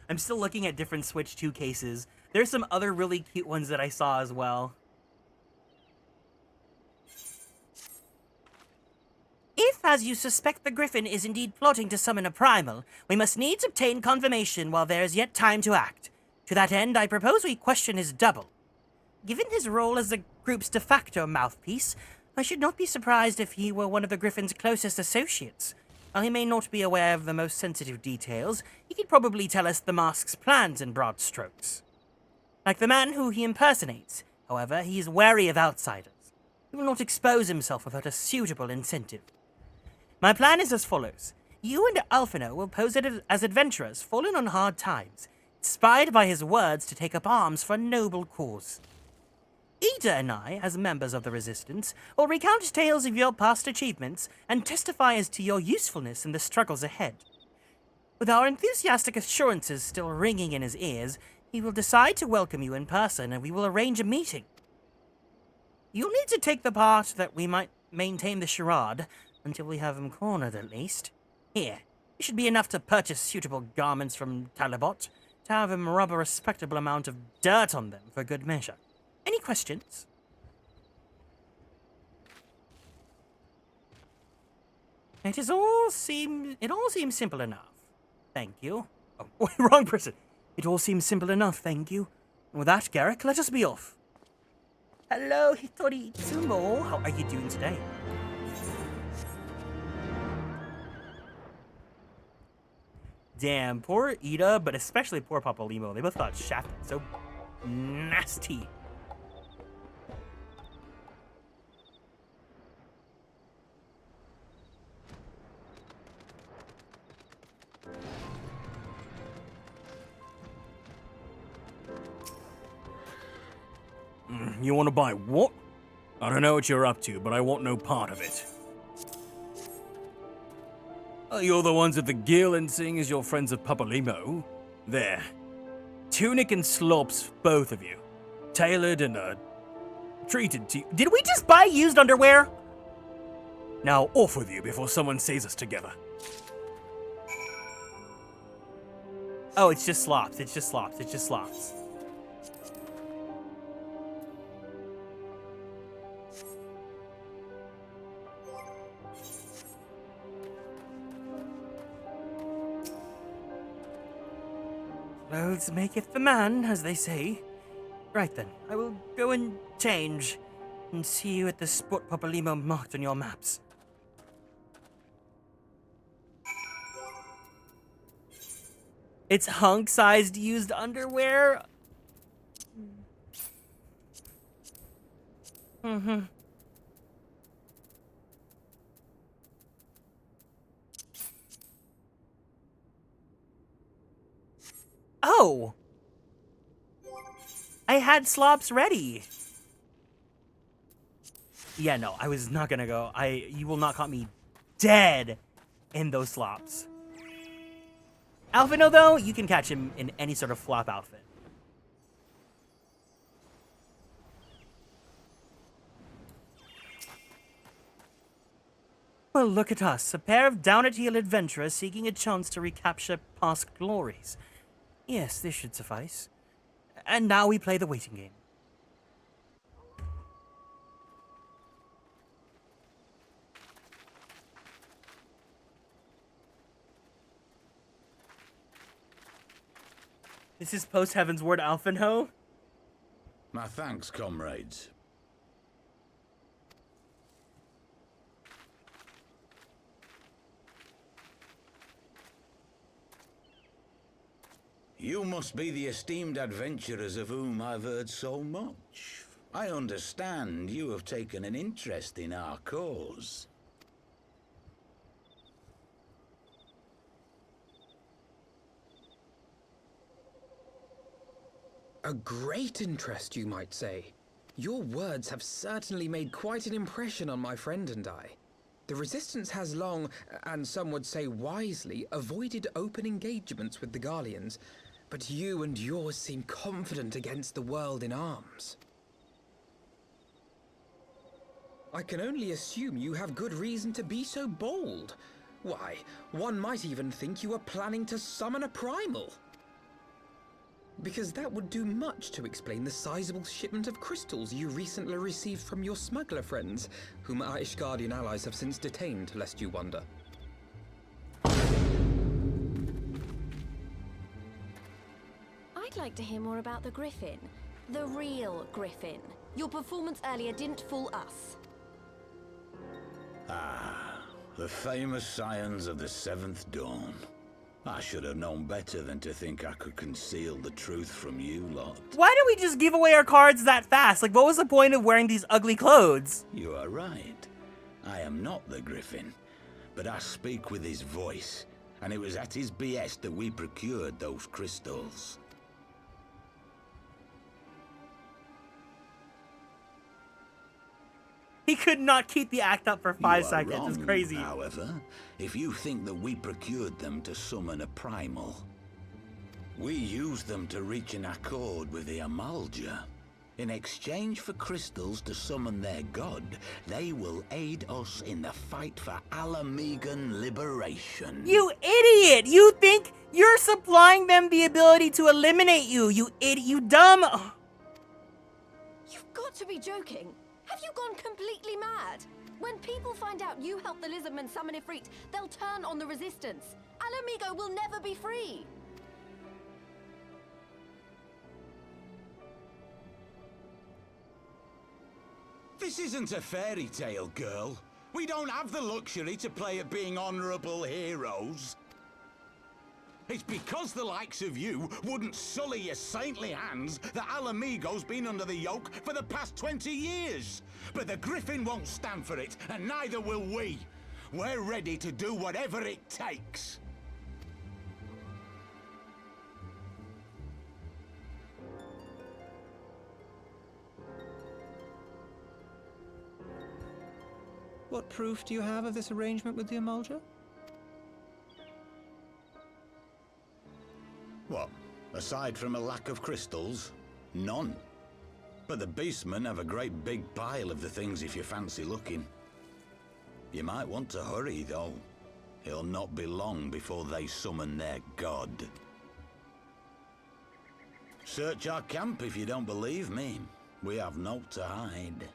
I'm still looking at different Switch 2 cases. There's some other really cute ones that I saw as well. If, as you suspect, the Griffin is indeed plotting to summon a primal, we must needs obtain confirmation while there is yet time to act. To that end, I propose we question his double. Given his role as the group's de facto mouthpiece, I should not be surprised if he were one of the Griffin's closest associates. While he may not be aware of the most sensitive details, he could probably tell us the mask's plans in broad strokes. Like the man who he impersonates, however, he is wary of outsiders. He will not expose himself without a suitable incentive. My plan is as follows. You and Alphino will pose as adventurers fallen on hard times, inspired by his words to take up arms for a noble cause. Ida and I, as members of the Resistance, will recount tales of your past achievements and testify as to your usefulness in the struggles ahead. With our enthusiastic assurances still ringing in his ears, he will decide to welcome you in person and we will arrange a meeting. You'll need to take the part that we might maintain the charade, until we have him cornered at least. Here, it should be enough to purchase suitable garments from Talabot, to have him rub a respectable amount of dirt on them for good measure. Any questions? It all seems simple enough. Thank you. Oh, wrong person. It all seems simple enough, thank you. And with that, Garrick, let us be off. Hello, Hitori Itsumo. How are you doing today? Damn, poor Ida, but especially poor Papalymo. They both got shafted so nasty. You want to buy what? I don't know what you're up to, but I want no part of it. Oh, you're the ones with the gill, and seeing as you're friends of Papalymo. There. Tunic and slops, both of you. Tailored and, treated to... Did we just buy used underwear? Now, off with you before someone sees us together. Oh, it's just slops. It's just slops. It's just slops. Clothes maketh the man, as they say. Right then, I will go and change, and see you at the spot Papalymo marked on your maps. It's hunk-sized used underwear? Mm-hmm. Oh! I had slops ready. Yeah, no, I was not gonna go. You will not caught me dead in those slops. Alphino, though, you can catch him in any sort of flop outfit. Well, look at us, a pair of down-at-heel adventurers seeking a chance to recapture past glories. Yes, this should suffice. And now we play the waiting game. This is post-Heavensward Alphino? My thanks, comrades. You must be the esteemed adventurers of whom I've heard so much. I understand you have taken an interest in our cause. A great interest, you might say. Your words have certainly made quite an impression on my friend and I. The Resistance has long, and some would say wisely, avoided open engagements with the Garleans, but you and yours seem confident against the world in arms. I can only assume you have good reason to be so bold. Why, one might even think you are planning to summon a primal. Because that would do much to explain the sizable shipment of crystals you recently received from your smuggler friends, whom our Ishgardian allies have since detained, lest you wonder. I'd like to hear more about the Griffin. The real Griffin. Your performance earlier didn't fool us. Ah, the famous scions of the Seventh Dawn. I should have known better than to think I could conceal the truth from you lot. Why did we just give away our cards that fast? Like, what was the point of wearing these ugly clothes? You are right. I am not the Griffin, but I speak with his voice, and it was at his behest that we procured those crystals. He could not keep the act up for 5 seconds. Wrong, It's crazy. However, if you think that we procured them to summon a primal, we used them to reach an accord with the Amalja. In exchange for crystals to summon their god, they will aid us in the fight for Alamegan liberation. You idiot! You think you're supplying them the ability to eliminate you, you idiot, you dumb... You've got to be joking. Have you gone completely mad? When people find out you helped the Lizardmen summon Ifrit, they'll turn on the Resistance. Alamigo will never be free. This isn't a fairy tale, girl. We don't have the luxury to play at being honorable heroes. It's because the likes of you wouldn't sully your saintly hands that Alamigo's been under the yoke for the past 20 years. But the Griffin won't stand for it, and neither will we. We're ready to do whatever it takes. What proof do you have of this arrangement with the Amalja? What? Aside from a lack of crystals? None. But the beastmen have a great big pile of the things if you fancy looking. You might want to hurry, though. It'll not be long before they summon their god. Search our camp if you don't believe me. We have naught to hide.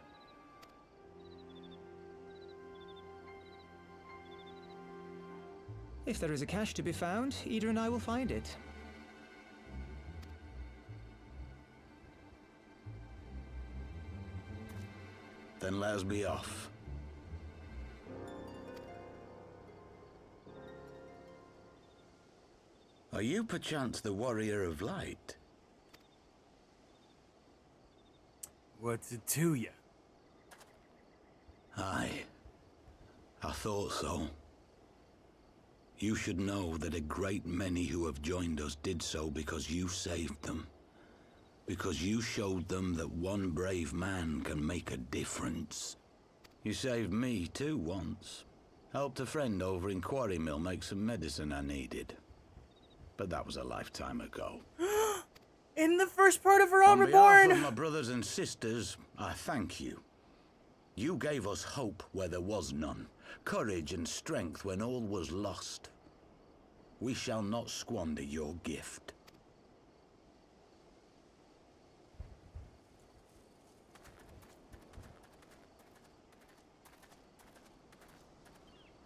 If there is a cache to be found, Ida and I will find it. Then let us be off. Are you perchance the Warrior of Light? What's it to you? Aye. I thought so. You should know that a great many who have joined us did so because you saved them. Because you showed them that one brave man can make a difference. You saved me too once. Helped a friend over in Quarry Mill make some medicine I needed. But that was a lifetime ago. In the first part of Realm Reborn! On behalf of my brothers and sisters, I thank you. You gave us hope where there was none. Courage and strength when all was lost. We shall not squander your gift.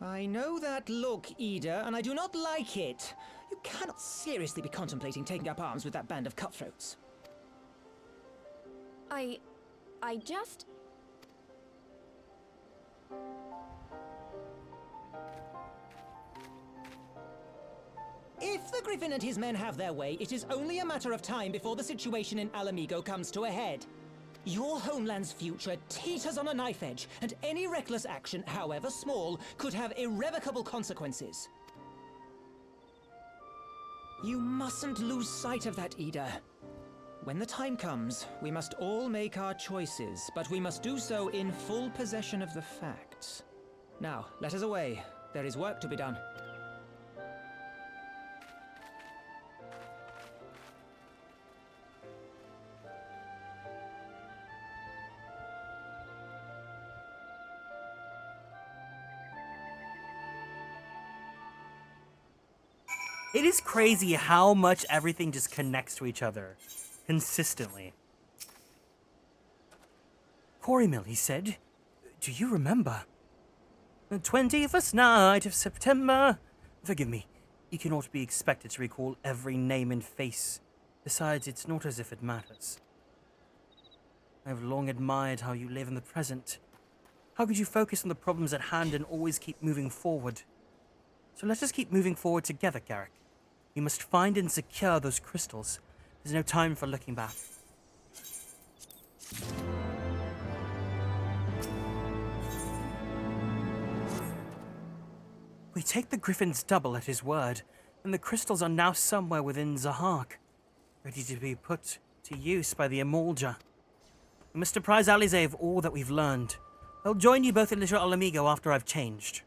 I know that look, Ida, and I do not like it. You cannot seriously be contemplating taking up arms with that band of cutthroats. I just... If the Griffin and his men have their way, it is only a matter of time before the situation in Alamigo comes to a head. Your homeland's future teeters on a knife edge, and any reckless action, however small, could have irrevocable consequences. You mustn't lose sight of that, Ida. When the time comes, we must all make our choices, but we must do so in full possession of the facts. Now, let us away. There is work to be done. It is crazy how much everything just connects to each other consistently. Corymil, he said, do you remember? The 21st night of September. Forgive me, you cannot be expected to recall every name and face. Besides, it's not as if it matters. I have long admired how you live in the present. How could you focus on the problems at hand and always keep moving forward? So let us keep moving forward together, Garrick. We must find and secure those crystals. There's no time for looking back. We take the Griffin's double at his word, and the crystals are now somewhere within Zahak, ready to be put to use by the Emolja. We must apprise Alize of all that we've learned. I'll join you both in Little Alamigo after I've changed.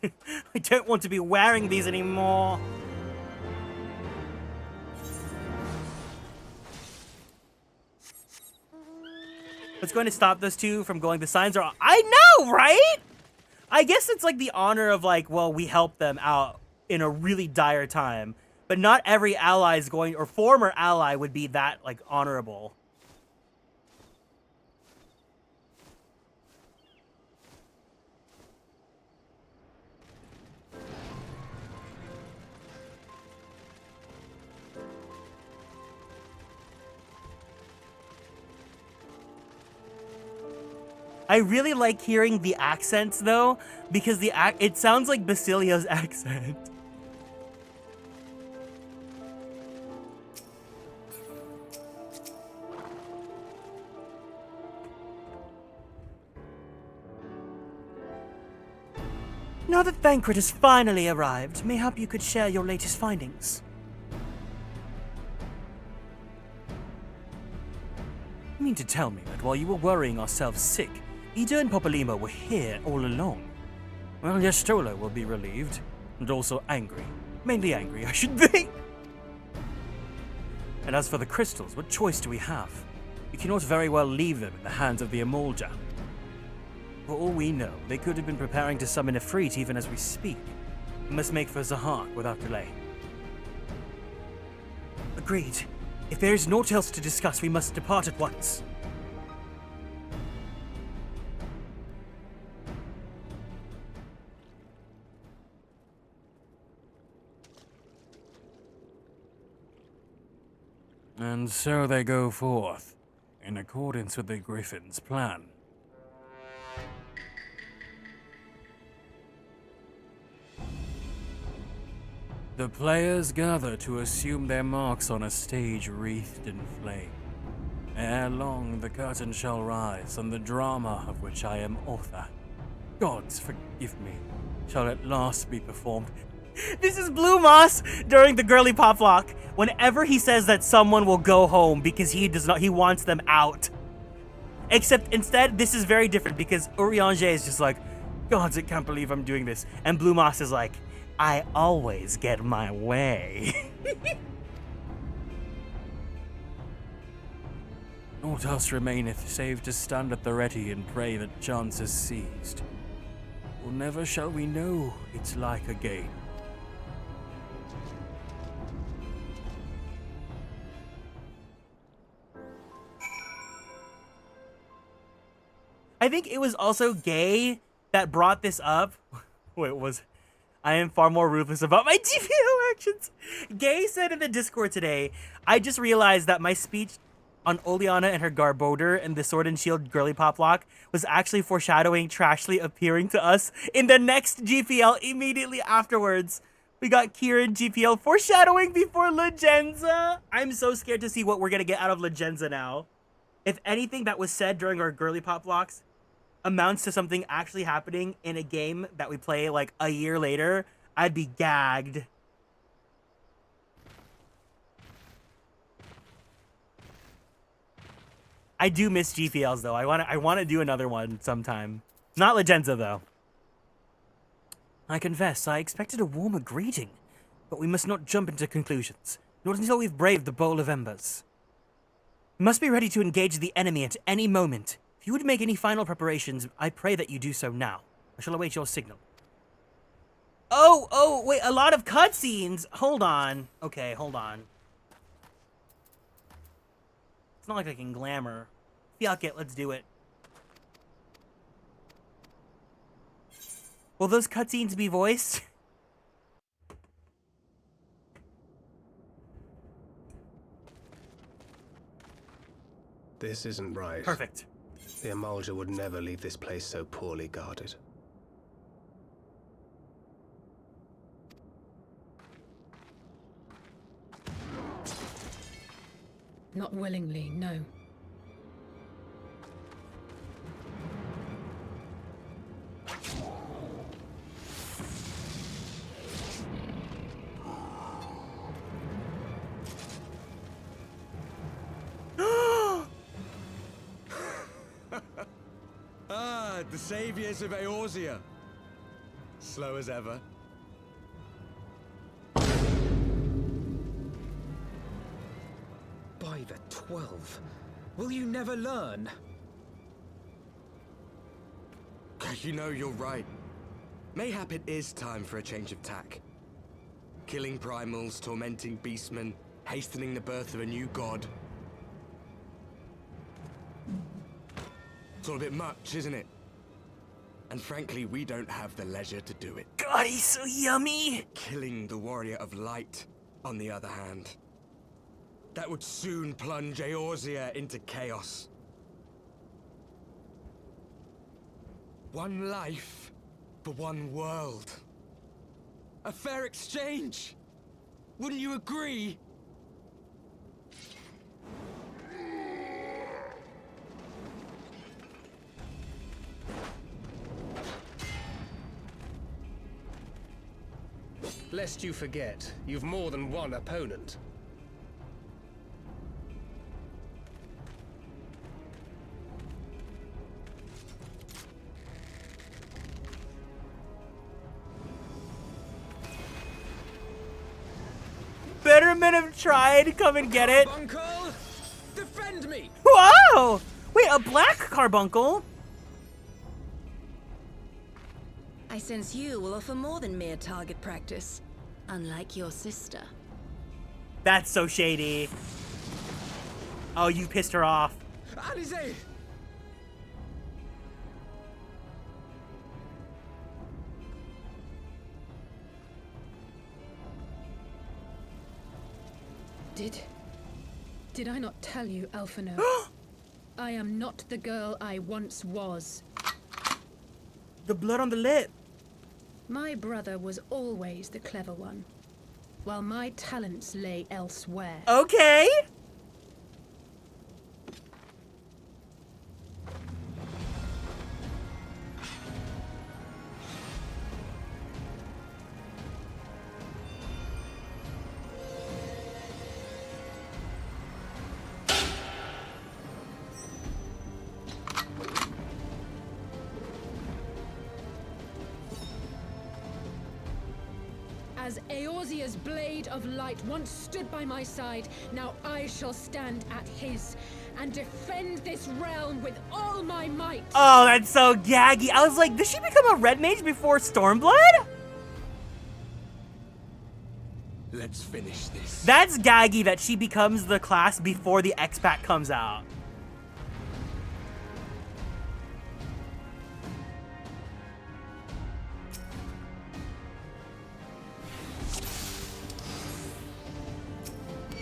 I don't want to be wearing these anymore. What's going to stop those two from going? The signs are... I know, right? I guess it's like the honor of like, well, we helped them out in a really dire time. But not every ally is going... Or former ally would be that, like, honorable. I really like hearing the accents, though, because it sounds like Basilio's accent. Now that Thancred has finally arrived, mayhap you could share your latest findings. You mean to tell me that while you were worrying ourselves sick, Ida and Popolimo were here all along? Well, Yastolo will be relieved, and also angry. Mainly angry, I should think. And as for the crystals, what choice do we have? We cannot very well leave them in the hands of the Emolja. For all we know, they could have been preparing to summon Ifrit even as we speak. We must make for Zahak without delay. Agreed. If there is naught else to discuss, we must depart at once. And so they go forth, in accordance with the Griffin's plan. The players gather to assume their marks on a stage wreathed in flame. Ere long, the curtain shall rise, and the drama of which I am author, gods forgive me, shall at last be performed. This is Blue Moss during the girly pop lock. Whenever he says that someone will go home because he wants them out. Except instead, this is very different because Urianger is just like, gods, I can't believe I'm doing this. And Blue Moss is like, I always get my way. Naught else remaineth save to stand at the ready and pray that chance is seized. For never shall we know its like again. I think it was also Gay that brought this up. I am far more ruthless about my GPO actions. Gay said in the Discord today, I just realized that my speech on Oleana and her Garbodor and the Sword and Shield girly pop lock was actually foreshadowing Trashly appearing to us in the next GPL immediately afterwards. We got Kieran GPL foreshadowing before Legenza. I'm so scared to see what we're going to get out of Legenza now. If anything that was said during our girly pop locks amounts to something actually happening in a game that we play like a year later, I'd be gagged. I do miss GPLs though. I want to do another one sometime. Not Legenza though. I confess, I expected a warmer greeting, but we must not jump into conclusions, not until we've braved the Bowl of Embers. We must be ready to engage the enemy at any moment. If you would make any final preparations, I pray that you do so now. I shall await your signal. Oh, wait, a lot of cutscenes. Hold on. Okay, hold on. It's not like I can glamour. Fuck it, let's do it. Will those cutscenes be voiced? This isn't right. Perfect. The Emulger would never leave this place so poorly guarded. Not willingly, no. The saviors of Eorzea. Slow as ever. By the 12, will you never learn? You know, you're right. Mayhap it is time for a change of tack. Killing primals, tormenting beastmen, hastening the birth of a new god. It's all a bit much, isn't it? And frankly, we don't have the leisure to do it. God, he's so yummy! Killing the warrior of light, on the other hand. That would soon plunge Eorzea into chaos. One life for one world. A fair exchange! Wouldn't you agree? Lest you forget, you've more than one opponent. Better men have tried. Come and get it. Carbuncle, defend me! Wow! Wait, a black carbuncle? I sense you will offer more than mere target practice, unlike your sister. That's so shady. Oh, you pissed her off. Alize! Did I not tell you, Alphino? I am not the girl I once was. The blood on the lip. My brother was always the clever one, while my talents lay elsewhere. Okay. As Eorzea's blade of light once stood by my side, now I shall stand at his and defend this realm with all my might. Oh, that's so gaggy. I was like, did she become a red mage before Stormblood? Let's finish this. That's gaggy that she becomes the class before the X-Pack comes out.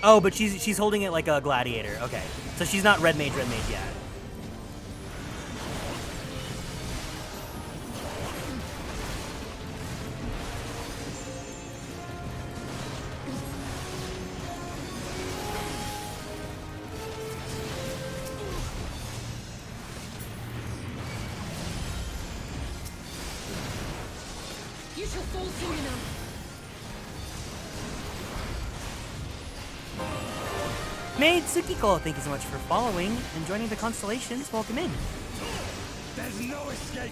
Oh, but she's holding it like a gladiator. Okay. So she's not red mage yet. You shall fall soon enough. Maid Tsukiko, thank you so much for following and joining the Konstellations. Welcome in. There's no escape.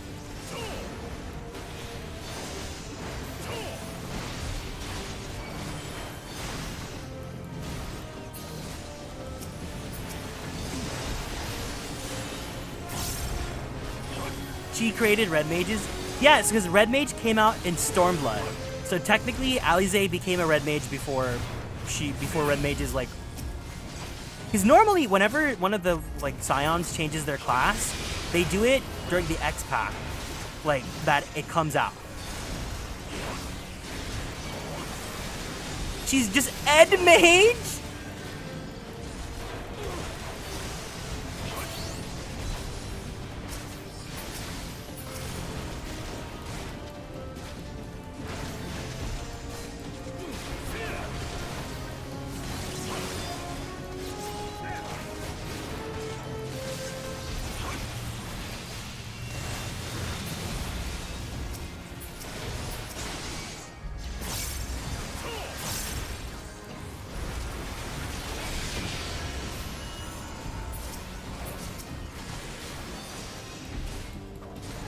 she created red mages? Yes, because red mage came out in Stormblood. So technically, Alize became a red mage before red mages like. Because normally, whenever one of the like scions changes their class, they do it during the X pack, like that it comes out. She's just Ed Mage?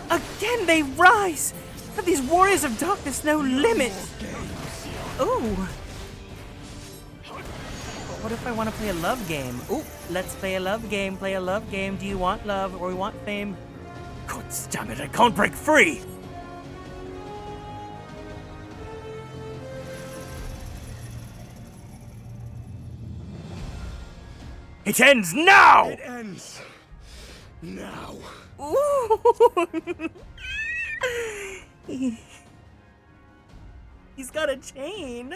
Again they rise! Have these warriors of darkness no limit? Ooh. What if I want to play a love game? Ooh, let's play a love game, play a love game. Do you want love or you want fame? God damn it, I can't break free! It ends now! It ends now. Ooh. He's got a chain.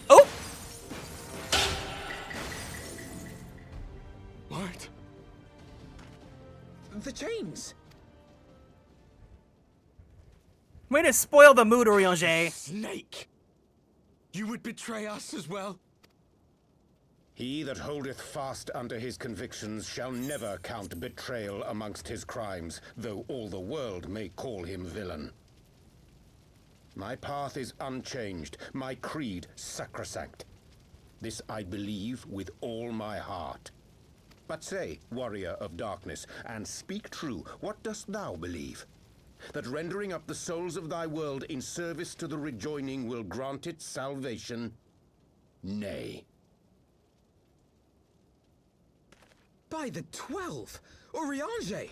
Oh! What? The chains. Way to spoil the mood, Urianger. Snake! You would betray us as well? He that holdeth fast unto his convictions shall never count betrayal amongst his crimes, though all the world may call him villain. My path is unchanged, my creed sacrosanct. This I believe with all my heart. But say, warrior of darkness, and speak true, what dost thou believe? That rendering up the souls of thy world in service to the rejoining will grant it salvation? Nay. By the 12! Urianger!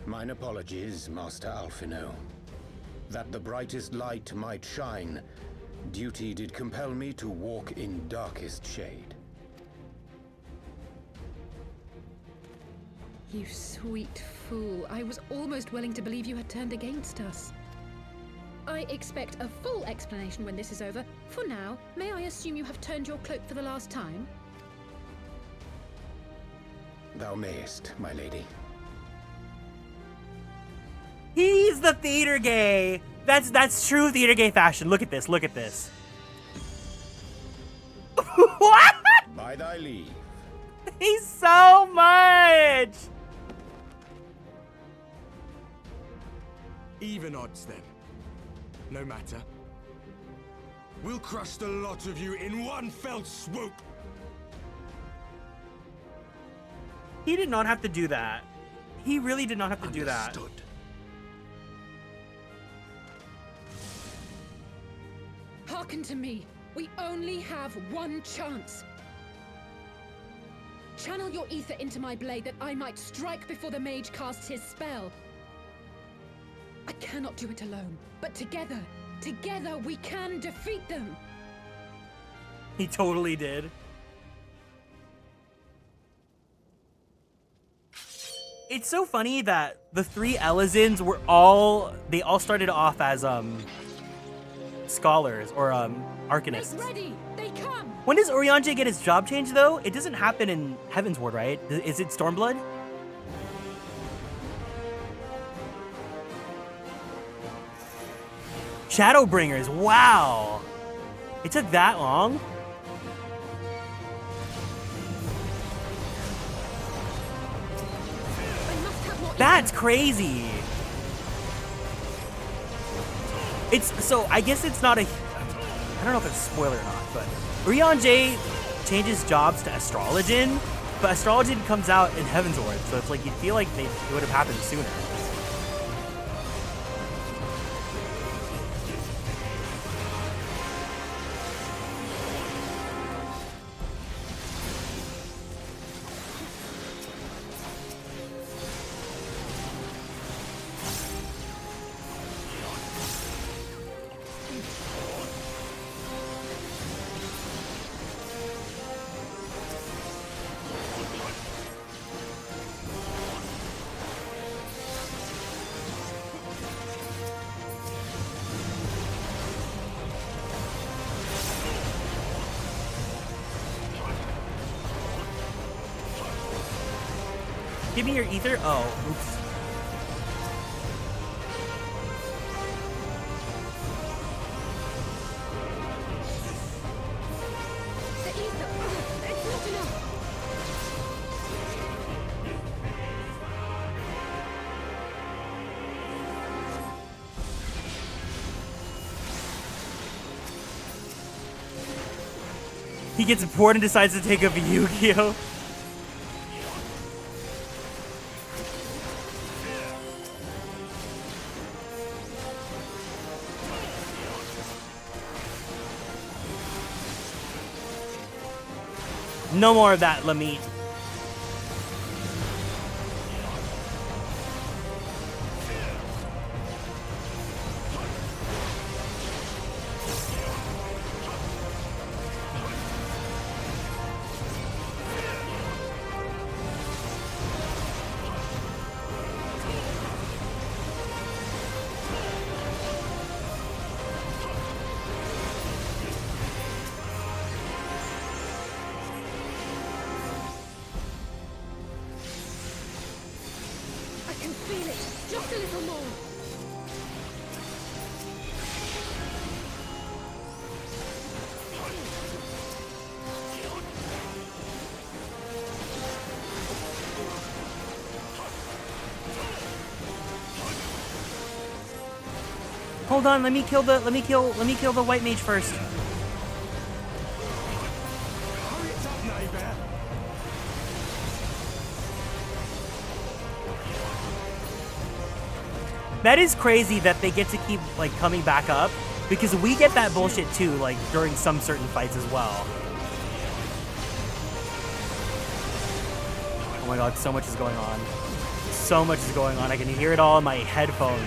Mine apologies, Master Alphino. That the brightest light might shine, duty did compel me to walk in darkest shade. You sweet fool. I was almost willing to believe you had turned against us. I expect a full explanation when this is over. For now, may I assume you have turned your cloak for the last time? Thou mayest, my lady. He's the theater gay. That's true theater gay fashion. Look at this. Look at this. What? By thy leave. He's so much. Even odds then. No matter. We'll crush the lot of you in one fell swoop. He did not have to do that. He really did not have to do that. Hearken to me. We only have one chance. Channel your ether into my blade that I might strike before the mage casts his spell. I cannot do it alone, but together we can defeat them. He totally did. It's so funny that the three Elizins were they all started off as scholars or arcanists. Make ready, they come. When does Urianger get his job change though? It doesn't happen in Heavensward, right? Is it Stormblood? Shadowbringers, wow! It took that long? That's crazy! So I guess it's not I don't know if it's a spoiler or not, but Urianger changes jobs to Astrologian, but Astrologian comes out in Heavensward, so it's like you'd feel like it would have happened sooner. Give me your ether. Oh, oops. The ether. It's not enough. He gets bored and decides to take up Yu-Gi-Oh! No more of that, Lamit. I can feel it. Just a little more. Hold on, let me kill the white mage first. That is crazy that they get to keep like coming back up, because we get that bullshit too, like during some certain fights as well. Oh my god, so much is going on. So much is going on. I can hear it all in my headphones.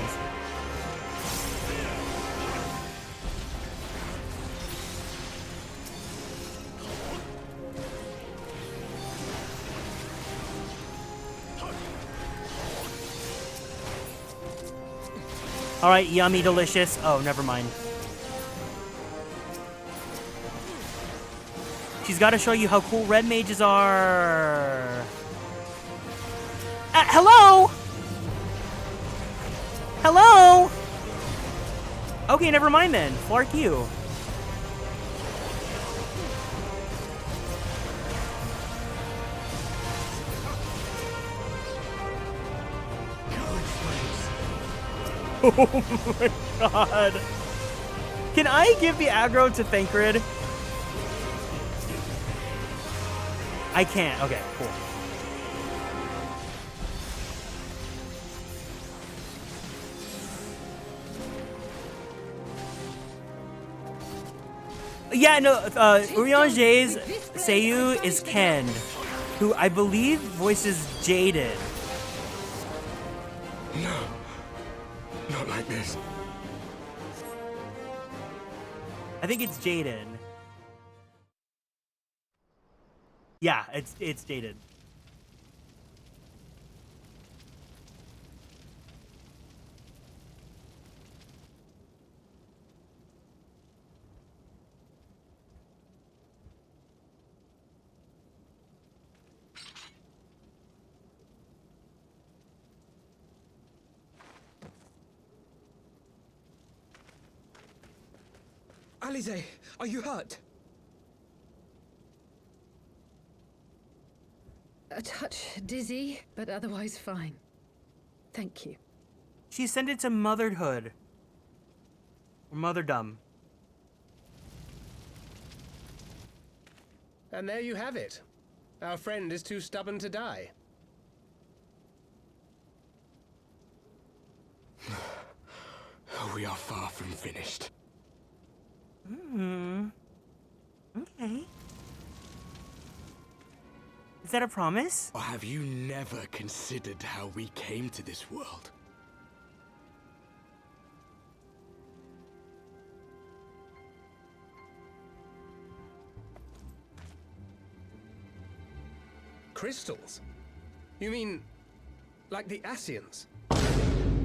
All right, yummy, delicious. Oh, never mind. She's got to show you how cool red mages are. Hello? Hello? Okay, never mind then. Flark you. Oh my god. Can I give the aggro to Thancred? I can't. Okay, cool. Yeah, no, Urianger's Seiyu is Ken, who I believe voices Jaden. No. Not like this. I think it's Jaden. Yeah, it's Jaden. Alize, are you hurt? A touch dizzy, but otherwise fine. Thank you. She sent it to motherhood. Or motherdom. And there you have it. Our friend is too stubborn to die. We are far from finished. Okay. Is that a promise? Or have you never considered how we came to this world? Crystals? You mean, like the Ascians?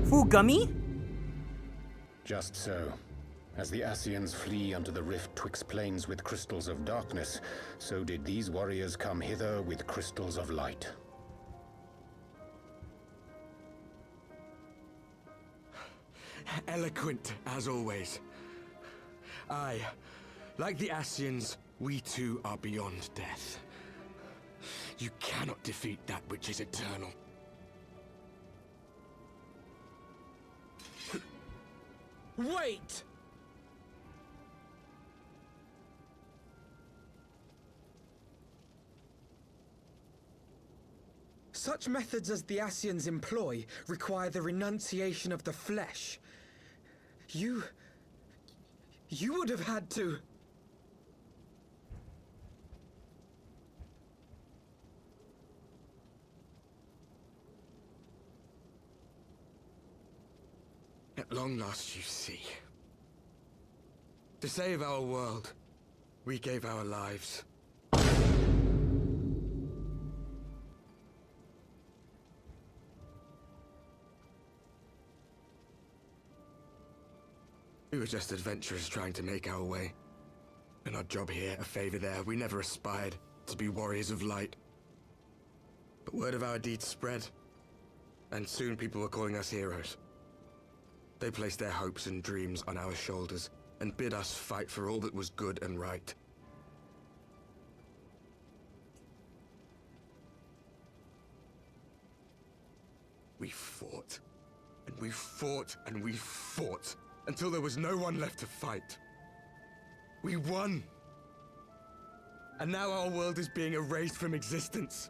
Fugummi? Just so. As the Ascians flee unto the rift twixt planes with crystals of darkness, so did these warriors come hither with crystals of light. eloquent as always. Aye, like the Ascians, we too are beyond death. You cannot defeat that which is eternal. Wait! Such methods as the Ascians employ require the renunciation of the flesh. You would have had to... At long last, you see. To save our world, we gave our lives. We were just adventurers trying to make our way. An odd job here, a favor there. We never aspired to be warriors of light. But word of our deeds spread, and soon people were calling us heroes. They placed their hopes and dreams on our shoulders, and bid us fight for all that was good and right. We fought, and we fought, and we fought, until there was no one left to fight. We won! And now our world is being erased from existence.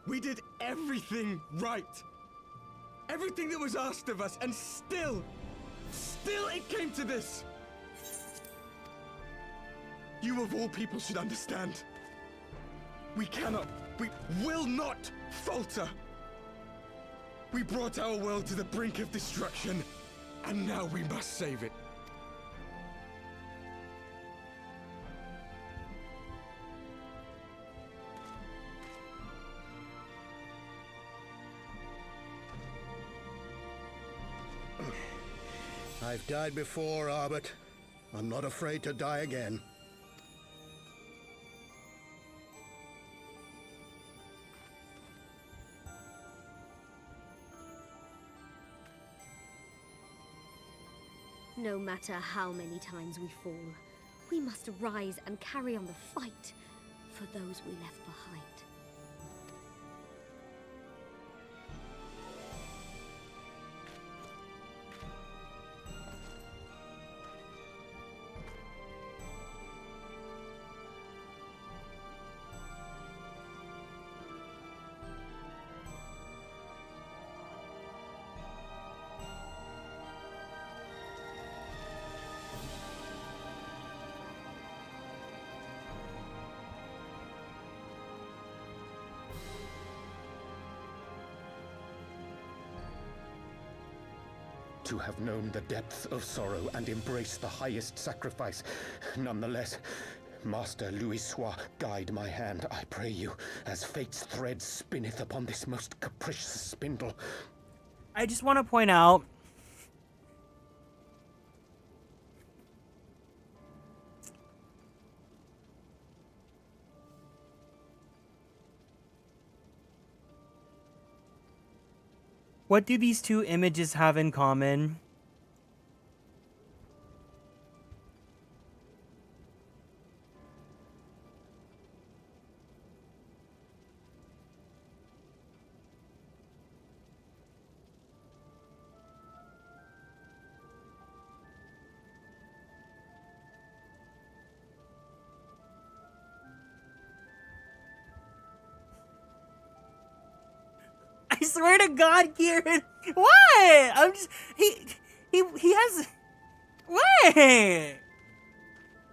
We did everything right. Everything that was asked of us, and still it came to this. You of all people should understand. We will not falter. We brought our world to the brink of destruction, and now we must save it. I've died before, Arbit. I'm not afraid to die again. No matter how many times we fall, we must rise and carry on the fight for those we left behind. To have known the depth of sorrow and embrace the highest sacrifice. Nonetheless, Master Louis-Sois, guide my hand, I pray you, as fate's thread spinneth upon this most capricious spindle. I just want to point out, what do these two images have in common? I swear to God, Kieran. What? I'm just he has what?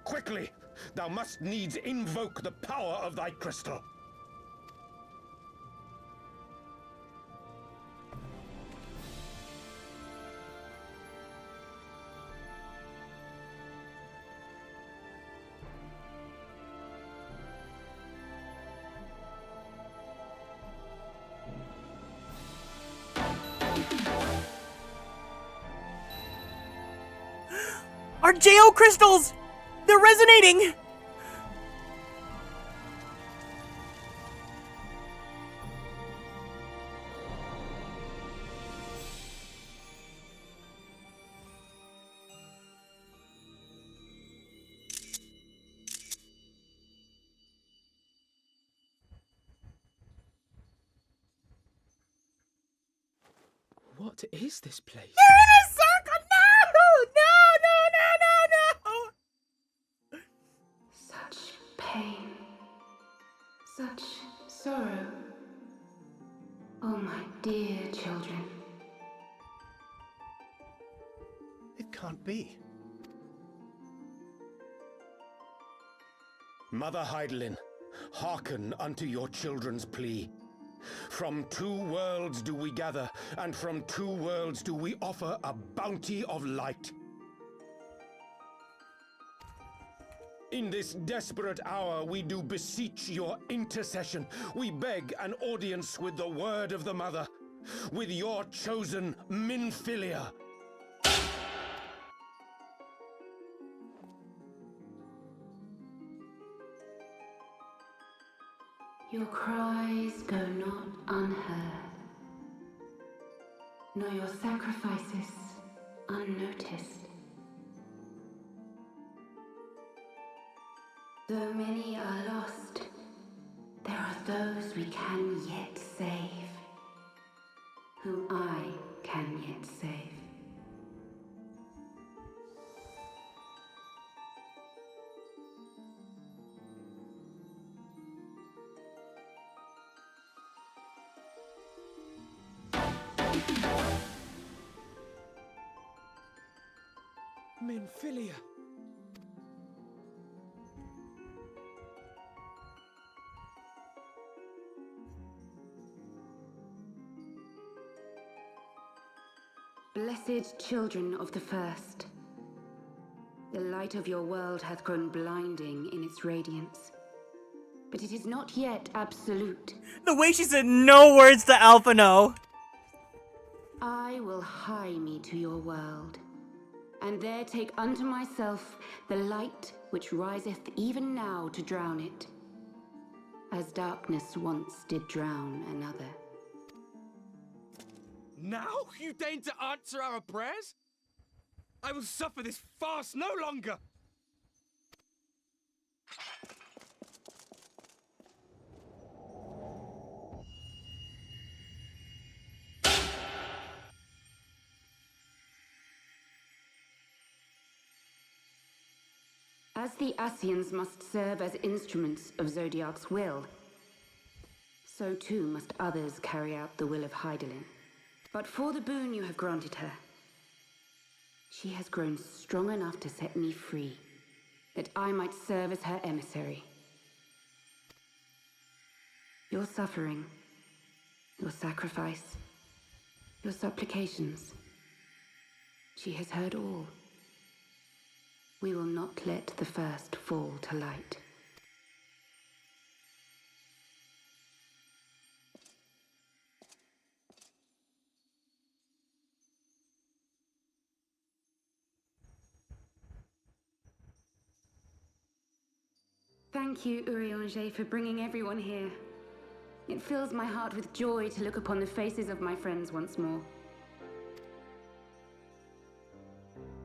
Quickly, thou must needs invoke the power of thy crystal. Our JO crystals! They're resonating! What is this place? You're in a circle! No! Such pain. Such sorrow. Oh, my dear children. It can't be. Mother Heidelin, hearken unto your children's plea. From two worlds do we gather, and from two worlds do we offer a bounty of light. In this desperate hour we do beseech your intercession. We beg an audience with the word of the Mother, with your chosen Minfilia. Your cries go not unheard, nor your sacrifices unnoticed. Though many are lost, there are those we can yet save, whom I can yet save. Minfilia. Blessed children of the first, the light of your world hath grown blinding in its radiance, but it is not yet absolute. The way she said no words to Alpha No. I will hie me to your world, and there take unto myself the light which riseth even now to drown it, as darkness once did drown another. Now you deign to answer our prayers? I will suffer this farce no longer! As the Ascians must serve as instruments of Zodiark's will, so too must others carry out the will of Heidelin. But for the boon you have granted her, she has grown strong enough to set me free, that I might serve as her emissary. Your suffering, your sacrifice, your supplications, she has heard all. We will not let the first fall to light. Thank you, Urianger, for bringing everyone here. It fills my heart with joy to look upon the faces of my friends once more.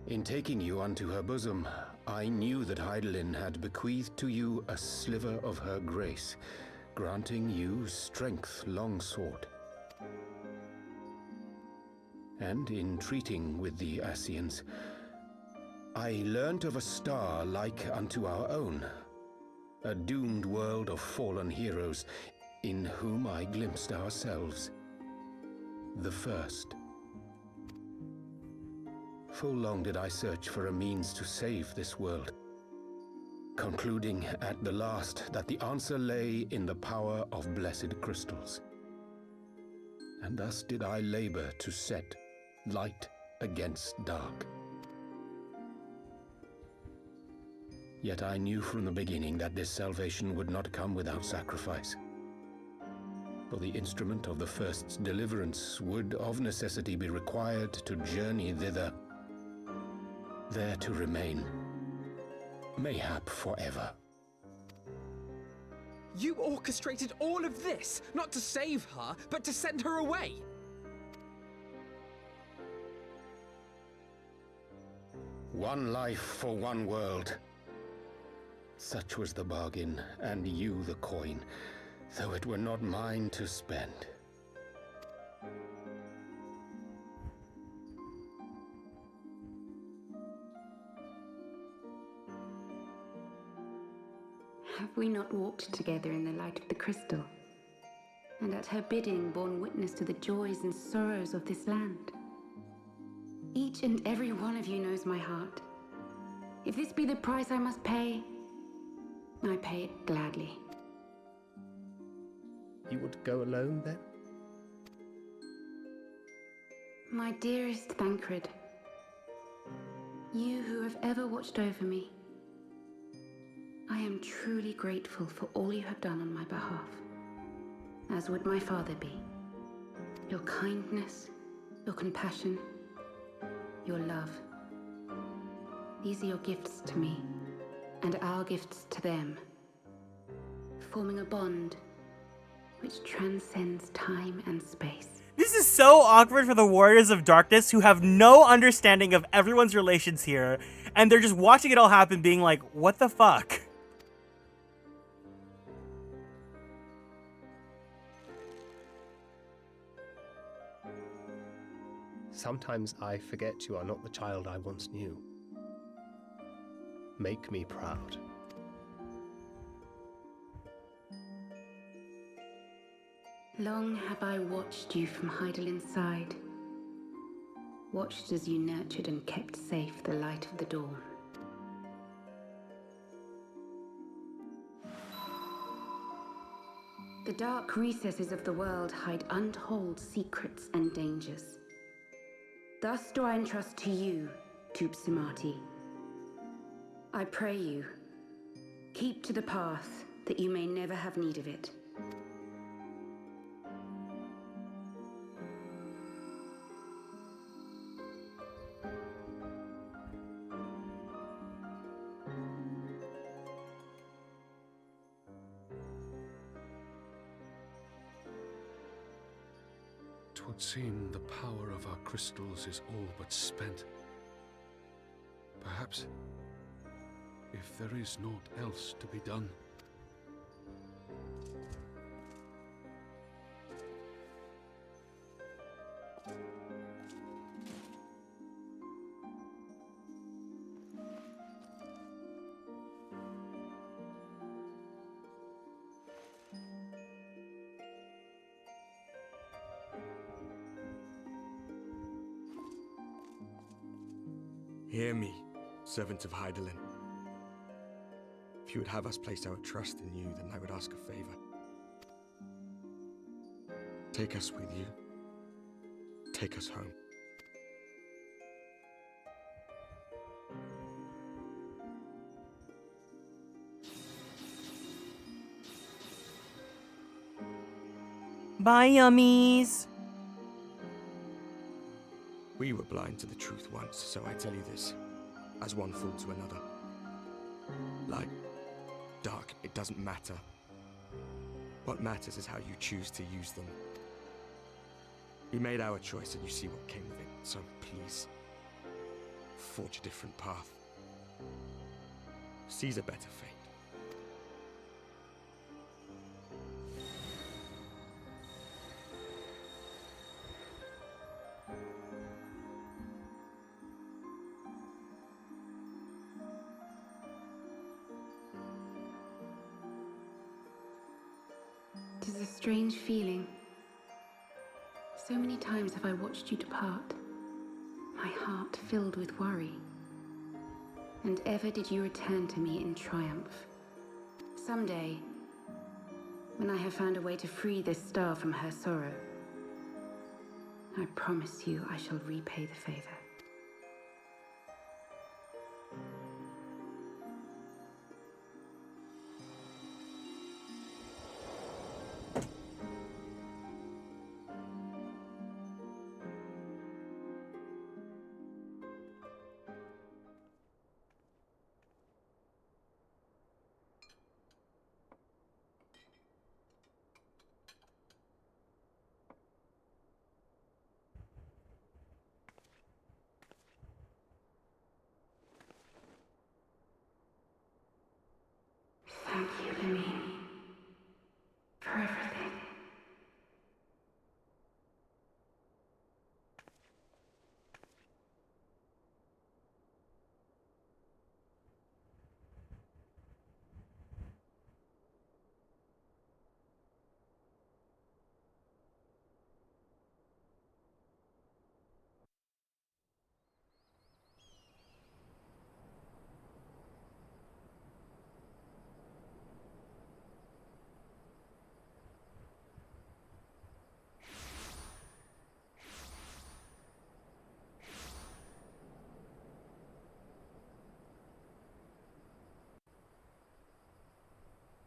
In taking you unto her bosom, I knew that Heidelin had bequeathed to you a sliver of her grace, granting you strength long sought. And in treating with the Ascians, I learnt of a star like unto our own, a doomed world of fallen heroes, in whom I glimpsed ourselves, the first. Full long did I search for a means to save this world, concluding at the last that the answer lay in the power of blessed crystals. And thus did I labor to set light against dark. Yet I knew from the beginning that this salvation would not come without sacrifice. For the instrument of the first's deliverance would of necessity be required to journey thither. there to remain. Mayhap forever. You orchestrated all of this, not to save her, but to send her away! One life for one world. Such was the bargain, and you the coin, though it were not mine to spend. Have we not walked together in the light of the crystal, and at her bidding borne witness to the joys and sorrows of this land? Each and every one of you knows my heart. If this be the price I must pay, I pay it gladly. You would go alone, then? My dearest Thancred, you who have ever watched over me, I am truly grateful for all you have done on my behalf, as would my father be. Your kindness, your compassion, your love. These are your gifts to me, and our gifts to them, forming a bond which transcends time and space. This is so awkward for the Warriors of Darkness, who have no understanding of everyone's relations here, and they're just watching it all happen being like, what the fuck? Sometimes I forget you are not the child I once knew. Make me proud. Long have I watched you from Heidelin's side, watched as you nurtured and kept safe the light of the dawn. The dark recesses of the world hide untold secrets and dangers. Thus do I entrust to you, ffxiv. I pray you, keep to the path that you may never have need of it. Twould seem the power of our crystals is all but spent. Perhaps, if there is naught else to be done. Hear me, servant of Heidelin. If you would have us place our trust in you, then I would ask a favor. Take us with you. Take us home. Bye, yummies. We were blind to the truth once, so I tell you this, as one fool to another. Light, dark, it doesn't matter. What matters is how you choose to use them. We made our choice and you see what came of it, so please, forge a different path. Seize a better fate. It is a strange feeling. So many times have I watched you depart, my heart filled with worry. And ever did you return to me in triumph. Someday, when I have found a way to free this star from her sorrow, I promise you I shall repay the favor. Flamini. For everything.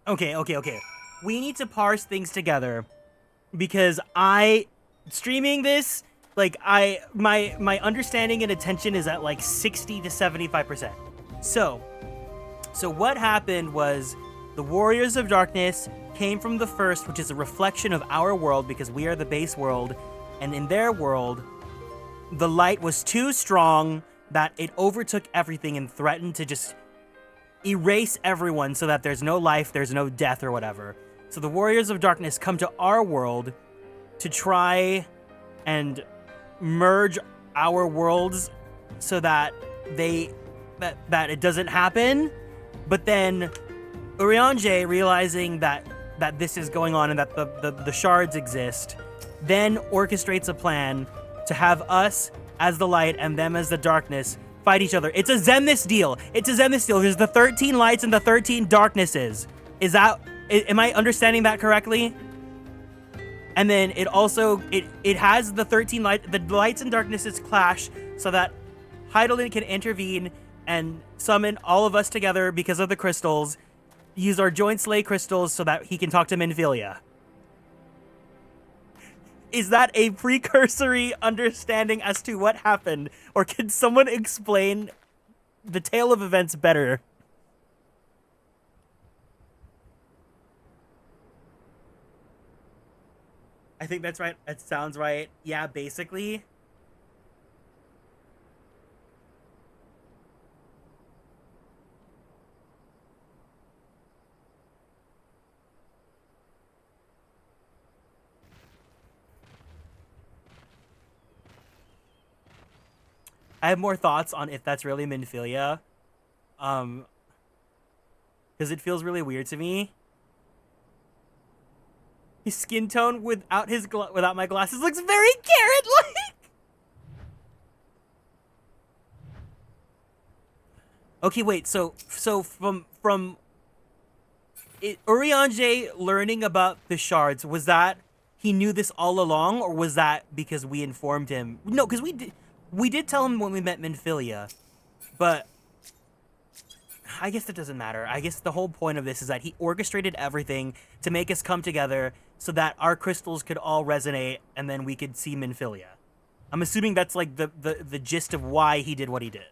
Okay. We need to parse things together because streaming this, like my understanding and attention is at like 60 to 75%. So what happened was the Warriors of Darkness came from the first, which is a reflection of our world because we are the base world, and in their world, the light was too strong that it overtook everything and threatened to just erase everyone so that there's no life, there's no death or whatever. So the Warriors of Darkness come to our world to try and merge our worlds so that that it doesn't happen. But then Urianger, realizing that this is going on and that the shards exist, then orchestrates a plan to have us as the light and them as the darkness fight each other. It's a Xemnas deal. There's the 13 lights and the 13 darknesses. Am I understanding that correctly? And then it also, it has the 13 the lights and darknesses clash so that Hydaelyn can intervene and summon all of us together because of the crystals, use our joint slay crystals so that he can talk to Minfilia. Is that a precursory understanding as to what happened? Or can someone explain the tale of events better? I think that's right. That sounds right. Yeah, basically. I have more thoughts on if that's really Minfilia. Because it feels really weird to me. His skin tone without my glasses looks very carrot-like. Okay, wait. So from Urianger learning about the shards, was that he knew this all along, or was that because we informed him? No, because we did tell him when we met Minfilia, but I guess that doesn't matter. I guess the whole point of this is that he orchestrated everything to make us come together so that our crystals could all resonate and then we could see Minfilia. I'm assuming that's like the gist of why he did what he did.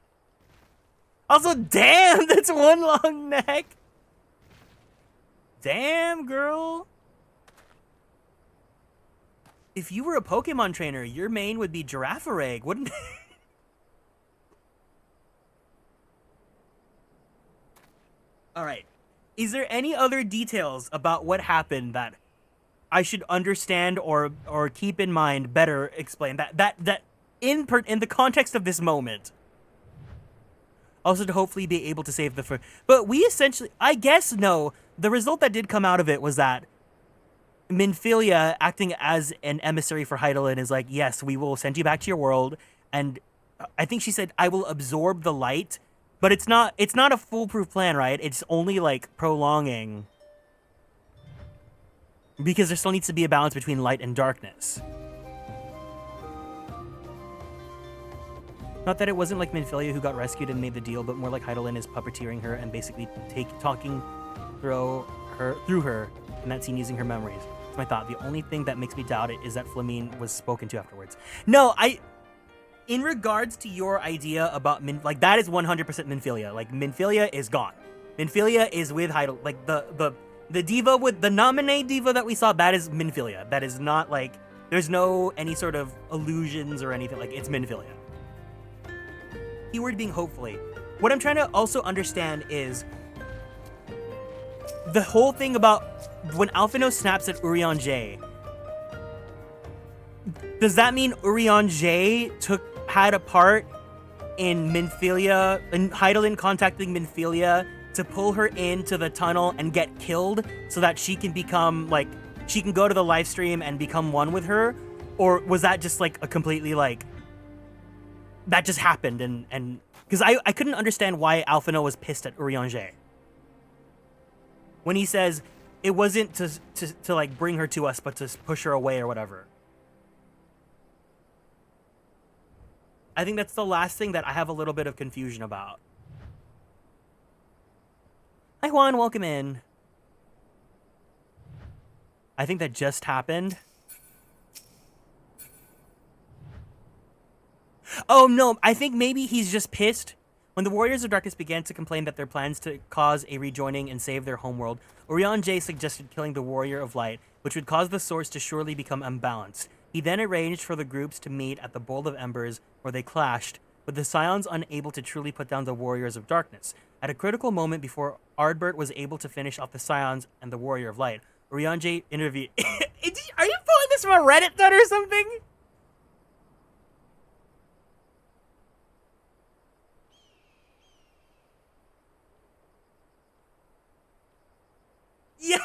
Also, damn, that's one long neck. Damn, girl. If you were a Pokemon trainer, your main would be Girafarig, wouldn't it? All right. Is there any other details about what happened that I should understand or keep in mind, better explain that in the context of this moment? Also to hopefully be able to save the but we essentially, I guess, no. The result that did come out of it was that Minfilia, acting as an emissary for Hydaelyn, is like, yes, we will send you back to your world, and I think she said, I will absorb the light, but it's not a foolproof plan, right? It's only like prolonging, because there still needs to be a balance between light and darkness. Not that it wasn't like Minfilia who got rescued and made the deal, but more like Hydaelyn is puppeteering her and basically talking through her in that scene using her memories. That's my thought. The only thing that makes me doubt it is that Flamine was spoken to afterwards. No, in regards to your idea about that is 100% Minfilia. Like, Minfilia is gone. Minfilia is with Hydaelyn. Like, the diva with the nominee diva that we saw, that is Minfilia. That is not like, there's no any sort of illusions or anything. Like, it's Minfilia. Keyword being hopefully. What I'm trying to also understand is the whole thing about when Alphino snaps at Urianger, does that mean Urianger had a part in Minfilia, and Hydaelyn contacting Minfilia to pull her into the tunnel and get killed so that she can become, like, she can go to the live stream and become one with her? Or was that just, like, a completely, like, that just happened and because I couldn't understand why Alphino was pissed at Urianger. When he says it wasn't to like bring her to us, but to push her away or whatever. I think that's the last thing that I have a little bit of confusion about. Hi Juan, welcome in. I think that just happened. Oh no, I think maybe he's just pissed. When the Warriors of Darkness began to complain that their plans to cause a rejoining and save their homeworld, Urianger suggested killing the Warrior of Light, which would cause the source to surely become unbalanced. He then arranged for the groups to meet at the Bowl of Embers, where they clashed, with the Scions unable to truly put down the Warriors of Darkness. At a critical moment before Ardbert was able to finish off the Scions and the Warrior of Light, Urianger intervened. Are you pulling this from a Reddit thread or something? Yeah.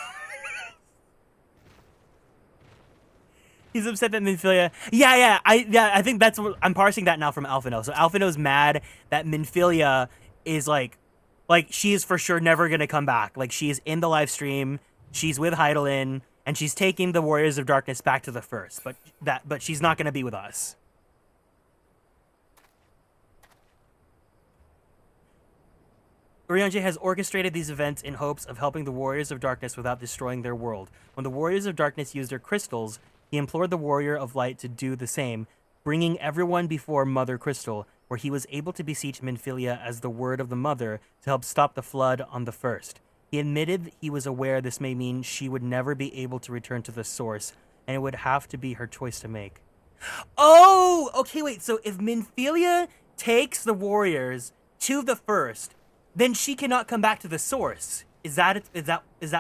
He's upset that Minfilia. I think that's what I'm parsing that now from Alphino. So Alphino's mad that Minfilia is like she is for sure never gonna come back. Like she is in the live stream, she's with Hydaelyn, and she's taking the Warriors of Darkness back to the First. But she's not gonna be with us. Urianger has orchestrated these events in hopes of helping the Warriors of Darkness without destroying their world. When the Warriors of Darkness used their crystals, he implored the Warrior of Light to do the same, bringing everyone before Mother Crystal, where he was able to beseech Minfilia as the word of the Mother to help stop the flood on the First. He admitted he was aware this may mean she would never be able to return to the Source, and it would have to be her choice to make. Oh! Okay, wait, so if Minfilia takes the Warriors to the First, then she cannot come back to the Source. Is that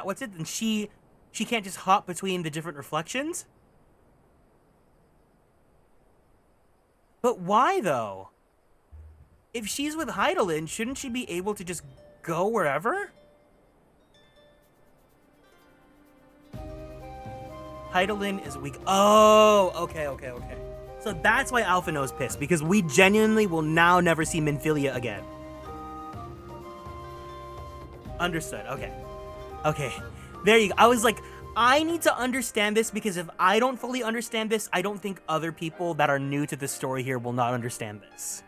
what's it? Then she can't just hop between the different reflections? But why though? If she's with Hydaelyn, shouldn't she be able to just go wherever? Hydaelyn is weak. Oh, okay. So that's why Alphino's pissed, because we genuinely will now never see Minfilia again. Understood. Okay. There you go. I was like, I need to understand this, because if I don't fully understand this, I don't think other people that are new to this story here will not understand this.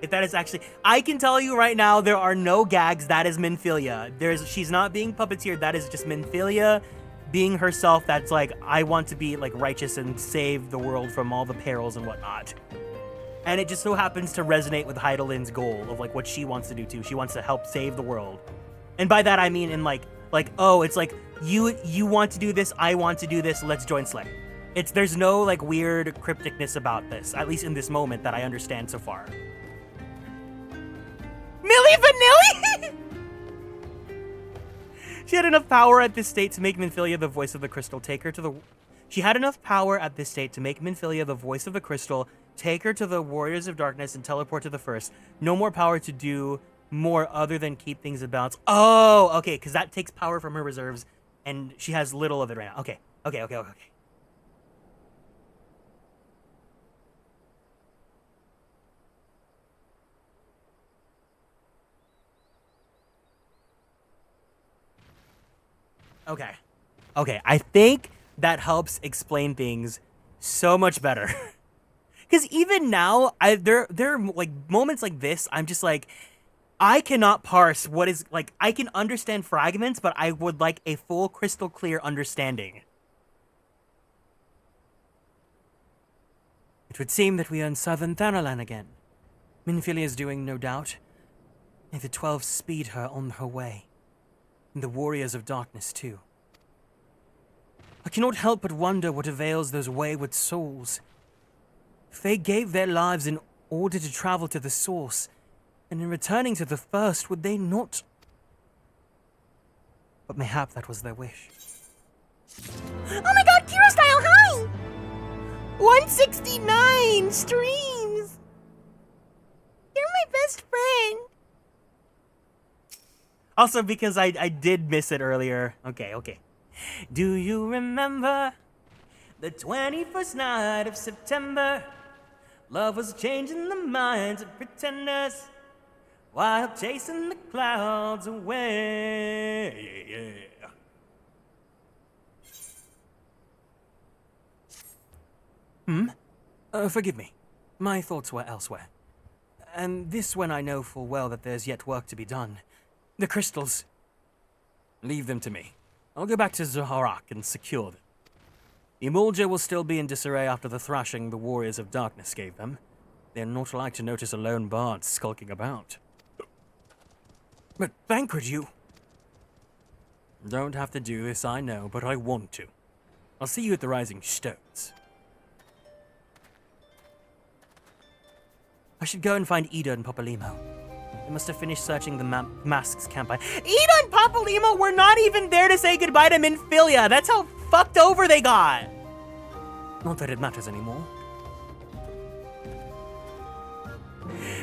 If that is actually, I can tell you right now, there are no gags. That is Minfilia. She's not being puppeteered. That is just Minfilia being herself. That's like, I want to be like righteous and save the world from all the perils and whatnot. And it just so happens to resonate with Hydaelyn's goal of like what she wants to do too. She wants to help save the world. And by that I mean in like oh, it's like you want to do this, I want to do this, let's join Slay. There's no like weird crypticness about this, at least in this moment that I understand so far. Milli Vanilli! She had enough power at this state to make Minfilia the voice of the crystal take her to the She had enough power at this state to make Minfilia the voice of the crystal, take her to the Warriors of Darkness, and teleport to the First. No more power to do more other than keep things in balance. Oh, okay, because that takes power from her reserves, and she has little of it right now. Okay. Okay, I think that helps explain things so much better. Because even now, there are like moments like this, I'm just like, I cannot parse what is, like, I can understand fragments, but I would like a full crystal clear understanding. It would seem that we are in southern Thanalan again. Minfilia is doing, no doubt. May the 12 speed her on her way. And the Warriors of Darkness, too. I cannot help but wonder what avails those wayward souls. If they gave their lives in order to travel to the Source, And in returning to the first, would they not? But mayhap that was their wish. Oh my god, Kira style, hi! 169 streams! You're my best friend. Also, because I did miss it earlier. Okay. Do you remember the 21st night of September? Love was changing the minds of pretenders while chasing the clouds away. Forgive me. My thoughts were elsewhere. And this when I know full well that there's yet work to be done. The crystals. Leave them to me. I'll go back to Zaharak and secure them. The Emulja will still be in disarray after the thrashing the Warriors of Darkness gave them. They're not like to notice a lone bard skulking about. But Thancred, you... Don't have to do this, I know, but I want to. I'll see you at the Rising Stones. I should go and find Ida and Papalimo. They must have finished searching the Masks campaign. Ida and Papalimo were not even there to say goodbye to Minfilia. That's how fucked over they got. Not that it matters anymore.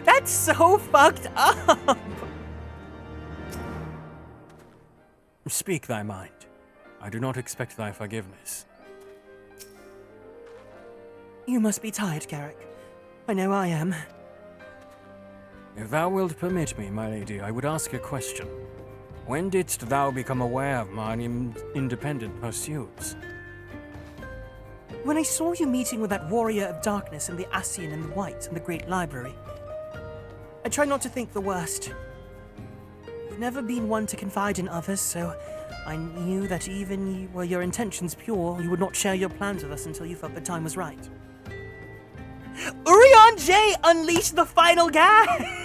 That's so fucked up. Speak thy mind. I do not expect thy forgiveness. You must be tired, Garrick. I know I am. If thou wilt permit me, my lady, I would ask a question. When didst thou become aware of mine independent pursuits? When I saw you meeting with that warrior of darkness and the Ascian and the White in the Great Library. I try not to think the worst. You've never been one to confide in others, so I knew that even were your intentions pure, you would not share your plans with us until you felt the time was right. Urion J unleashed the final gag!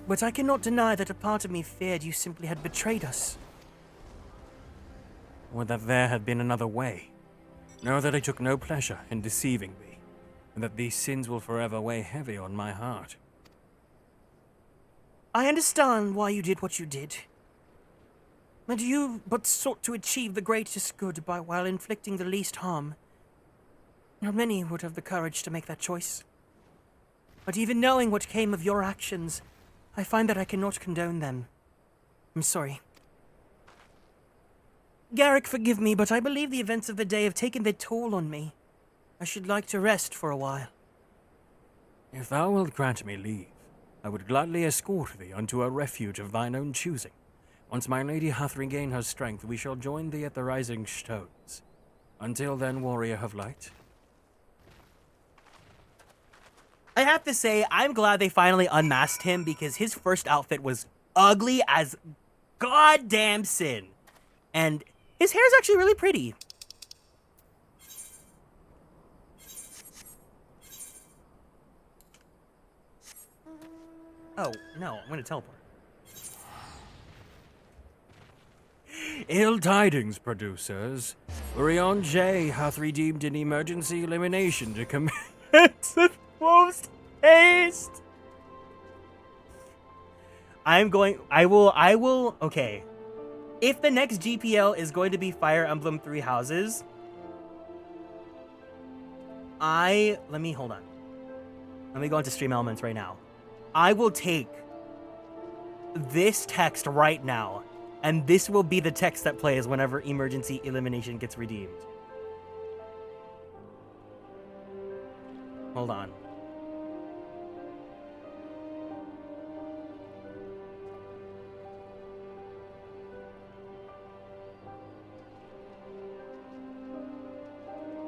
But I cannot deny that a part of me feared you simply had betrayed us. Or that there had been another way. Know that I took no pleasure in deceiving thee, and that these sins will forever weigh heavy on my heart. I understand why you did what you did. And you but sought to achieve the greatest good while inflicting the least harm. Not many would have the courage to make that choice. But even knowing what came of your actions, I find that I cannot condone them. I'm sorry. Garrick, forgive me, but I believe the events of the day have taken their toll on me. I should like to rest for a while. If thou wilt grant me leave, I would gladly escort thee unto a refuge of thine own choosing. Once my lady hath regained her strength, we shall join thee at the Rising Stones. Until then, warrior of light. I have to say, I'm glad they finally unmasked him because his first outfit was ugly as goddamn sin. And his hair's actually really pretty. Oh, no, I'm gonna teleport. Ill tidings, producers. Urion J hath redeemed an emergency elimination to commence with most haste. Okay. If the next GPL is going to be Fire Emblem 3 Houses, let me go into Stream Elements right now. I will take this text right now, and this will be the text that plays whenever emergency elimination gets redeemed. Hold on.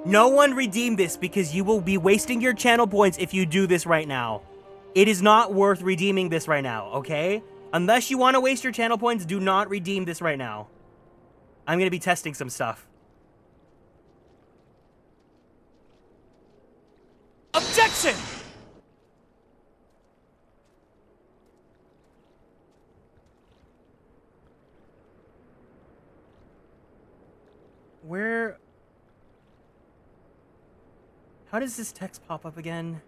No one redeem this because you will be wasting your channel points if you do this right now. It is not worth redeeming this right now, okay? Unless you want to waste your channel points, do not redeem this right now. I'm going to be testing some stuff. Objection! Where... How does this text pop up again?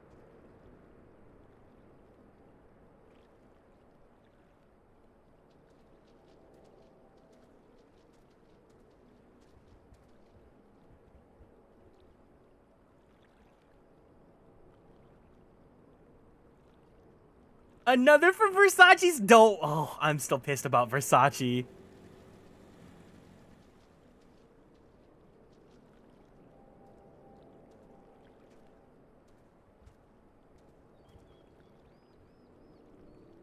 Another from Versace's? Don't. Oh, I'm still pissed about Versace.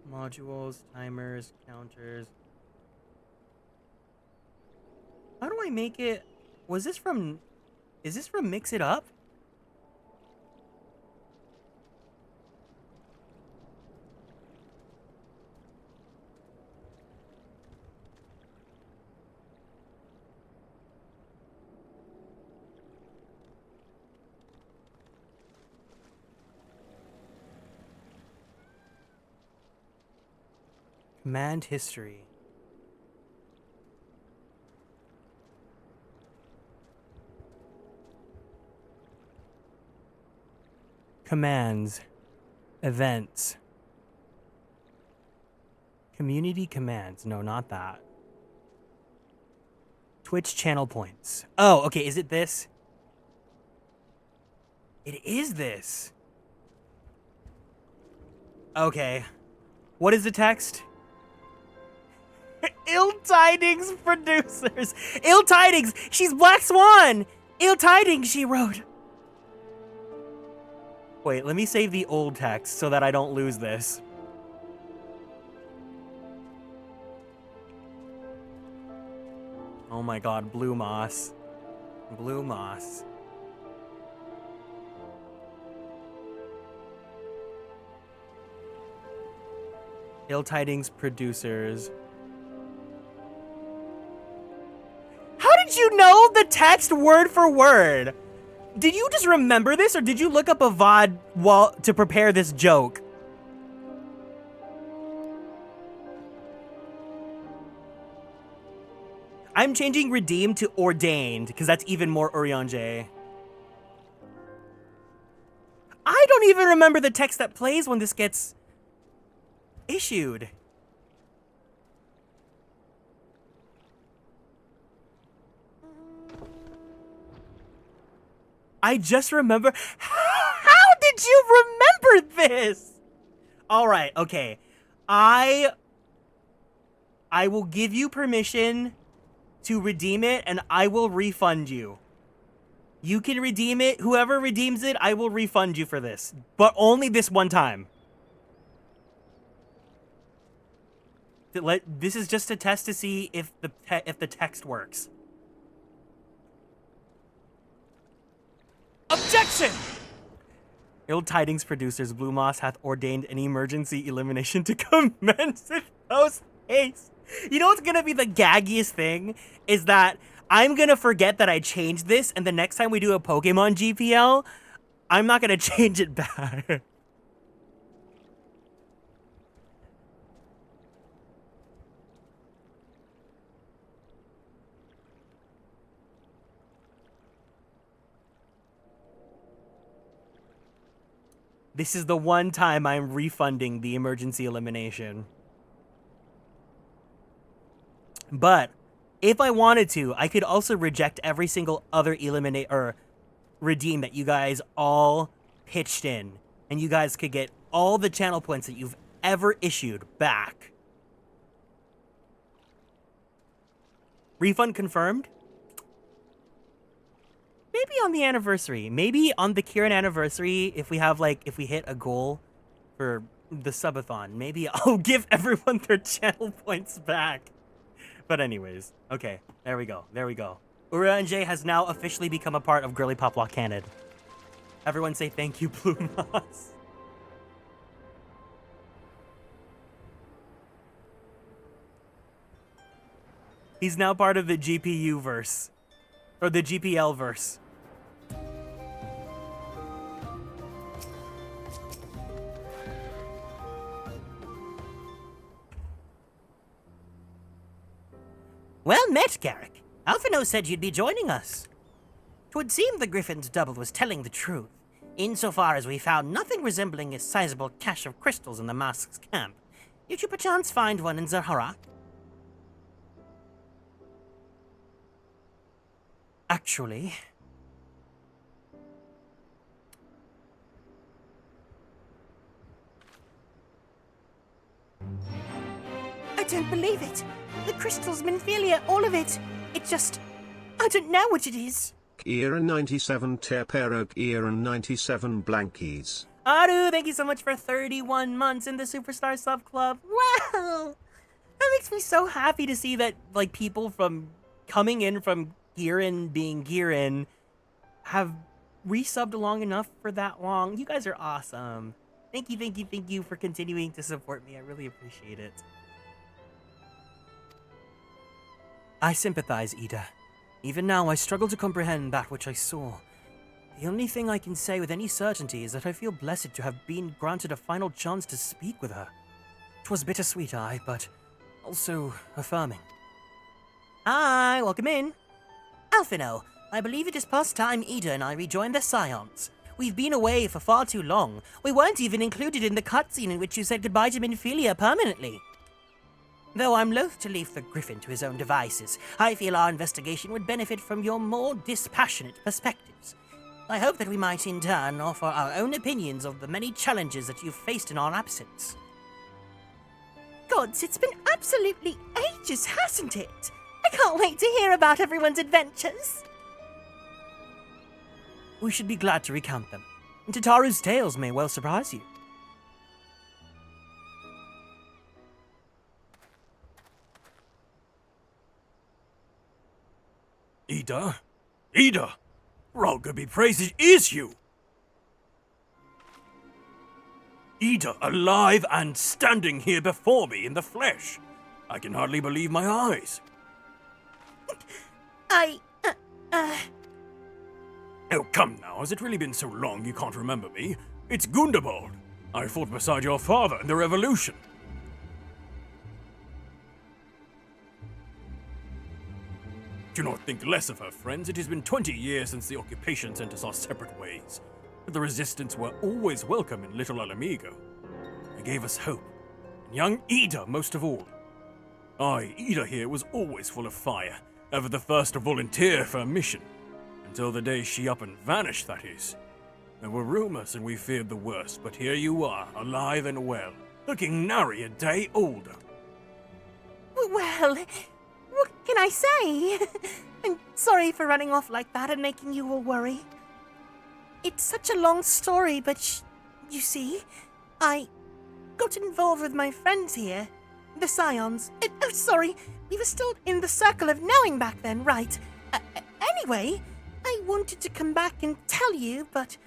Modules, timers, counters. How do I make it? Was this from... Is this from Mix It Up? Command history. Commands. Events. Community commands. No, not that. Twitch channel points. Oh, okay. Is it this? It is this. Okay. What is the text? Ill Tidings producers. Ill Tidings. She's Black Swan. Ill Tidings, she wrote. Wait, let me save the old text so that I don't lose this. Oh my god, Blue Moss. Blue Moss. Ill Tidings producers. How did you know the text word for word? Did you just remember this, or did you look up a VOD to prepare this joke? I'm changing redeemed to ordained, because that's even more Oriange. I don't even remember the text that plays when this gets issued. I just remember. How did you remember this? All right, okay. I will give you permission to redeem it, and I will refund you. You can redeem it. Whoever redeems it, I will refund you for this, but only this one time. This is just a test to see if the text works. Objection! Ill Tidings producers, Blue Moss hath ordained an emergency elimination to commence in post haste. You know what's gonna be the gaggiest thing? Is that I'm gonna forget that I changed this, and the next time we do a Pokemon GPL, I'm not gonna change it back. This is the one time I'm refunding the emergency elimination. But if I wanted to, I could also reject every single other eliminate or redeem that you guys all pitched in, and you guys could get all the channel points that you've ever issued back. Refund confirmed? Maybe on the anniversary. Maybe on the Kieran anniversary, if we have if we hit a goal for the subathon, maybe I'll give everyone their channel points back. But anyways, okay, there we go. There we go. Urianjay has now officially become a part of Girly Pop Walk Canon. Everyone say thank you, Blue Moss. He's now part of the GPU verse. Or the GPL verse. Well met, Garrick. Alphino said you'd be joining us. 'Twould seem the Griffin's double was telling the truth, insofar as we found nothing resembling a sizable cache of crystals in the Mask's camp. Did you perchance find one in Zaharak? Actually... don't believe it. The crystals, Minfilia, all of it. It just... I don't know what it is. Kieran 97 Terperog Kieran 97 Blankies. Aru, thank you so much for 31 months in the Superstar Sub Club. Wow! That makes me so happy to see that, like, people from coming in from Kieran being Kieran have resubbed long enough for that long. You guys are awesome. Thank you for continuing to support me. I really appreciate it. I sympathize, Ida. Even now, I struggle to comprehend that which I saw. The only thing I can say with any certainty is that I feel blessed to have been granted a final chance to speak with her. 'Twas bittersweet, aye, but also affirming. Hi, welcome in. Alphino, I believe it is past time Ida and I rejoined the Scions. We've been away for far too long. We weren't even included in the cutscene in which you said goodbye to Minfilia permanently. Though I'm loath to leave the Griffin to his own devices, I feel our investigation would benefit from your more dispassionate perspectives. I hope that we might in turn offer our own opinions of the many challenges that you've faced in our absence. Gods, it's been absolutely ages, hasn't it? I can't wait to hear about everyone's adventures. We should be glad to recount them. And Tataru's tales may well surprise you. Ida? Ida! Ralga be praised, it is you! Ida, alive and standing here before me in the flesh. I can hardly believe my eyes. Oh, come now, has it really been so long you can't remember me? It's Gundabald. I fought beside your father in the Revolution. Do not think less of her, friends. It has been 20 years since the occupation sent us our separate ways. But the resistance were always welcome in Little Alamigo. They gave us hope, and young Ida most of all. Aye, Ida here was always full of fire, ever the first to volunteer for a mission. Until the day she up and vanished, that is. There were rumors and we feared the worst, but here you are, alive and well, looking nary a day older. Well, what can I say? I'm sorry for running off like that and making you all worry. It's such a long story, but you see, I got involved with my friends here, the Scions. Oh, sorry, we were still in the circle of knowing back then, right? Anyway, I wanted to come back and tell you, but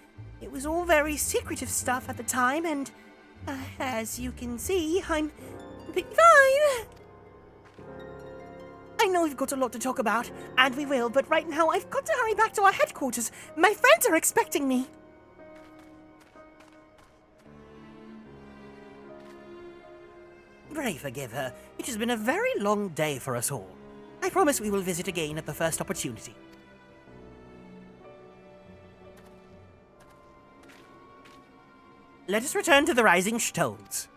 it was all very secretive stuff at the time, and as you can see, I'm fine. I know we've got a lot to talk about, and we will, but right now I've got to hurry back to our headquarters. My friends are expecting me. Pray forgive her. It has been a very long day for us all. I promise we will visit again at the first opportunity. Let us return to the Rising Stones.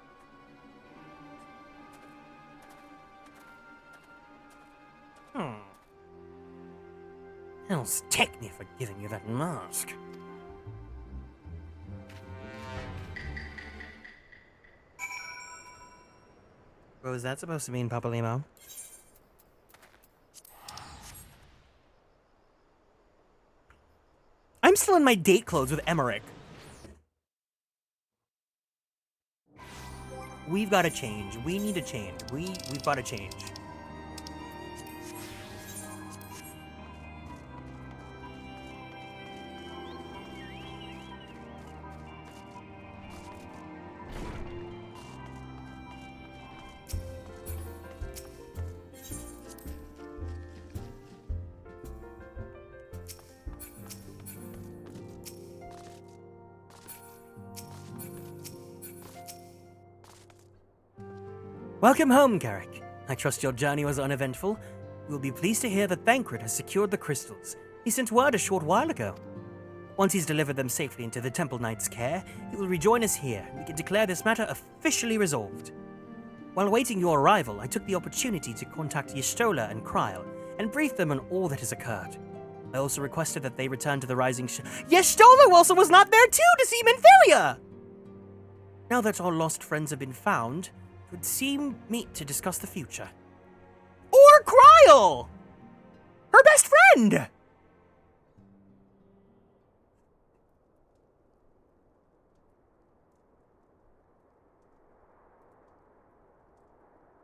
Hell's take me for giving you that mask. What was that supposed to mean, Papa Limo? I'm still in my date clothes with Emmerich. We've got to change. We need to change. We've got to change. Welcome home, Carrick. I trust your journey was uneventful. You will be pleased to hear that Thancred has secured the crystals. He sent word a short while ago. Once he's delivered them safely into the Temple Knight's care, he will rejoin us here, and we can declare this matter officially resolved. While awaiting your arrival, I took the opportunity to contact Y'shtola and Kryl, and brief them on all that has occurred. I also requested that they return to the Rising Y'shtola also was not there too to see Minfilia! Now that our lost friends have been found, would seem meet to discuss the future. Or Kryl! Her best friend!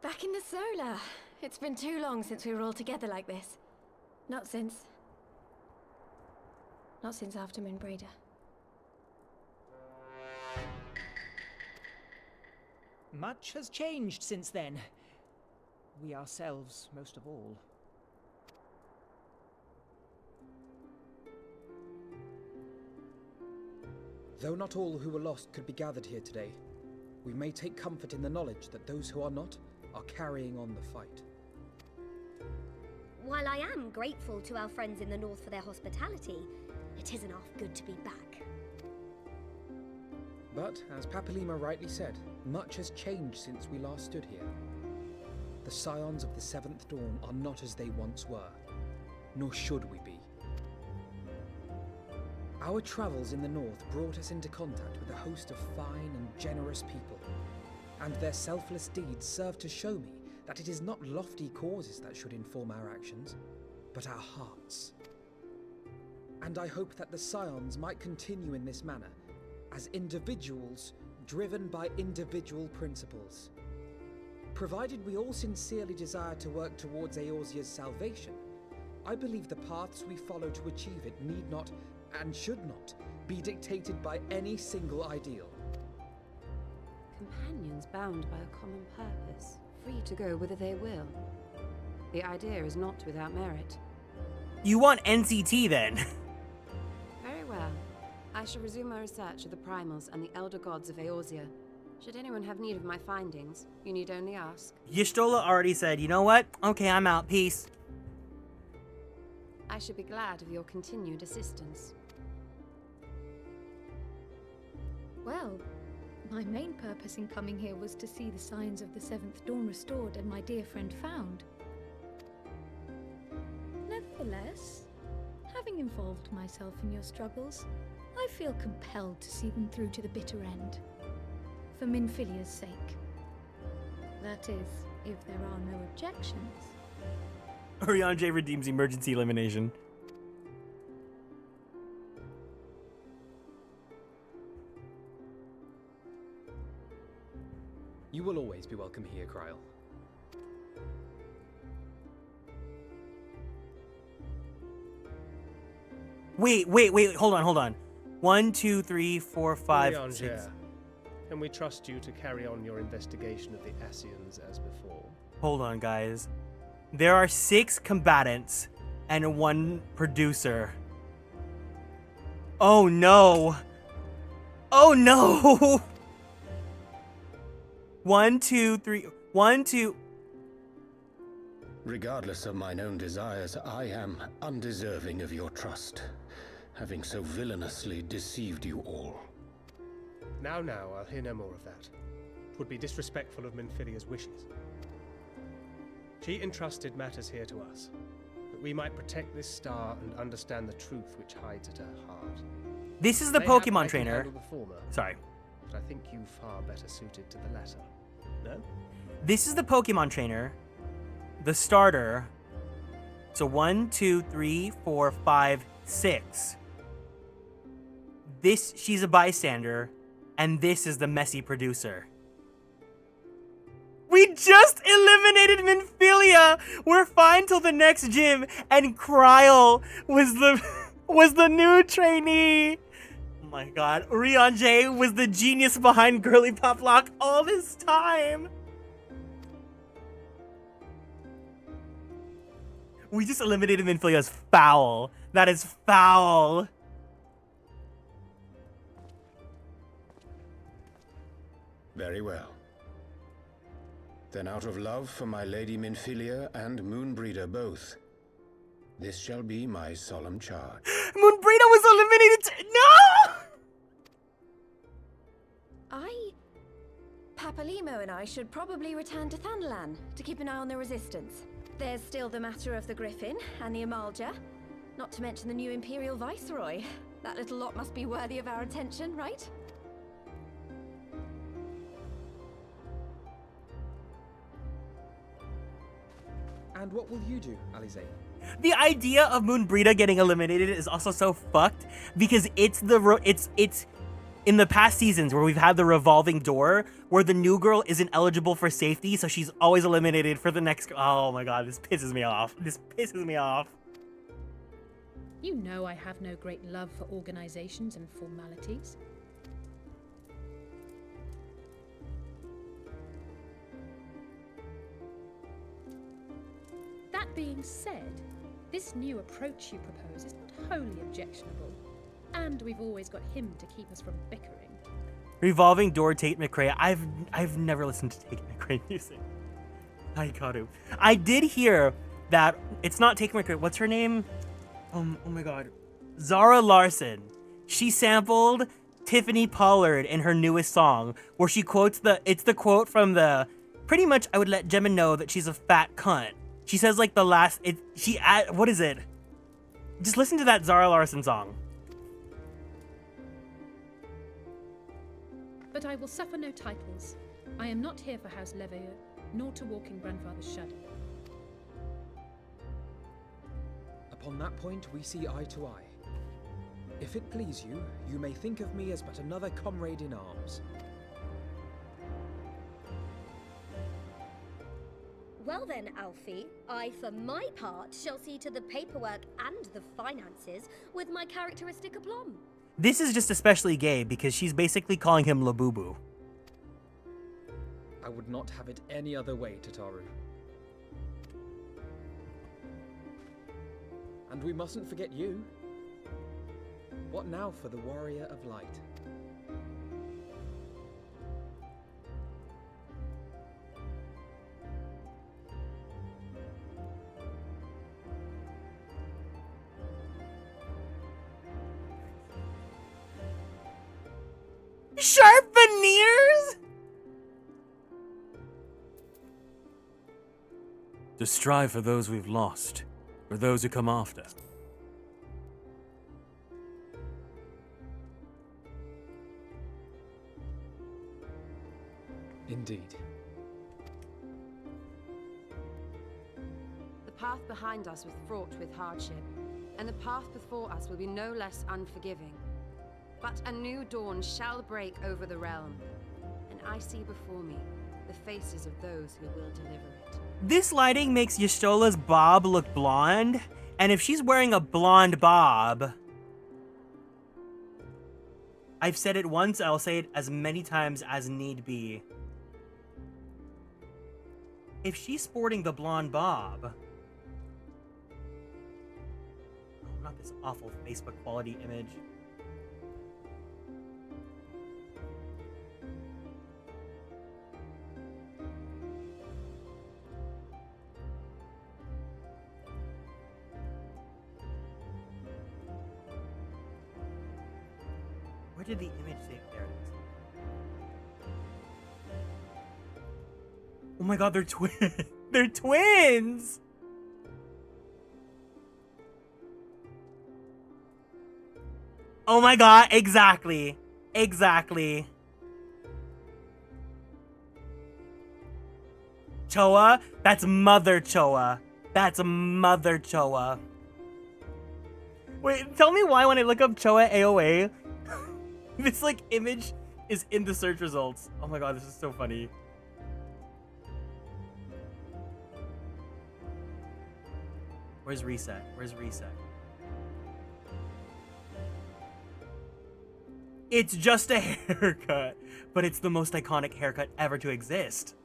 Back in the solar. It's been too long since we were all together like this. Not since after Moonbreeder. Much has changed since then. We ourselves, most of all. Though not all who were lost could be gathered here today, we may take comfort in the knowledge that those who are not are carrying on the fight. While I am grateful to our friends in the north for their hospitality, it isn't half good to be back. But, as Papalima rightly said, much has changed since we last stood here. The scions of the Seventh Dawn are not as they once were, nor should we be. Our travels in the north brought us into contact with a host of fine and generous people, and their selfless deeds serve to show me that it is not lofty causes that should inform our actions, but our hearts. And I hope that the scions might continue in this manner, as individuals driven by individual principles. Provided we all sincerely desire to work towards Eorzea's salvation, I believe the paths we follow to achieve it need not, and should not, be dictated by any single ideal. Companions bound by a common purpose, free to go whither they will. The idea is not without merit. You want NCT then? Very well. I shall resume my research of the primals and the elder gods of Eorzea. Should anyone have need of my findings, you need only ask. Y'shtola already said, you know what? Okay, I'm out. Peace. I should be glad of your continued assistance. Well, my main purpose in coming here was to see the signs of the Seventh Dawn restored and my dear friend found. Nevertheless, having involved myself in your struggles, I feel compelled to see them through to the bitter end. For Minfilia's sake. That is, if there are no objections. Oriange redeems emergency elimination. You will always be welcome here, Kryl. Wait, hold on. 1, 2, 3, 4, 5, Oriange, 6. can we trust you to carry on your investigation of the Ascians as before? Hold on, guys. There are 6 combatants and 1 producer. Oh no! Oh no! 1, 2, 3. 1, 2. Regardless of mine own desires, I am undeserving of your trust, having so villainously deceived you all. Now, I'll hear no more of that. It would be disrespectful of Minfilia's wishes. She entrusted matters here to us, that we might protect this star and understand the truth which hides at her heart. This is the Mayhap Pokemon I can trainer. handle the former, Sorry. but I think you far better suited to the latter. No? This is the Pokemon trainer. The starter. So 1, 2, 3, 4, 5, 6. This, she's a bystander. And this is the messy producer. We just eliminated Minfilia! We're fine till the next gym, and Kryl was the new trainee! Oh my god, Oriange was the genius behind Girly Pop Lock all this time! We just eliminated Minfilia's foul. That is foul. Very well. Then out of love for my Lady Minfilia and Moonbreeder both, this shall be my solemn charge. Moonbreeder was eliminated No! Papalimo and I should probably return to Thanalan to keep an eye on the Resistance. There's still the matter of the Griffin and the Amalja, not to mention the new Imperial Viceroy. That little lot must be worthy of our attention, right? And what will you do, Alize? The idea of Moonbrita getting eliminated is also so fucked because it's in the past seasons where we've had the revolving door where the new girl isn't eligible for safety, so she's always eliminated for the next. Oh my god, this pisses me off. This pisses me off. You know I have no great love for organizations and formalities. That being said, this new approach you propose is not wholly objectionable, and we've always got him to keep us from bickering. Revolving door Tate McRae. I've never listened to Tate McRae music. I got to. I did hear that it's not Tate McRae. What's her name? Oh my god. Zara Larson. She sampled Tiffany Pollard in her newest song where she quotes it's the quote from the pretty much I would let Gemma know that she's a fat cunt. She says like the last what is it? Just listen to that Zara Larson song. But I will suffer no titles. I am not here for House Leveilleur, nor to walk in Grandfather's shadow. Upon that point, we see eye to eye. If it please you, you may think of me as but another comrade in arms. Well then, Alfie, I for my part shall see to the paperwork and the finances with my characteristic aplomb. This is just especially gay because she's basically calling him Labubu. I would not have it any other way, Tataru. And we mustn't forget you. What now for the Warrior of Light? Sharp veneers? To strive for those we've lost, for those who come after. Indeed. The path behind us was fraught with hardship, and the path before us will be no less unforgiving. But a new dawn shall break over the realm, and I see before me the faces of those who will deliver it. This lighting makes Y'shtola's bob look blonde, and if she's wearing a blonde bob, I've said it once, I'll say it as many times as need be. If she's sporting the blonde bob, oh, not this awful Facebook quality image. Where did the image say? There it is. Oh my god, they're twins! They're twins! Oh my god, exactly. Exactly. Choa? That's Mother Choa. That's Mother Choa. Wait, tell me why when I look up Choa AOA, this like image is in the search results. Oh my god, this is so funny. Where's reset? Where's reset? It's just a haircut, but it's the most iconic haircut ever to exist.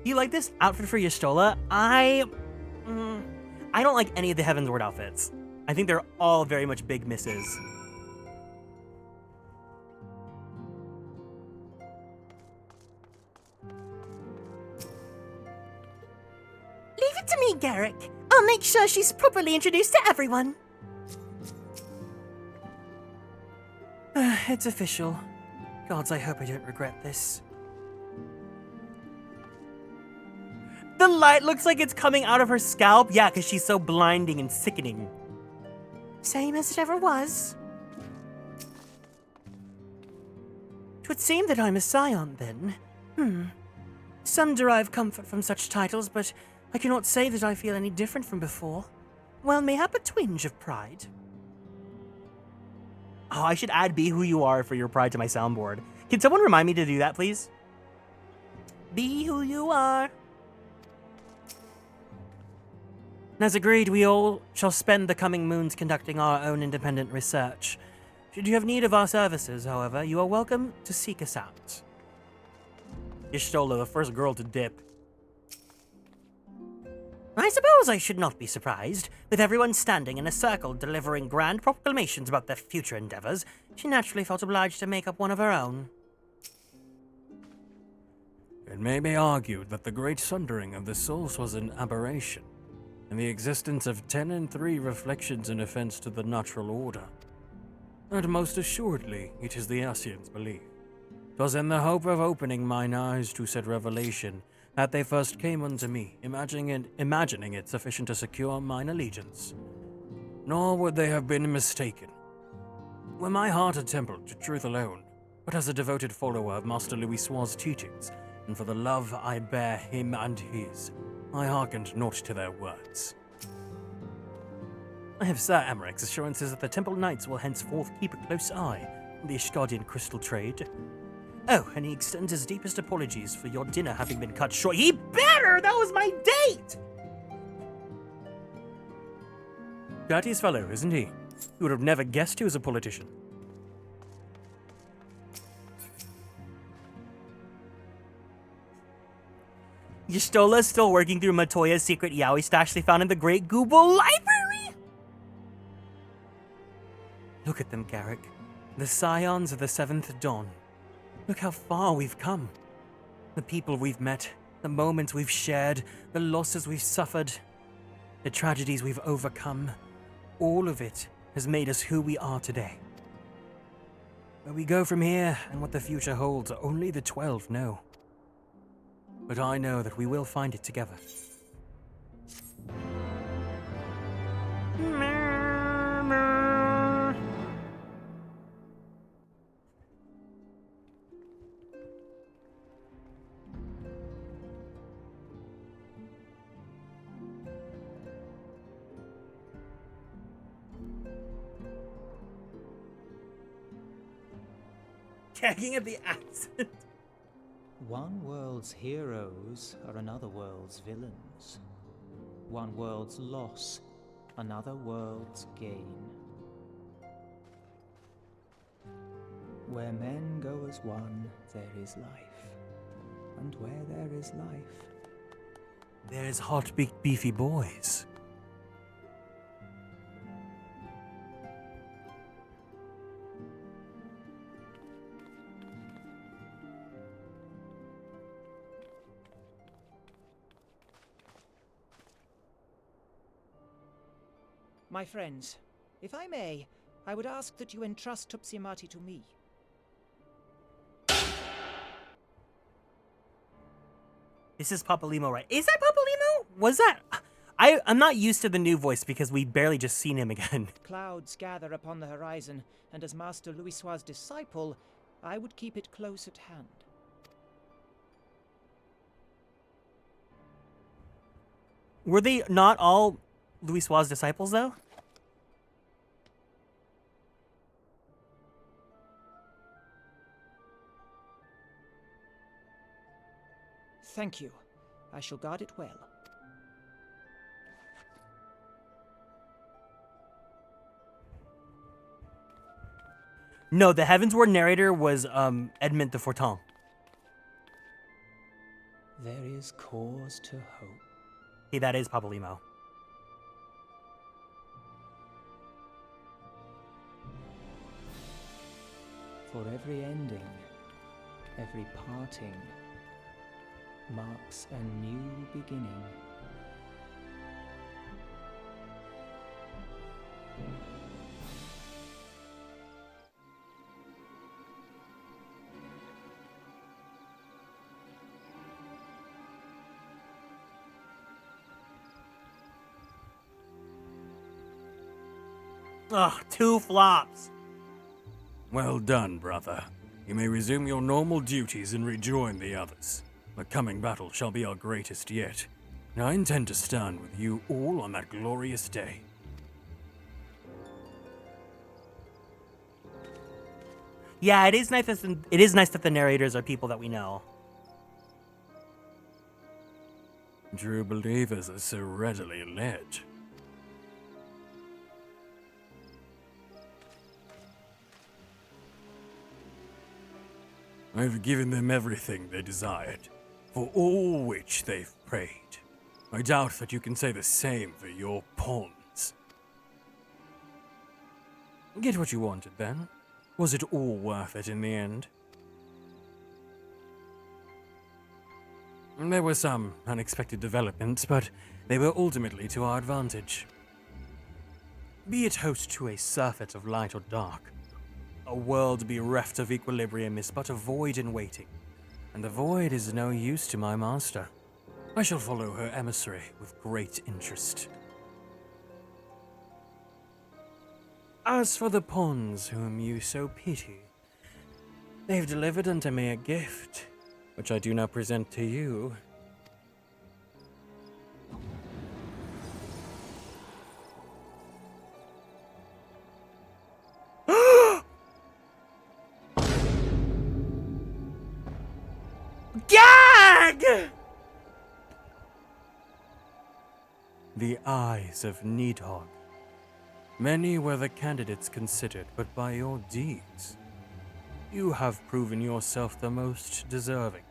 You like this outfit for Y'shtola? I don't like any of the Heavensward outfits. I think they're all very much big misses. Leave it to me, Garrick. I'll make sure she's properly introduced to everyone. It's official. Gods, I hope I don't regret this. The light looks like it's coming out of her scalp. Yeah, because she's so blinding and sickening. Same as it ever was. would seem that I'm a scion, then. Some derive comfort from such titles, but I cannot say that I feel any different from before. Well, mayhap a twinge of pride. Oh, I should add be who you are for your pride to my soundboard. Can someone remind me to do that, please? Be who you are. As agreed, we all shall spend the coming moons conducting our own independent research. Should you have need of our services, however, you are welcome to seek us out. Y'shtola, the first girl to dip. I suppose I should not be surprised. With everyone standing in a circle delivering grand proclamations about their future endeavors, she naturally felt obliged to make up one of her own. It may be argued that the great sundering of the souls was an aberration, and the existence of 10 and 3 reflections an offense to the natural order. And most assuredly, it is the Ascians' belief. 'Twas in the hope of opening mine eyes to said revelation that they first came unto me, imagining it sufficient to secure mine allegiance. Nor would they have been mistaken. Were my heart a temple to truth alone, but as a devoted follower of Master Louisoix's teachings, and for the love I bear him and his, I hearkened not to their words. I have Sir Amaric's assurances that the Temple Knights will henceforth keep a close eye on the Ishgardian crystal trade. Oh, and he extends his deepest apologies for your dinner having been cut short. He better! That was my date! Courteous fellow, isn't he? You would have never guessed he was a politician. Y'shtola still working through Matoya's secret yaoi stash they found in the Great Google Library! Look at them, Garrick. The scions of the 7th Dawn. Look how far we've come. The people we've met, the moments we've shared, the losses we've suffered, the tragedies we've overcome. All of it has made us who we are today. Where we go from here and what the future holds, only the 12 know. But I know that we will find it together. Checking at the accent. One world's heroes are another world's villains. One world's loss, another world's gain. Where men go as one, there is life. And where there is life, there's hot, big, beefy boys. My friends, if I may, I would ask that you entrust ffxiv to me. This is Papalimo, right? Is that Papalimo? Was that... I'm not used to the new voice because we barely just seen him again. Clouds gather upon the horizon, and as Master Louisoix's disciple, I would keep it close at hand. Were they not all Louisoix's disciples, though? Thank you. I shall guard it well. No, the Heavensward narrator was Edmund de Fortin. There is cause to hope. Hey, that is Papalimo. For every ending, every parting, marks a new beginning. Ugh, 2 flops. Well done, brother. You may resume your normal duties and rejoin the others. The coming battle shall be our greatest yet. And I intend to stand with you all on that glorious day. Yeah, it is nice that the narrators are people that we know. True believers are so readily led. I've given them everything they desired, for all which they've prayed. I doubt that you can say the same for your pawns. Get what you wanted, then? Was it all worth it in the end? There were some unexpected developments, but they were ultimately to our advantage. Be it host to a surfeit of light or dark, a world bereft of equilibrium is but a void in waiting, and the void is no use to my master. I shall follow her emissary with great interest. As for the pawns whom you so pity, they've delivered unto me a gift, which I do now present to you. Gag! The eyes of Nidhogg. Many were the candidates considered, but by your deeds, you have proven yourself the most deserving.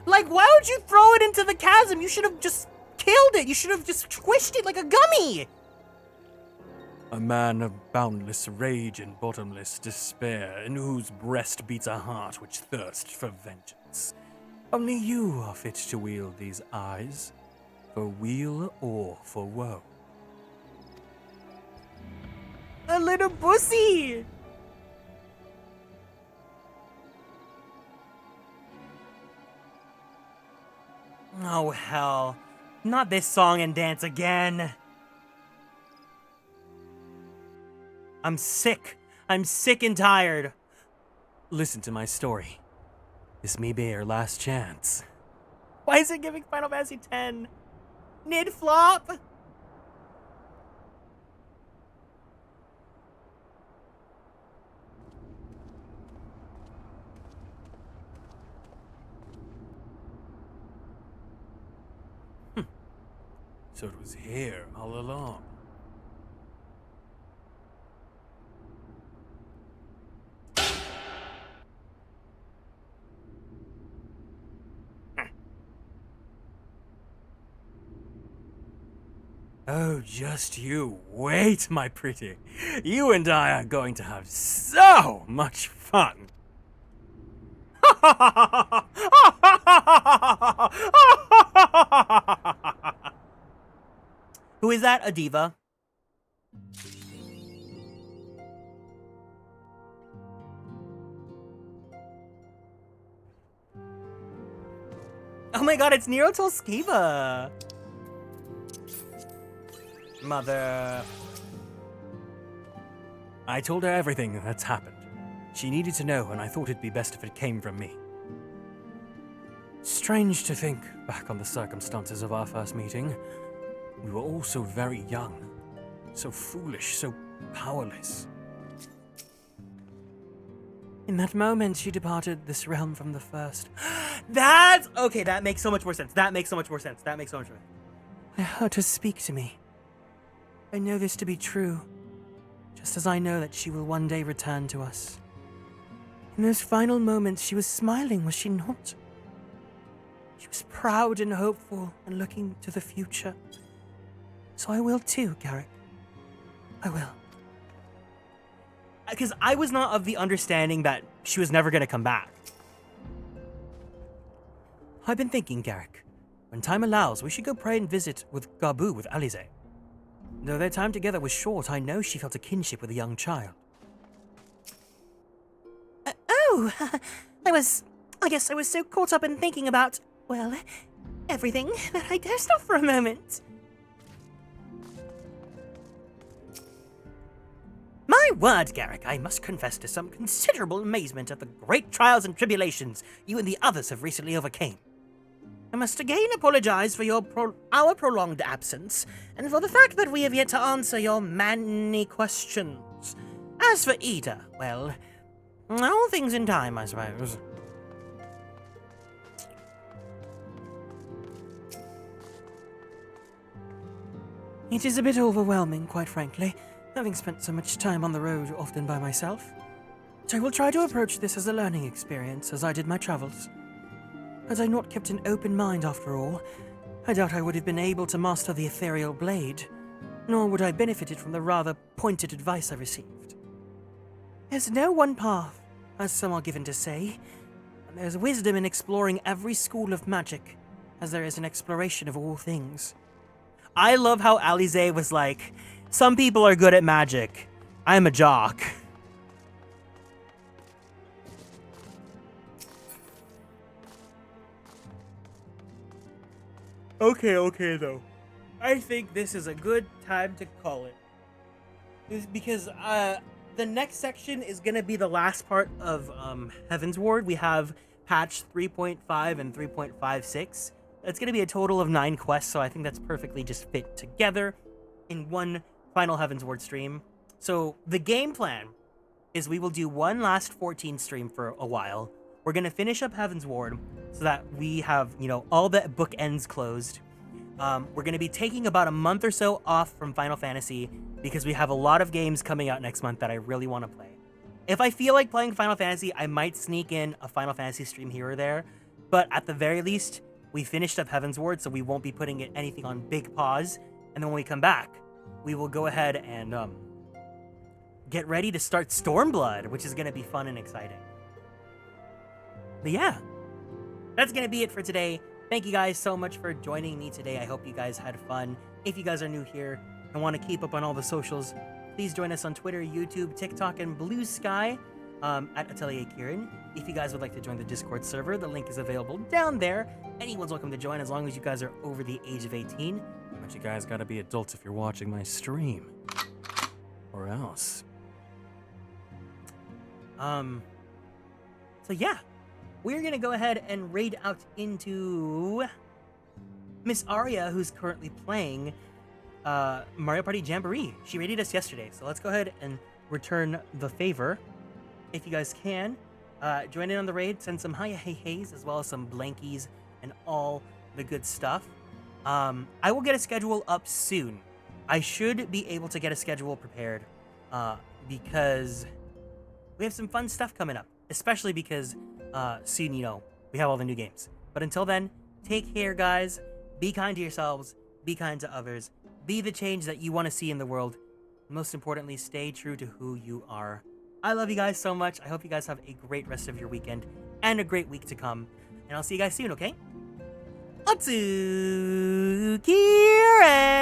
Like, why would you throw it into the chasm? You should have just killed it. You should have just squished it like a gummy. A man of boundless rage and bottomless despair, in whose breast beats a heart which thirsts for vengeance. Only you are fit to wield these eyes, for weal or for woe. A little pussy! Oh, hell. Not this song and dance again. I'm sick. I'm sick and tired. Listen to my story. This may be your last chance. Why is it giving Final Fantasy X? Nid flop? So it was here all along. Oh, just you wait, my pretty. You and I are going to have so much fun. Who is that? A diva? Oh my god, it's Nero Tolskiva! Mother. I told her everything that's happened. She needed to know, and I thought it'd be best if it came from me. Strange to think back on the circumstances of our first meeting. We were all so very young, so foolish, so powerless. In that moment, she departed this realm from the first. That's... Okay, that makes so much more sense. That makes so much more sense. That makes so much more sense. I heard her speak to me. I know this to be true, just as I know that she will one day return to us. In those final moments, she was smiling, was she not? She was proud and hopeful and looking to the future. So I will too, Garrick. I will. Because I was not of the understanding that she was never going to come back. I've been thinking, Garrick, when time allows, we should go pray and visit with Gabu with Alize. Though their time together was short, I know she felt a kinship with a young child. I guess I was so caught up in thinking about, well, everything that I dozed off for a moment. My word, Garrick, I must confess to some considerable amazement at the great trials and tribulations you and the others have recently overcame. I must again apologize for our prolonged absence, and for the fact that we have yet to answer your many questions. As for Ida, well, all things in time, I suppose. It is a bit overwhelming, quite frankly, having spent so much time on the road, often by myself. But I will try to approach this as a learning experience, as I did my travels. Had I not kept an open mind after all, I doubt I would have been able to master the ethereal blade, nor would I benefited from the rather pointed advice I received. There's no one path, as some are given to say, and there's wisdom in exploring every school of magic, as there is an exploration of all things. I love how Alize was like, some people are good at magic. I'm a jock. Okay, though. I think this is a good time to call it. Because the next section is going to be the last part of Heavensward. We have patch 3.5 and 3.56. That's going to be a total of 9 quests, so I think that's perfectly just fit together in one final Heavensward stream. So the game plan is we will do one last 14 stream for a while. We're going to finish up Heavensward so that we have, all the bookends closed. We're going to be taking about a month or so off from Final Fantasy because we have a lot of games coming out next month that I really want to play. If I feel like playing Final Fantasy, I might sneak in a Final Fantasy stream here or there, but at the very least, we finished up Heavensward, so we won't be putting anything on big pause, and then when we come back, we will go ahead and get ready to start Stormblood, which is going to be fun and exciting. But yeah, that's going to be it for today. Thank you guys so much for joining me today. I hope you guys had fun. If you guys are new here and want to keep up on all the socials, please join us on Twitter, YouTube, TikTok, and Blue Sky at Atelier Kieran. If you guys would like to join the Discord server, the link is available down there. Anyone's welcome to join as long as you guys are over the age of 18. But you guys gotta be adults if you're watching my stream. Or else. So yeah, we're gonna go ahead and raid out into Miss Aria, who's currently playing Mario Party Jamboree. She raided us yesterday, so let's go ahead and return the favor. If you guys can, join in on the raid, send some hey-heys, as well as some blankies and all the good stuff. I will get a schedule up soon. I should be able to get a schedule prepared because we have some fun stuff coming up, especially because soon, we have all the new games. But until then, take care, guys. Be kind to yourselves. Be kind to others. Be the change that you want to see in the world. Most importantly, stay true to who you are. I love you guys so much. I hope you guys have a great rest of your weekend and a great week to come. And I'll see you guys soon, okay? Otsu Kieran!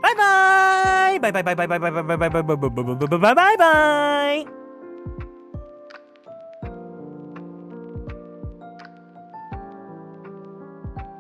Bye-bye! Bye-bye, bye-bye, bye-bye, bye-bye, bye-bye, bye-bye, bye-bye, bye-bye, bye-bye!